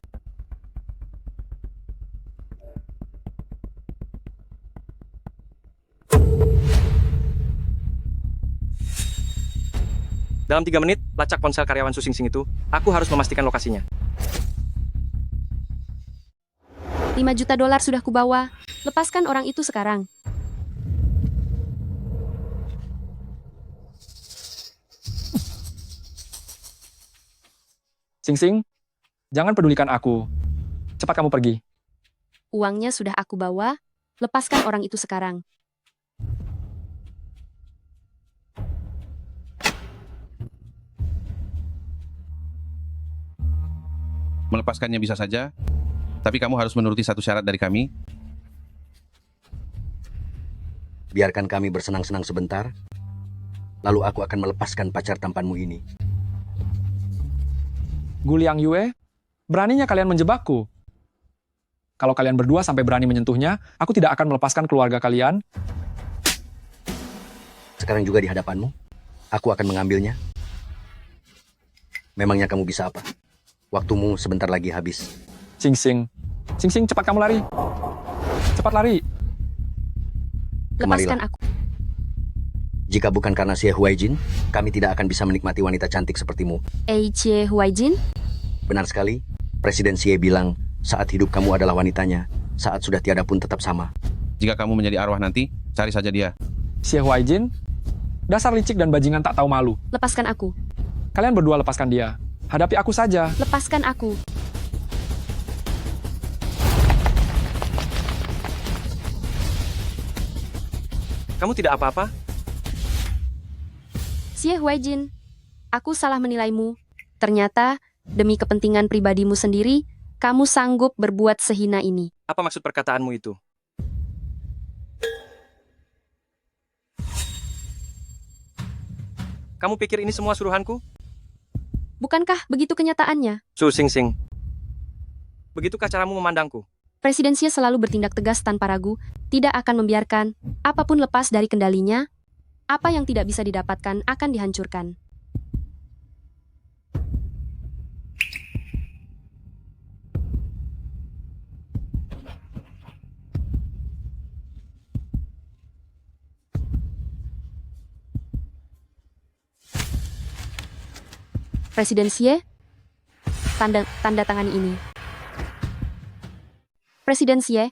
Dalam 3 menit, lacak ponsel karyawan Su Xingxing itu. Aku harus memastikan lokasinya. 5 juta dolar sudah kubawa. Lepaskan orang itu sekarang. Xingxing, jangan pedulikan aku. Cepat kamu pergi. Uangnya sudah aku bawa. Lepaskan orang itu sekarang. Melepaskannya bisa saja, tapi kamu harus menuruti satu syarat dari kami. Biarkan kami bersenang-senang sebentar, lalu aku akan melepaskan pacar tampanmu ini. Gu Liang Yue, beraninya kalian menjebakku. Kalau kalian berdua sampai berani menyentuhnya, aku tidak akan melepaskan keluarga kalian. Sekarang juga di hadapanmu, aku akan mengambilnya. Memangnya kamu bisa apa? Waktumu sebentar lagi habis. Xingxing, Xingxing, cepat kamu lari. Cepat lari. Lepaskan aku. Jika bukan karena Xie Huaijin, kami tidak akan bisa menikmati wanita cantik sepertimu. Xie Huaijin? Benar sekali. Presiden Xie bilang, saat hidup kamu adalah wanitanya, saat sudah tiada pun tetap sama. Jika kamu menjadi arwah nanti, cari saja dia. Xie Huaijin, dasar licik dan bajingan tak tahu malu. Lepaskan aku. Kalian berdua lepaskan dia. Hadapi aku saja. Lepaskan aku. Kamu tidak apa-apa? Xie Huaijin, aku salah menilaimu. Ternyata, demi kepentingan pribadimu sendiri, kamu sanggup berbuat sehina ini. Apa maksud perkataanmu itu? Kamu pikir ini semua suruhanku? Bukankah begitu kenyataannya? Su Xingxing, begitukah caramu memandangku? Presiden Xie selalu bertindak tegas tanpa ragu, tidak akan membiarkan apapun lepas dari kendalinya. Apa yang tidak bisa didapatkan akan dihancurkan. Presiden Xie, tanda tangani ini. Presiden Xie,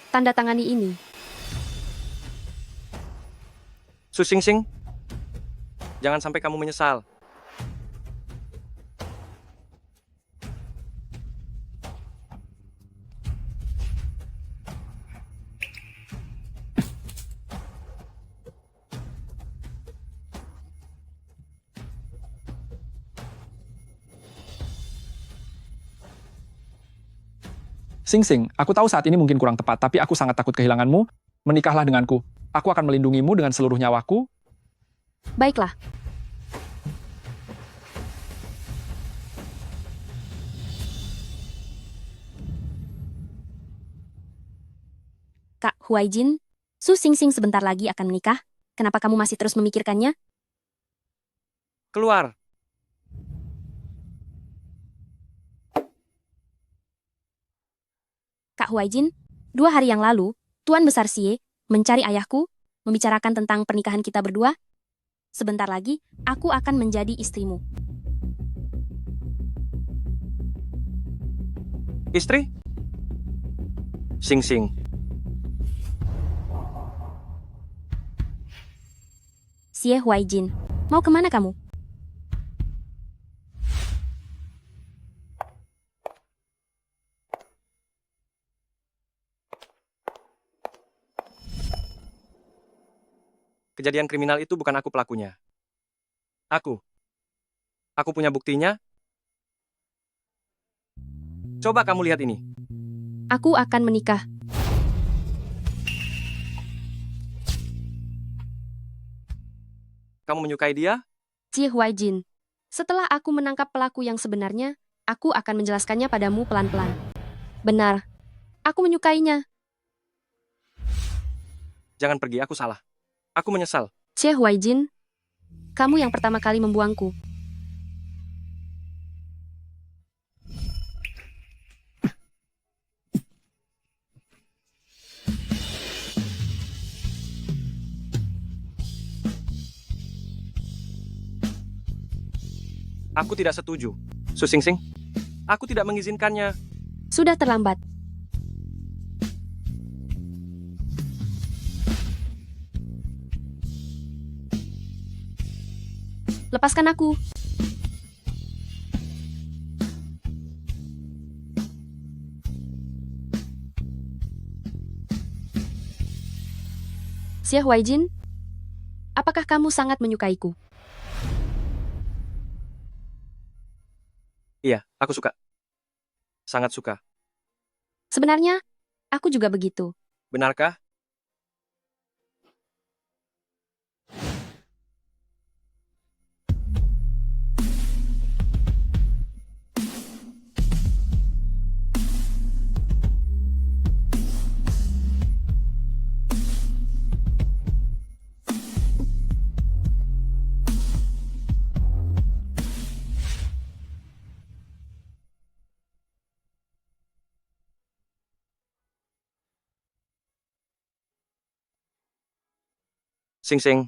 tanda tangani ini. Su Xingxing, jangan sampai kamu menyesal. Sing Sing, aku tahu saat ini mungkin kurang tepat, tapi aku sangat takut kehilanganmu. Menikahlah denganku. Aku akan melindungimu dengan seluruh nyawaku. Baiklah. Kak Huaijin, Su Xingxing sebentar lagi akan menikah. Kenapa kamu masih terus memikirkannya? Keluar. Kak Huaijin, 2 hari yang lalu, Tuan Besar Xie mencari ayahku, membicarakan tentang pernikahan kita berdua. Sebentar lagi, aku akan menjadi istrimu. Istri? Sing Sing. Xie Huaijin, mau kemana kamu? Kejadian kriminal itu bukan aku pelakunya. Aku punya buktinya. Coba kamu lihat ini. Aku akan menikah. Kamu menyukai dia? Xie Huaijin, setelah aku menangkap pelaku yang sebenarnya, aku akan menjelaskannya padamu pelan-pelan. Benar, aku menyukainya. Jangan pergi, aku salah. Aku menyesal. Xie Huaijin, kamu yang pertama kali membuangku. Aku tidak setuju. Su Xingxing, aku tidak mengizinkannya. Sudah terlambat. Lepaskan aku. Xie Huaijin, apakah kamu sangat menyukaiku? Iya, aku suka. Sangat suka. Sebenarnya, aku juga begitu. Benarkah? Sing Sing.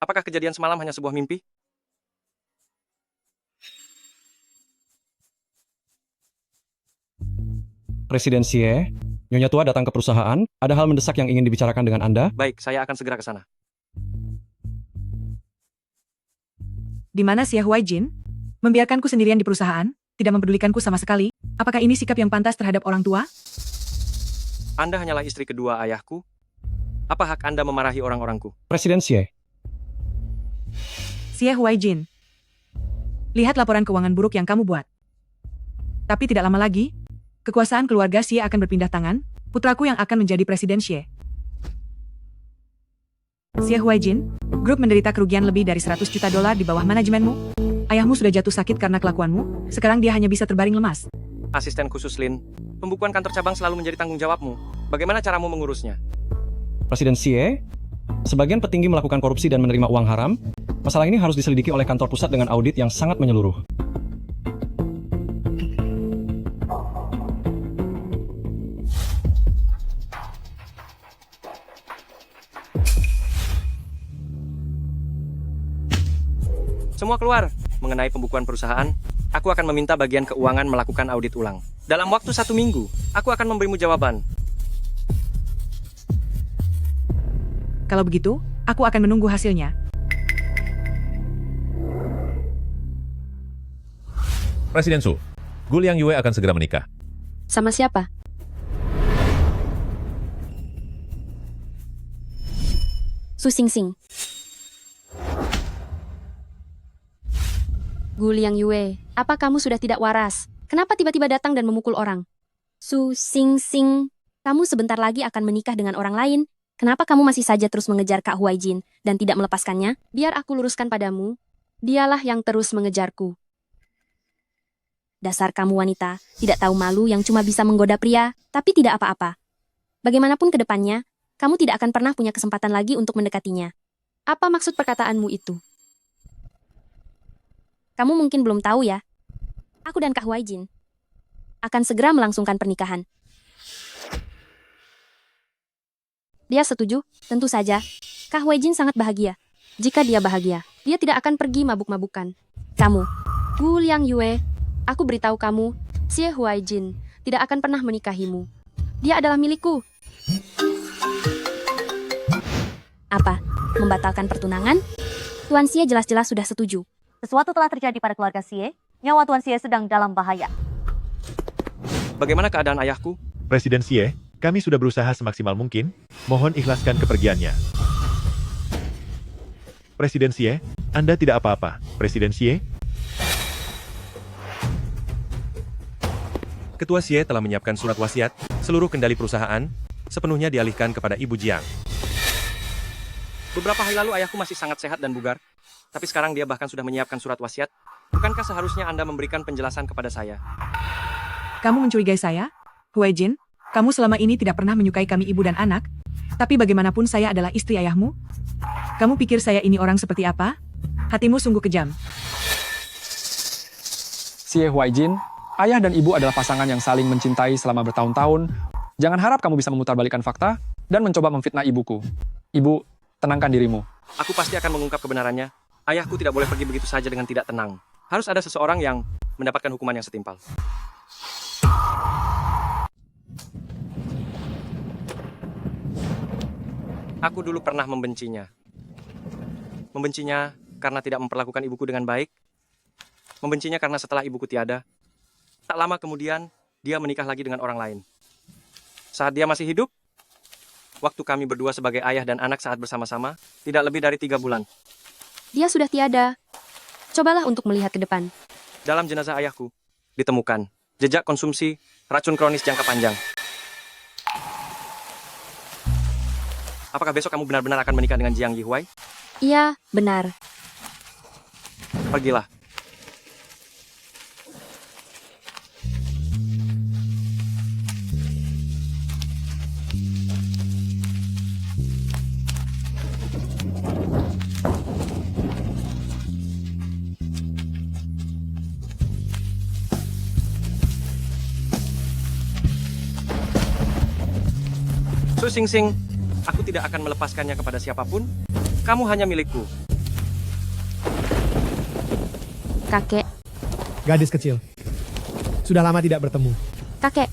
Apakah kejadian semalam hanya sebuah mimpi? Presiden Xie, Nyonya Tua datang ke perusahaan, ada hal mendesak yang ingin dibicarakan dengan Anda. Baik, saya akan segera ke sana. Di mana Xie Huaijin? Membiarkanku sendirian di perusahaan, tidak mempedulikanku sama sekali. Apakah ini sikap yang pantas terhadap orang tua? Anda hanyalah istri kedua ayahku. Apa hak Anda memarahi orang-orangku? Presiden Xie. Xie Huaijin. Lihat laporan keuangan buruk yang kamu buat. Tapi tidak lama lagi, kekuasaan keluarga Xie akan berpindah tangan, putraku yang akan menjadi Presiden Xie. Xie Huaijin, grup menderita kerugian lebih dari 100 juta dolar di bawah manajemenmu. Ayahmu sudah jatuh sakit karena kelakuanmu, sekarang dia hanya bisa terbaring lemas. Asisten khusus Lin, pembukuan kantor cabang selalu menjadi tanggung jawabmu. Bagaimana caramu mengurusnya? Presiden Xie, sebagian petinggi melakukan korupsi dan menerima uang haram. Masalah ini harus diselidiki oleh kantor pusat dengan audit yang sangat menyeluruh. Semua keluar. Mengenai pembukuan perusahaan, aku akan meminta bagian keuangan melakukan audit ulang. Dalam waktu 1 minggu, aku akan memberimu jawaban. Kalau begitu, aku akan menunggu hasilnya. Presiden Su, Guliang Yue akan segera menikah. Sama siapa? Su Xingxing. Gu Liang Yue, apa kamu sudah tidak waras? Kenapa tiba-tiba datang dan memukul orang? Su Xingxing, kamu sebentar lagi akan menikah dengan orang lain. Kenapa kamu masih saja terus mengejar Kak Huaijin dan tidak melepaskannya? Biar aku luruskan padamu. Dialah yang terus mengejarku. Dasar kamu wanita, tidak tahu malu yang cuma bisa menggoda pria, tapi tidak apa-apa. Bagaimanapun ke depannya, kamu tidak akan pernah punya kesempatan lagi untuk mendekatinya. Apa maksud perkataanmu itu? Kamu mungkin belum tahu ya. Aku dan Kak Huaijin akan segera melangsungkan pernikahan. Dia setuju, tentu saja. Kak Huaijin sangat bahagia. Jika dia bahagia, dia tidak akan pergi mabuk-mabukan. Kamu, Gu Liang Yue, aku beritahu kamu, Xie Huaijin tidak akan pernah menikahimu. Dia adalah milikku. Apa? Membatalkan pertunangan? Tuan Xie jelas-jelas sudah setuju. Sesuatu telah terjadi pada keluarga Xie. Nyawa Tuan Xie sedang dalam bahaya. Bagaimana keadaan ayahku? Presiden Xie, kami sudah berusaha semaksimal mungkin. Mohon ikhlaskan kepergiannya. Presiden Xie, Anda tidak apa-apa. Presiden Xie. Ketua Xie telah menyiapkan surat wasiat, seluruh kendali perusahaan, sepenuhnya dialihkan kepada Ibu Jiang. Beberapa hari lalu ayahku masih sangat sehat dan bugar. Tapi sekarang dia bahkan sudah menyiapkan surat wasiat. Bukankah seharusnya Anda memberikan penjelasan kepada saya? Kamu mencurigai saya? Huaijin, kamu selama ini tidak pernah menyukai kami ibu dan anak. Tapi bagaimanapun saya adalah istri ayahmu. Kamu pikir saya ini orang seperti apa? Hatimu sungguh kejam. Xie Huaijin, ayah dan ibu adalah pasangan yang saling mencintai selama bertahun-tahun. Jangan harap kamu bisa memutarbalikkan fakta dan mencoba memfitnah ibuku. Ibu, tenangkan dirimu. Aku pasti akan mengungkap kebenarannya. Ayahku tidak boleh pergi begitu saja dengan tidak tenang. Harus ada seseorang yang mendapatkan hukuman yang setimpal. Aku dulu pernah membencinya. Membencinya karena tidak memperlakukan ibuku dengan baik. Membencinya karena setelah ibuku tiada, tak lama kemudian dia menikah lagi dengan orang lain. Saat dia masih hidup, waktu kami berdua sebagai ayah dan anak saat bersama-sama, tidak lebih dari 3 bulan. Dia sudah tiada. Cobalah untuk melihat ke depan. Dalam jenazah ayahku, ditemukan jejak konsumsi racun kronis jangka panjang. Apakah besok kamu benar-benar akan menikah dengan Jiang Yihuai? Iya, benar. Pergilah. Su Xingxing, aku tidak akan melepaskannya kepada siapapun. Kamu hanya milikku. Kakek. Gadis kecil. Sudah lama tidak bertemu. Kakek,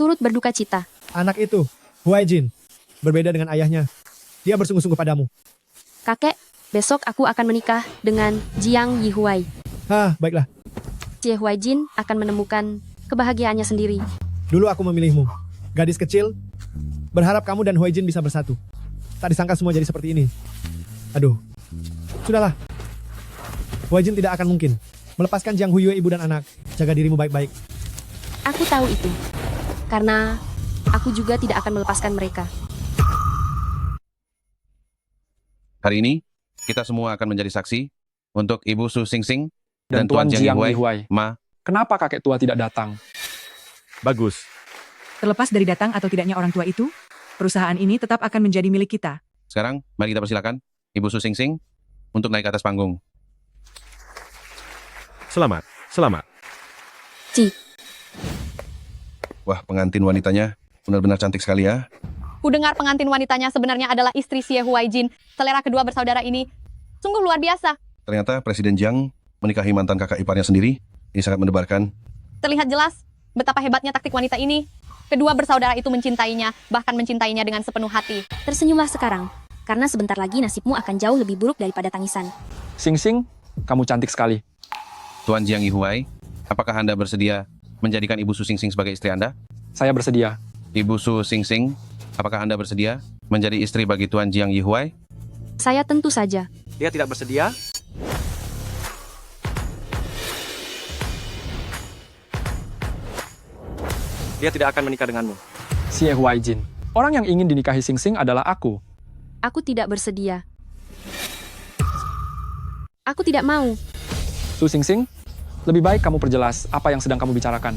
turut berduka cita. Anak itu, Huaijin, berbeda dengan ayahnya. Dia bersungguh-sungguh padamu. Kakek, besok aku akan menikah dengan Jiang Yihuai. Baiklah. Xie Huaijin akan menemukan kebahagiaannya sendiri. Dulu aku memilihmu. Gadis kecil, berharap kamu dan Huaijin bisa bersatu. Tak disangka semua jadi seperti ini. Aduh. Sudahlah. Huaijin tidak akan mungkin melepaskan Jiang Huyue ibu dan anak. Jaga dirimu baik-baik. Aku tahu itu. Karena aku juga tidak akan melepaskan mereka. Hari ini, kita semua akan menjadi saksi untuk Ibu Su Xingxing Dan Tuan Jiang Yihuai. Yihuai. Kenapa kakek tua tidak datang? Bagus. Terlepas dari datang atau tidaknya orang tua itu, perusahaan ini tetap akan menjadi milik kita. Sekarang, mari kita persilakan Ibu Su Xingxing untuk naik ke atas panggung. Selamat, selamat. Ci. Wah, pengantin wanitanya benar-benar cantik sekali ya. Ku dengar pengantin wanitanya sebenarnya adalah istri Xie Huaijin. Selera kedua bersaudara ini sungguh luar biasa. Ternyata Presiden Jiang menikahi mantan kakak iparnya sendiri. Ini sangat mendebarkan. Terlihat jelas betapa hebatnya taktik wanita ini. Kedua bersaudara itu mencintainya, bahkan mencintainya dengan sepenuh hati. Tersenyumlah sekarang, karena sebentar lagi nasibmu akan jauh lebih buruk daripada tangisan. Xingxing, kamu cantik sekali. Tuan Jiang Yihuai, apakah Anda bersedia menjadikan Ibu Su Xingxing sebagai istri Anda? Saya bersedia. Ibu Su Xingxing, apakah Anda bersedia menjadi istri bagi Tuan Jiang Yihuai? Saya tentu saja. Dia tidak bersedia? Dia tidak akan menikah denganmu. Xie Huaijin. Orang yang ingin dinikahi Xing Xing adalah aku. Aku tidak bersedia. Aku tidak mau. Su Xing Xing, lebih baik kamu perjelas apa yang sedang kamu bicarakan.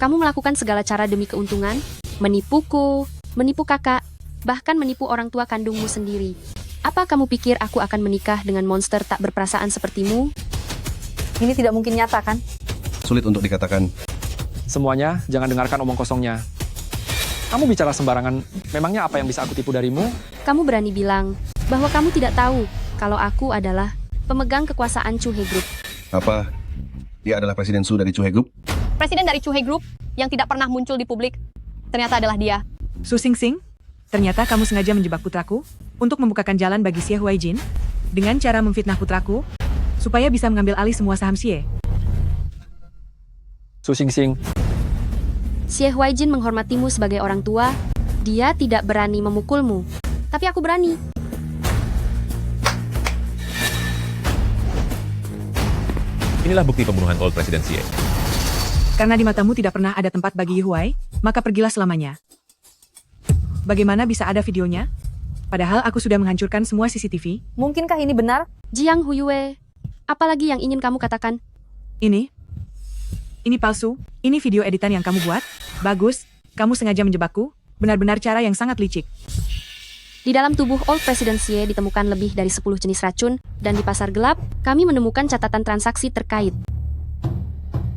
Kamu melakukan segala cara demi keuntungan, menipuku, menipu kakak, bahkan menipu orang tua kandungmu sendiri. Apa kamu pikir aku akan menikah dengan monster tak berperasaan sepertimu? Ini tidak mungkin nyata, kan? Sulit untuk dikatakan. Semuanya, jangan dengarkan omong kosongnya. Kamu bicara sembarangan, memangnya apa yang bisa aku tipu darimu? Kamu berani bilang bahwa kamu tidak tahu kalau aku adalah pemegang kekuasaan Chuhe Group. Apa? Dia adalah Presiden Su dari Chuhe Group? Presiden dari Chuhe Group yang tidak pernah muncul di publik, ternyata adalah dia. Su Xing Xing, ternyata kamu sengaja menjebak putraku untuk membukakan jalan bagi Xie Huaijin dengan cara memfitnah putraku supaya bisa mengambil alih semua saham Xie. Su Xing Xing, Xie Huaijin menghormatimu sebagai orang tua. Dia tidak berani memukulmu, tapi aku berani. Inilah bukti pembunuhan Old President Xie. Karena di matamu tidak pernah ada tempat bagi Yi Huai, maka pergilah selamanya. Bagaimana bisa ada videonya? Padahal aku sudah menghancurkan semua CCTV. Mungkinkah ini benar? Jiang Huyue, apalagi yang ingin kamu katakan? Ini palsu. Ini video editan yang kamu buat. Bagus, kamu sengaja menjebakku. Benar-benar cara yang sangat licik. Di dalam tubuh Old President Xie ditemukan lebih dari 10 jenis racun, dan di pasar gelap, kami menemukan catatan transaksi terkait.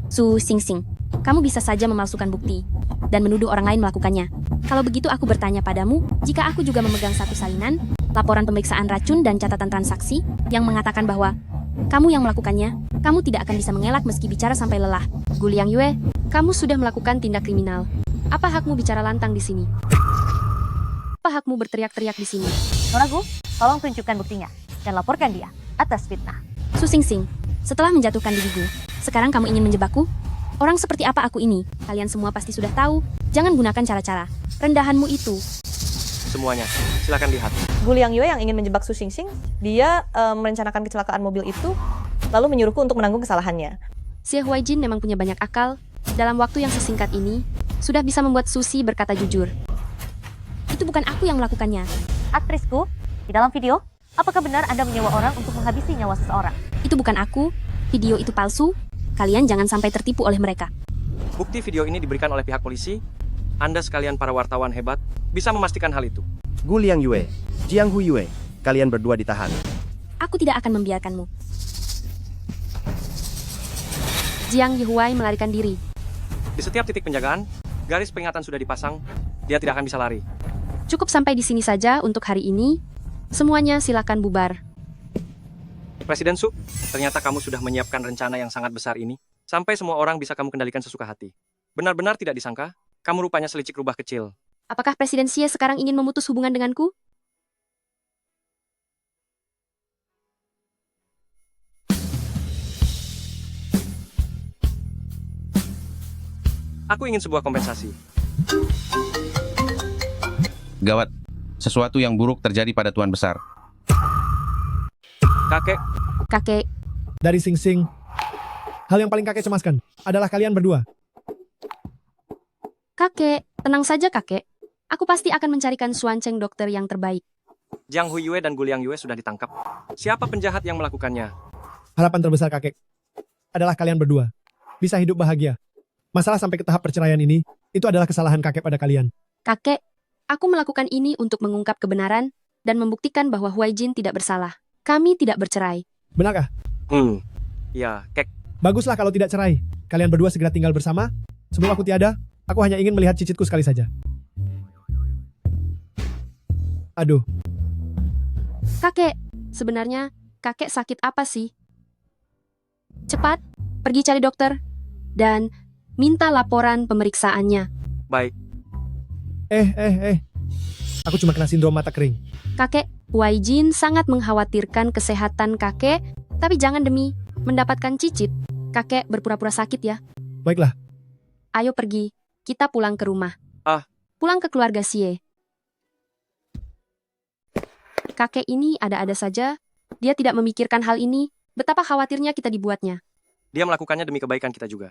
Su Xing Xing, kamu bisa saja memalsukan bukti dan menuduh orang lain melakukannya. Kalau begitu aku bertanya padamu, jika aku juga memegang satu salinan, laporan pemeriksaan racun dan catatan transaksi yang mengatakan bahwa kamu yang melakukannya, kamu tidak akan bisa mengelak meski bicara sampai lelah. Guliang Yue, kamu sudah melakukan tindak kriminal. Apa hakmu bicara lantang di sini? Apa hakmu berteriak-teriak di sini? Nona Gu, tolong tunjukkan buktinya dan laporkan dia atas fitnah. Su Xing Xing, setelah menjatuhkan diriku, sekarang kamu ingin menjebakku? Orang seperti apa aku ini? Kalian semua pasti sudah tahu. Jangan gunakan cara-cara rendahanmu itu. Semuanya, silakan lihat. Guliang Yue yang ingin menjebak Su Xing Xing, dia merencanakan kecelakaan mobil itu, lalu menyuruhku untuk menanggung kesalahannya. Xie Huaijin memang punya banyak akal. Dalam waktu yang sesingkat ini, sudah bisa membuat Susi berkata jujur. Itu bukan aku yang melakukannya. Aktrisku, di dalam video, apakah benar Anda menyewa orang untuk menghabisi nyawa seseorang? Itu bukan aku. Video itu palsu. Kalian jangan sampai tertipu oleh mereka. Bukti video ini diberikan oleh pihak polisi. Anda sekalian para wartawan hebat bisa memastikan hal itu. Guliang Yue, Jiang Huyue, kalian berdua ditahan. Aku tidak akan membiarkanmu. Jiang Yihuai melarikan diri. Di setiap titik penjagaan, garis peringatan sudah dipasang. Dia tidak akan bisa lari. Cukup sampai di sini saja untuk hari ini. Semuanya silakan bubar. Presiden Su, ternyata kamu sudah menyiapkan rencana yang sangat besar ini. Sampai semua orang bisa kamu kendalikan sesuka hati. Benar-benar tidak disangka, kamu rupanya selicik rubah kecil. Apakah Presiden Xie sekarang ingin memutus hubungan denganku? Aku ingin sebuah kompensasi. Gawat, sesuatu yang buruk terjadi pada Tuan Besar. Kakek. Dari Xing Xing, hal yang paling kakek cemaskan adalah kalian berdua. Kakek, tenang saja kakek. Aku pasti akan mencarikan Suanceng dokter yang terbaik. Jiang Huyue dan Guliang Yue sudah ditangkap. Siapa penjahat yang melakukannya? Harapan terbesar kakek adalah kalian berdua bisa hidup bahagia. Masalah sampai ke tahap perceraian ini, itu adalah kesalahan kakek pada kalian. Kakek, aku melakukan ini untuk mengungkap kebenaran dan membuktikan bahwa Huaijin tidak bersalah. Kami tidak bercerai. Benarkah? Ya, kek. Baguslah kalau tidak cerai. Kalian berdua segera tinggal bersama. Sebelum aku tiada, aku hanya ingin melihat cicitku sekali saja. Aduh. Kakek, sebenarnya kakek sakit apa sih? Cepat, pergi cari dokter. Dan minta laporan pemeriksaannya. Baik. Aku cuma kena sindrom mata kering. Kakek, Huaijin sangat mengkhawatirkan kesehatan kakek, tapi jangan demi mendapatkan cicit. Kakek berpura-pura sakit ya. Baiklah. Ayo pergi, kita pulang ke rumah. Pulang ke keluarga Xie. Kakek ini ada-ada saja. Dia tidak memikirkan hal ini. Betapa khawatirnya kita dibuatnya. Dia melakukannya demi kebaikan kita juga.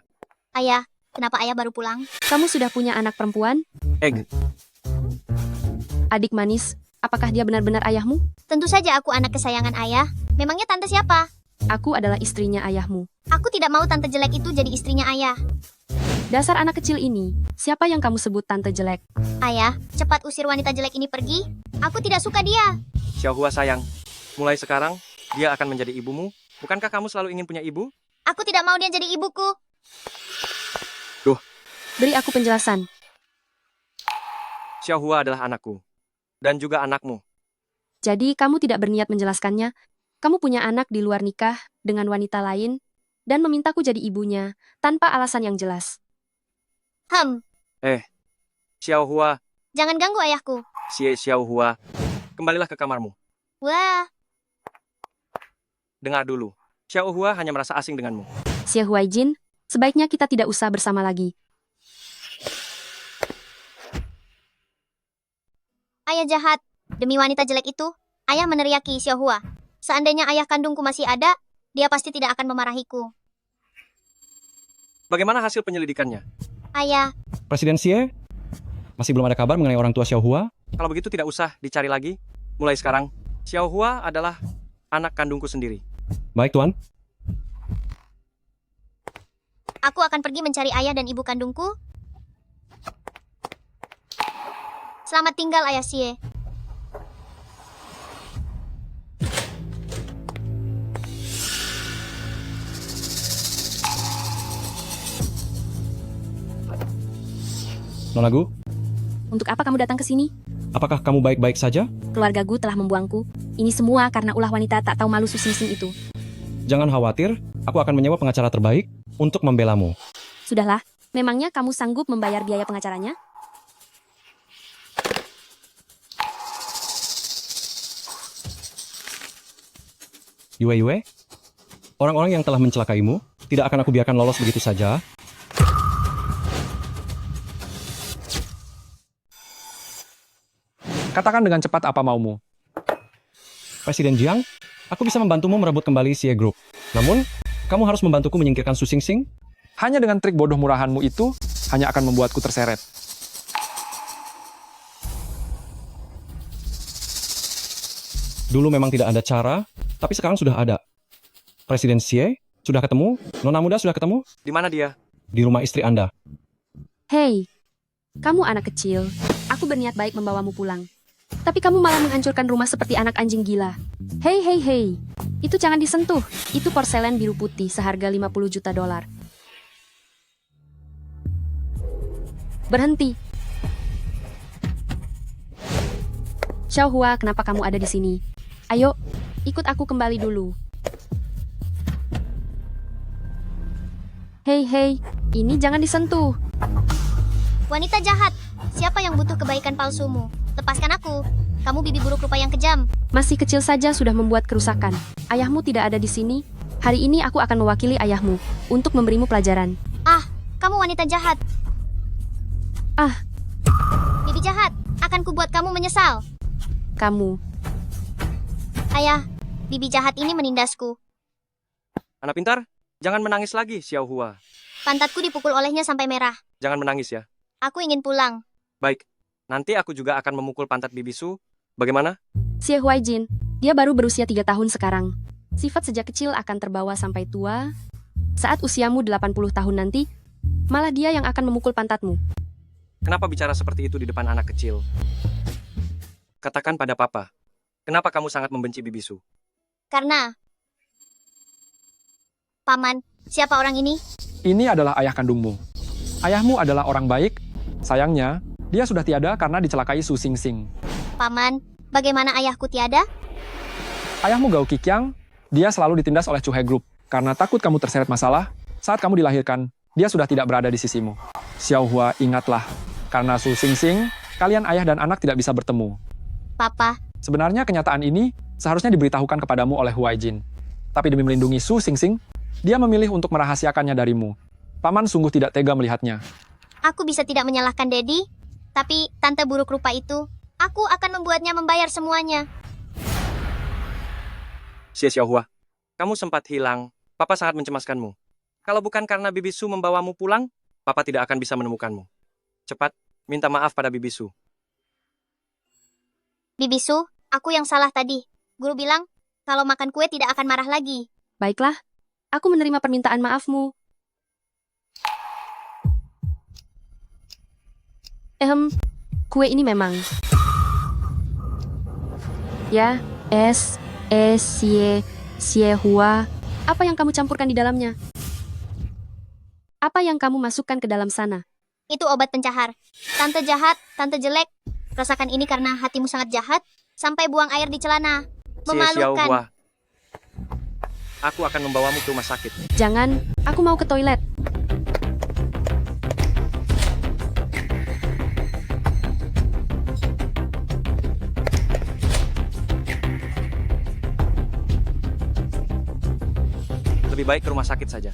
Ayah, Kenapa ayah baru pulang? Kamu sudah punya anak perempuan? Egg. Adik manis, apakah dia benar-benar ayahmu? Tentu saja aku anak kesayangan ayah. Memangnya tante siapa? Aku adalah istrinya ayahmu. Aku tidak mau tante jelek itu jadi istrinya ayah. Dasar anak kecil ini, siapa yang kamu sebut tante jelek? Ayah, cepat usir wanita jelek ini pergi. Aku tidak suka dia. Xiaohua sayang, mulai sekarang, dia akan menjadi ibumu. Bukankah kamu selalu ingin punya ibu? Aku tidak mau dia jadi ibuku. Duh, Beri aku penjelasan. Xiaohua adalah anakku. Dan juga anakmu. Jadi kamu tidak berniat menjelaskannya? Kamu punya anak di luar nikah dengan wanita lain dan memintaku jadi ibunya tanpa alasan yang jelas. Xiaohua, Jangan ganggu ayahku. Xiaohua, kembalilah ke kamarmu. Wah, Dengar dulu, Xiaohua hanya merasa asing denganmu. Xie Huaijin, sebaiknya kita tidak usah bersama lagi. ayah jahat. Demi wanita jelek itu, ayah meneriaki Xiaohua. Seandainya ayah kandungku masih ada, dia pasti tidak akan memarahiku. Bagaimana hasil penyelidikannya? Ayah, Presiden Xie, masih belum ada kabar mengenai orang tua Xiaohua? Kalau begitu tidak usah dicari lagi. Mulai sekarang, Xiaohua adalah anak kandungku sendiri. Baik, Tuan. aku akan pergi mencari ayah dan ibu kandungku. Selamat tinggal, ayah Xie. Nona Gu, Untuk apa kamu datang ke sini? apakah kamu baik-baik saja? Keluarga Gu telah membuangku. Ini semua karena ulah wanita tak tahu malu Susing-sing itu. Jangan khawatir, aku akan menyewa pengacara terbaik untuk membelamu. Sudahlah, memangnya kamu sanggup membayar biaya pengacaranya? Yue, orang-orang yang telah mencelakaimu tidak akan aku biarkan lolos begitu saja. Katakan dengan cepat apa maumu. Presiden Jiang, aku bisa membantumu merebut kembali Xie Group. Namun, kamu harus membantuku menyingkirkan Su Xingxing. Hanya dengan trik bodoh murahanmu itu, hanya akan membuatku terseret. Dulu memang tidak ada cara, tapi sekarang sudah ada. Presiden Xie, sudah ketemu? Nona muda sudah ketemu? Di mana dia? Di rumah istri Anda. Hei, kamu anak kecil. Aku berniat baik membawamu pulang. Tapi kamu malah menghancurkan rumah seperti anak anjing gila. Hei. Itu jangan disentuh. Itu porselen biru putih seharga 50 juta dolar. Berhenti. Xiaohua, kenapa kamu ada di sini? Ayo, ikut aku kembali dulu. Hei, ini jangan disentuh. Wanita jahat, siapa yang butuh kebaikan palsumu? Lepaskan aku. Kamu bibi buruk rupa yang kejam. Masih kecil saja sudah membuat kerusakan. Ayahmu tidak ada di sini. Hari ini aku akan mewakili ayahmu untuk memberimu pelajaran. Kamu wanita jahat. Bibi jahat, akan kubuat kamu menyesal. Kamu. Ayah, bibi jahat ini menindasku. Anak pintar, jangan menangis lagi, Xiaohua. Pantatku dipukul olehnya sampai merah. Jangan menangis ya. Aku ingin pulang. Baik, nanti aku juga akan memukul pantat bibisu. Bagaimana? Xie Huaijin, dia baru berusia 3 tahun sekarang. Sifat sejak kecil akan terbawa sampai tua. Saat usiamu 80 tahun nanti, malah dia yang akan memukul pantatmu. Kenapa bicara seperti itu di depan anak kecil? Katakan pada papa, kenapa kamu sangat membenci bibisu? Karena... Paman, siapa orang ini? Ini adalah ayah kandungmu. Ayahmu adalah orang baik. Sayangnya, dia sudah tiada karena dicelakai Su Xingxing. Paman, bagaimana ayahku tiada? Ayahmu Gao Qiqiang, dia selalu ditindas oleh Chu He Group. Karena takut kamu terseret masalah, saat kamu dilahirkan, dia sudah tidak berada di sisimu. Xiaohua, ingatlah, karena Su Xingxing, kalian ayah dan anak tidak bisa bertemu. Papa, Sebenarnya kenyataan ini seharusnya diberitahukan kepadamu oleh Huaijin. Tapi demi melindungi Su Xingxing, dia memilih untuk merahasiakannya darimu. Paman sungguh tidak tega melihatnya. aku bisa tidak menyalahkan Dedi, tapi tante buruk rupa itu, aku akan membuatnya membayar semuanya. Xiaohua, kamu sempat hilang. Papa sangat mencemaskanmu. Kalau bukan karena bibisu membawamu pulang, Papa tidak akan bisa menemukanmu. Cepat, minta maaf pada Bibisu. Bibisu, aku yang salah tadi. Guru bilang, kalau makan kue tidak akan marah lagi. Baiklah, aku menerima permintaan maafmu. Kue ini memang. Ya, Hua. Apa yang kamu campurkan di dalamnya? Apa yang kamu masukkan ke dalam sana? Itu obat pencahar. Tante jahat, tante jelek. Rasakan ini karena hatimu sangat jahat, sampai buang air di celana. Memalukan. Hua. Aku akan membawamu ke rumah sakit. Jangan, aku mau ke toilet. Lebih baik ke rumah sakit saja.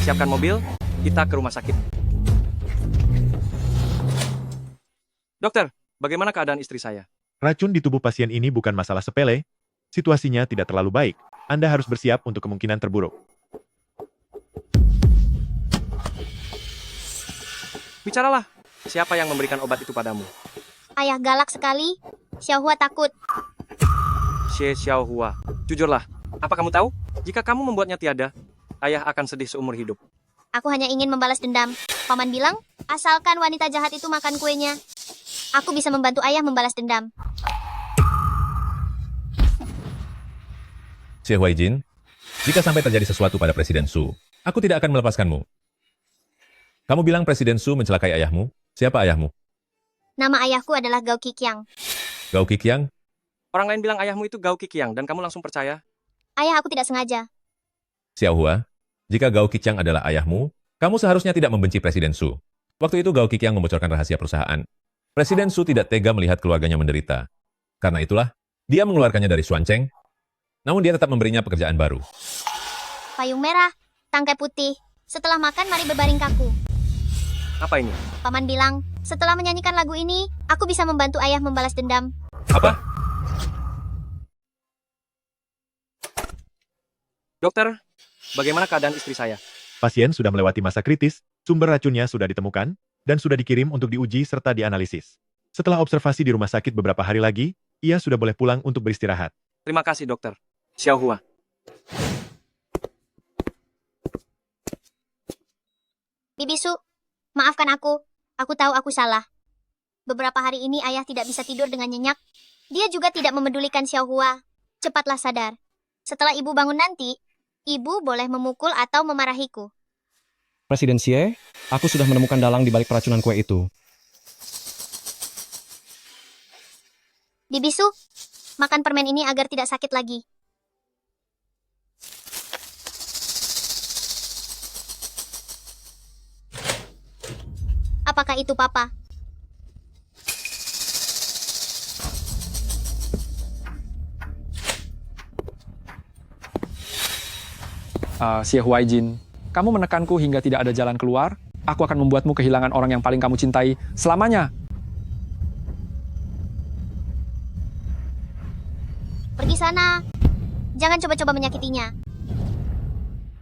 Siapkan mobil, kita ke rumah sakit. Dokter, bagaimana keadaan istri saya? Racun di tubuh pasien ini bukan masalah sepele. Situasinya tidak terlalu baik. Anda harus bersiap untuk kemungkinan terburuk. Bicaralah, siapa yang memberikan obat itu padamu? Ayah galak sekali. Xiaohua takut. Xiaohua, jujurlah. Apa kamu tahu? Jika kamu membuatnya tiada, ayah akan sedih seumur hidup. Aku hanya ingin membalas dendam. Paman bilang, asalkan wanita jahat itu makan kuenya, aku bisa membantu ayah membalas dendam. Xie Huaijin, jika sampai terjadi sesuatu pada Presiden Su, aku tidak akan melepaskanmu. Kamu bilang Presiden Su mencelakai ayahmu? Siapa ayahmu? Nama ayahku adalah Gao Qiqiang. Gao Qiqiang? Orang lain bilang ayahmu itu Gao Qiqiang dan kamu langsung percaya? Ayah, aku tidak sengaja. Xiaohua, jika Gao Qiqiang adalah ayahmu, kamu seharusnya tidak membenci Presiden Su. Waktu itu Gao Qiqiang membocorkan rahasia perusahaan. Presiden Su tidak tega melihat keluarganya menderita. Karena itulah, dia mengeluarkannya dari Xuancheng. Namun dia tetap memberinya pekerjaan baru. Payung merah, tangkai putih. Setelah makan, mari berbaring kaku. Apa ini? Paman bilang, setelah menyanyikan lagu ini, aku bisa membantu ayah membalas dendam. Apa? Dokter, bagaimana keadaan istri saya? Pasien sudah melewati masa kritis, sumber racunnya sudah ditemukan, dan sudah dikirim untuk diuji serta dianalisis. Setelah observasi di rumah sakit beberapa hari lagi, ia sudah boleh pulang untuk beristirahat. Terima kasih, dokter. Xiaohua. Bibisu, maafkan aku. Aku tahu aku salah. Beberapa hari ini ayah tidak bisa tidur dengan nyenyak. Dia juga tidak memedulikan Xiaohua. Cepatlah sadar. Setelah ibu bangun nanti, ibu boleh memukul atau memarahiku. Presiden Xie, aku sudah menemukan dalang di balik peracunan kue itu. Bibisu, makan permen ini agar tidak sakit lagi. Apakah itu Papa? Xie Huaijin, kamu menekanku hingga tidak ada jalan keluar. Aku akan membuatmu kehilangan orang yang paling kamu cintai selamanya. Pergi sana. Jangan coba-coba menyakitinya.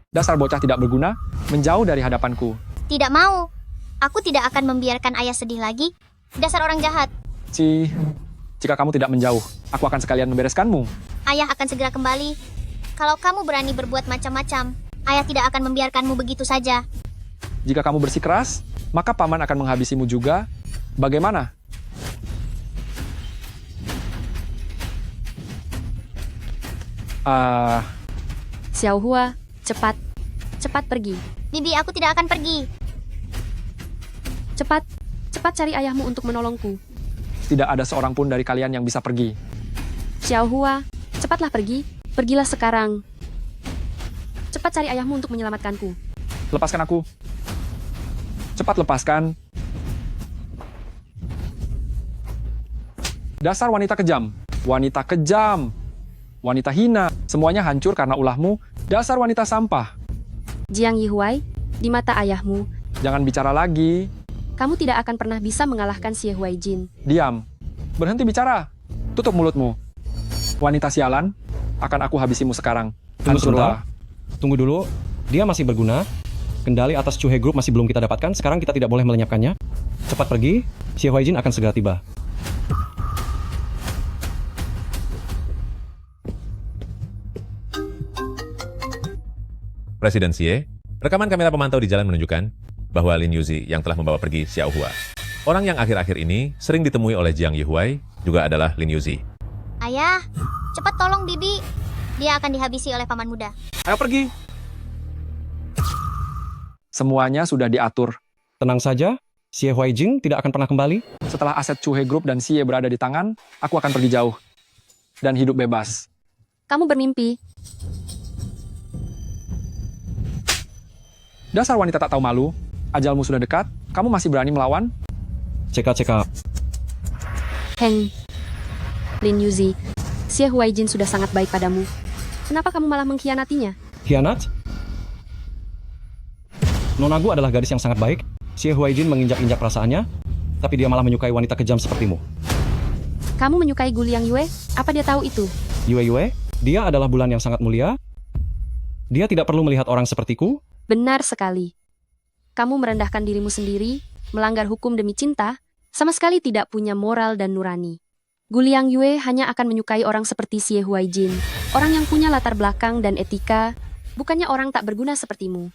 Dasar bocah tidak berguna, menjauh dari hadapanku. Tidak mau. Aku tidak akan membiarkan ayah sedih lagi. Dasar orang jahat. Jika kamu tidak menjauh, aku akan sekalian membereskanmu. Ayah akan segera kembali. Kalau kamu berani berbuat macam-macam, ayah tidak akan membiarkanmu begitu saja. Jika kamu bersikeras, maka paman akan menghabisimu juga. Bagaimana? Xiaohua, cepat. Cepat pergi. Bibi, aku tidak akan pergi. Cepat. Cepat cari ayahmu untuk menolongku. Tidak ada seorang pun dari kalian yang bisa pergi. Xiaohua, cepatlah pergi. Pergilah sekarang. Cepat cari ayahmu untuk menyelamatkanku. Lepaskan aku. Cepat lepaskan. Dasar wanita kejam. Wanita kejam. Wanita hina. Semuanya hancur karena ulahmu. Dasar wanita sampah. Jiang Yihuai, di mata ayahmu, Jangan bicara lagi. kamu tidak akan pernah bisa mengalahkan Xie Huaijin. Diam. Berhenti bicara. Tutup mulutmu. Wanita sialan, akan aku habisimu sekarang. Tunggu Hancurlah. sebentar. Tunggu dulu. Dia masih berguna. Kendali atas Chuhe Group masih belum kita dapatkan, sekarang kita tidak boleh melenyapkannya. Cepat pergi, Xie Huaijin akan segera tiba. Presiden Xie, rekaman kamera pemantau di jalan menunjukkan bahwa Lin Yuzi yang telah membawa pergi Xiao Hua. Orang yang akhir-akhir ini sering ditemui oleh Jiang Yihuai juga adalah Lin Yuzi. Ayah, cepat tolong Bibi. Dia akan dihabisi oleh paman muda. Ayo pergi. Semuanya sudah diatur. Tenang saja, Xie Huaijin tidak akan pernah kembali. Setelah aset Chuhe Group dan Xie berada di tangan, aku akan pergi jauh. Dan hidup bebas. Kamu bermimpi. Dasar wanita tak tahu malu. Ajalmu sudah dekat, kamu masih berani melawan? Cekap. Heng. Lin Yuzi, Xie Huaijin sudah sangat baik padamu. Kenapa kamu malah mengkhianatinya? Khianat? Nonagu adalah gadis yang sangat baik. Xie Huaijin menginjak-injak perasaannya, tapi dia malah menyukai wanita kejam sepertimu. Kamu menyukai Guliang Yue? Apa dia tahu itu? Yue, dia adalah bulan yang sangat mulia. Dia tidak perlu melihat orang sepertiku. Benar sekali. Kamu merendahkan dirimu sendiri, melanggar hukum demi cinta, sama sekali tidak punya moral dan nurani. Guliang Yue hanya akan menyukai orang seperti Xie Huaijin, orang yang punya latar belakang dan etika, bukannya orang tak berguna sepertimu.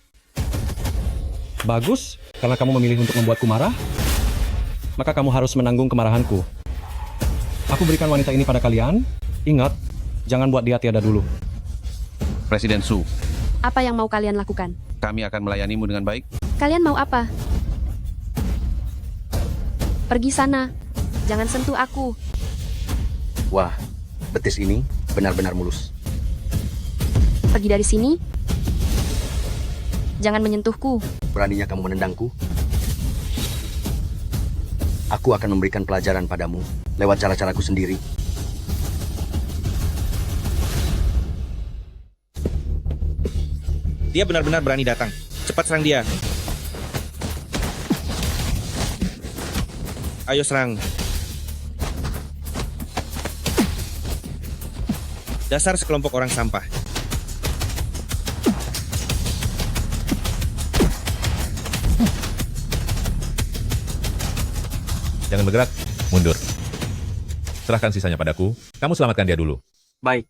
Bagus, karena kamu memilih untuk membuatku marah, maka kamu harus menanggung kemarahanku. Aku berikan wanita ini pada kalian. Ingat, jangan buat dia tiada dulu. Presiden Su, Apa yang mau kalian lakukan? kami akan melayanimu dengan baik. Kalian mau apa? Pergi sana. Jangan sentuh aku. Wah, betis ini benar-benar mulus. Pergi dari sini. Jangan menyentuhku. Beraninya kamu menendangku? Aku akan memberikan pelajaran padamu lewat cara-caraku sendiri. Dia benar-benar berani datang. Cepat serang dia. Ayo serang. Dasar sekelompok orang sampah. Jangan bergerak, mundur. Serahkan sisanya padaku, kamu selamatkan dia dulu. Baik.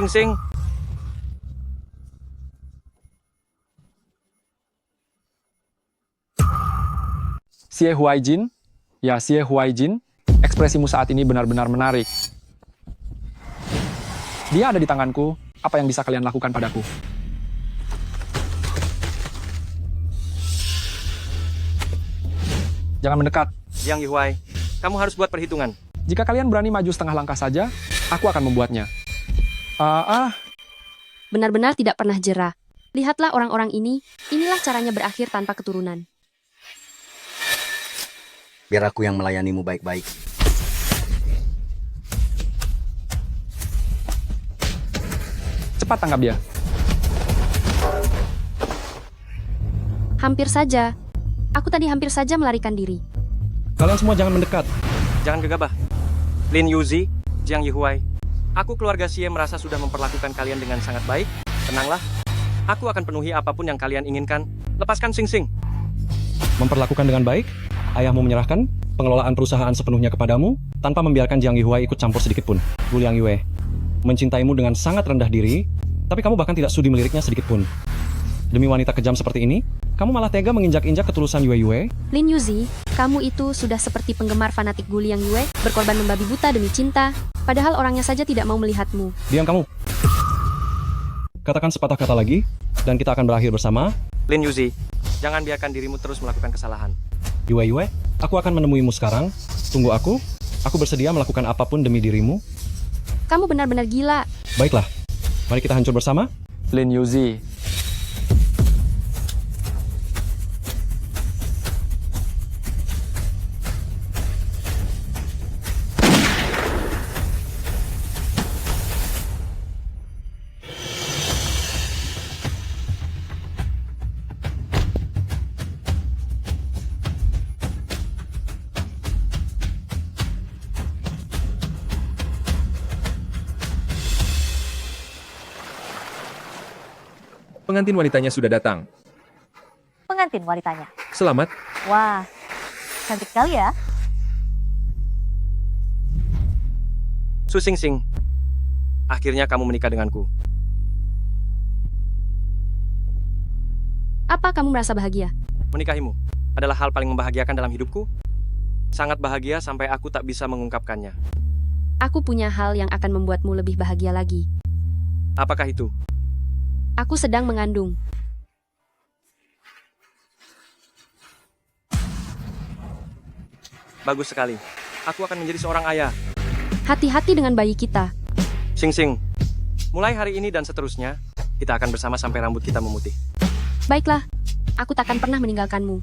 Sing. Xie Huaijin? Ya, Xie Huaijin, ekspresimu saat ini benar-benar menarik. Dia ada di tanganku, apa yang bisa kalian lakukan padaku? Jangan mendekat. Jiang Yihuai, kamu harus buat perhitungan. Jika kalian berani maju setengah langkah saja, aku akan membuatnya. Benar-benar tidak pernah jera. Lihatlah orang-orang ini, inilah caranya berakhir tanpa keturunan. Biar aku yang melayanimu baik-baik. Cepat tangkap dia. Hampir saja. Aku tadi hampir saja melarikan diri. Kalian semua jangan mendekat. Jangan gegabah. Lin Yuzi, Jiang Yihuai. Aku keluarga Xie merasa sudah memperlakukan kalian dengan sangat baik. Tenanglah. Aku akan penuhi apapun yang kalian inginkan. Lepaskan Sing. Memperlakukan dengan baik, ayahmu menyerahkan pengelolaan perusahaan sepenuhnya kepadamu tanpa membiarkan Jiang Yihuai ikut campur sedikit pun. Guliang Yue mencintaimu dengan sangat rendah diri, tapi kamu bahkan tidak sudi meliriknya sedikit pun. Demi wanita kejam seperti ini, kamu malah tega menginjak-injak ketulusan Yue. Lin Yuzi, kamu itu sudah seperti penggemar fanatik Guliang Yue, berkorban membabi buta demi cinta, padahal orangnya saja tidak mau melihatmu. Diam kamu. Katakan sepatah kata lagi, dan kita akan berakhir bersama. Lin Yuzi, jangan biarkan dirimu terus melakukan kesalahan. Yue, aku akan menemuimu sekarang. Tunggu aku bersedia melakukan apapun demi dirimu. Kamu benar-benar gila. Baiklah, mari kita hancur bersama. Lin Yuzi. Pengantin wanitanya sudah datang. Pengantin wanitanya. Selamat. Wah, cantik sekali ya. Su Xingxing, akhirnya kamu menikah denganku. Apa kamu merasa bahagia? Menikahimu adalah hal paling membahagiakan dalam hidupku. Sangat bahagia sampai aku tak bisa mengungkapkannya. Aku punya hal yang akan membuatmu lebih bahagia lagi. Apakah itu? Aku sedang mengandung. Bagus sekali. Aku akan menjadi seorang ayah. Hati-hati dengan bayi kita. Xingxing, mulai hari ini dan seterusnya, kita akan bersama sampai rambut kita memutih. Baiklah, aku takkan pernah meninggalkanmu.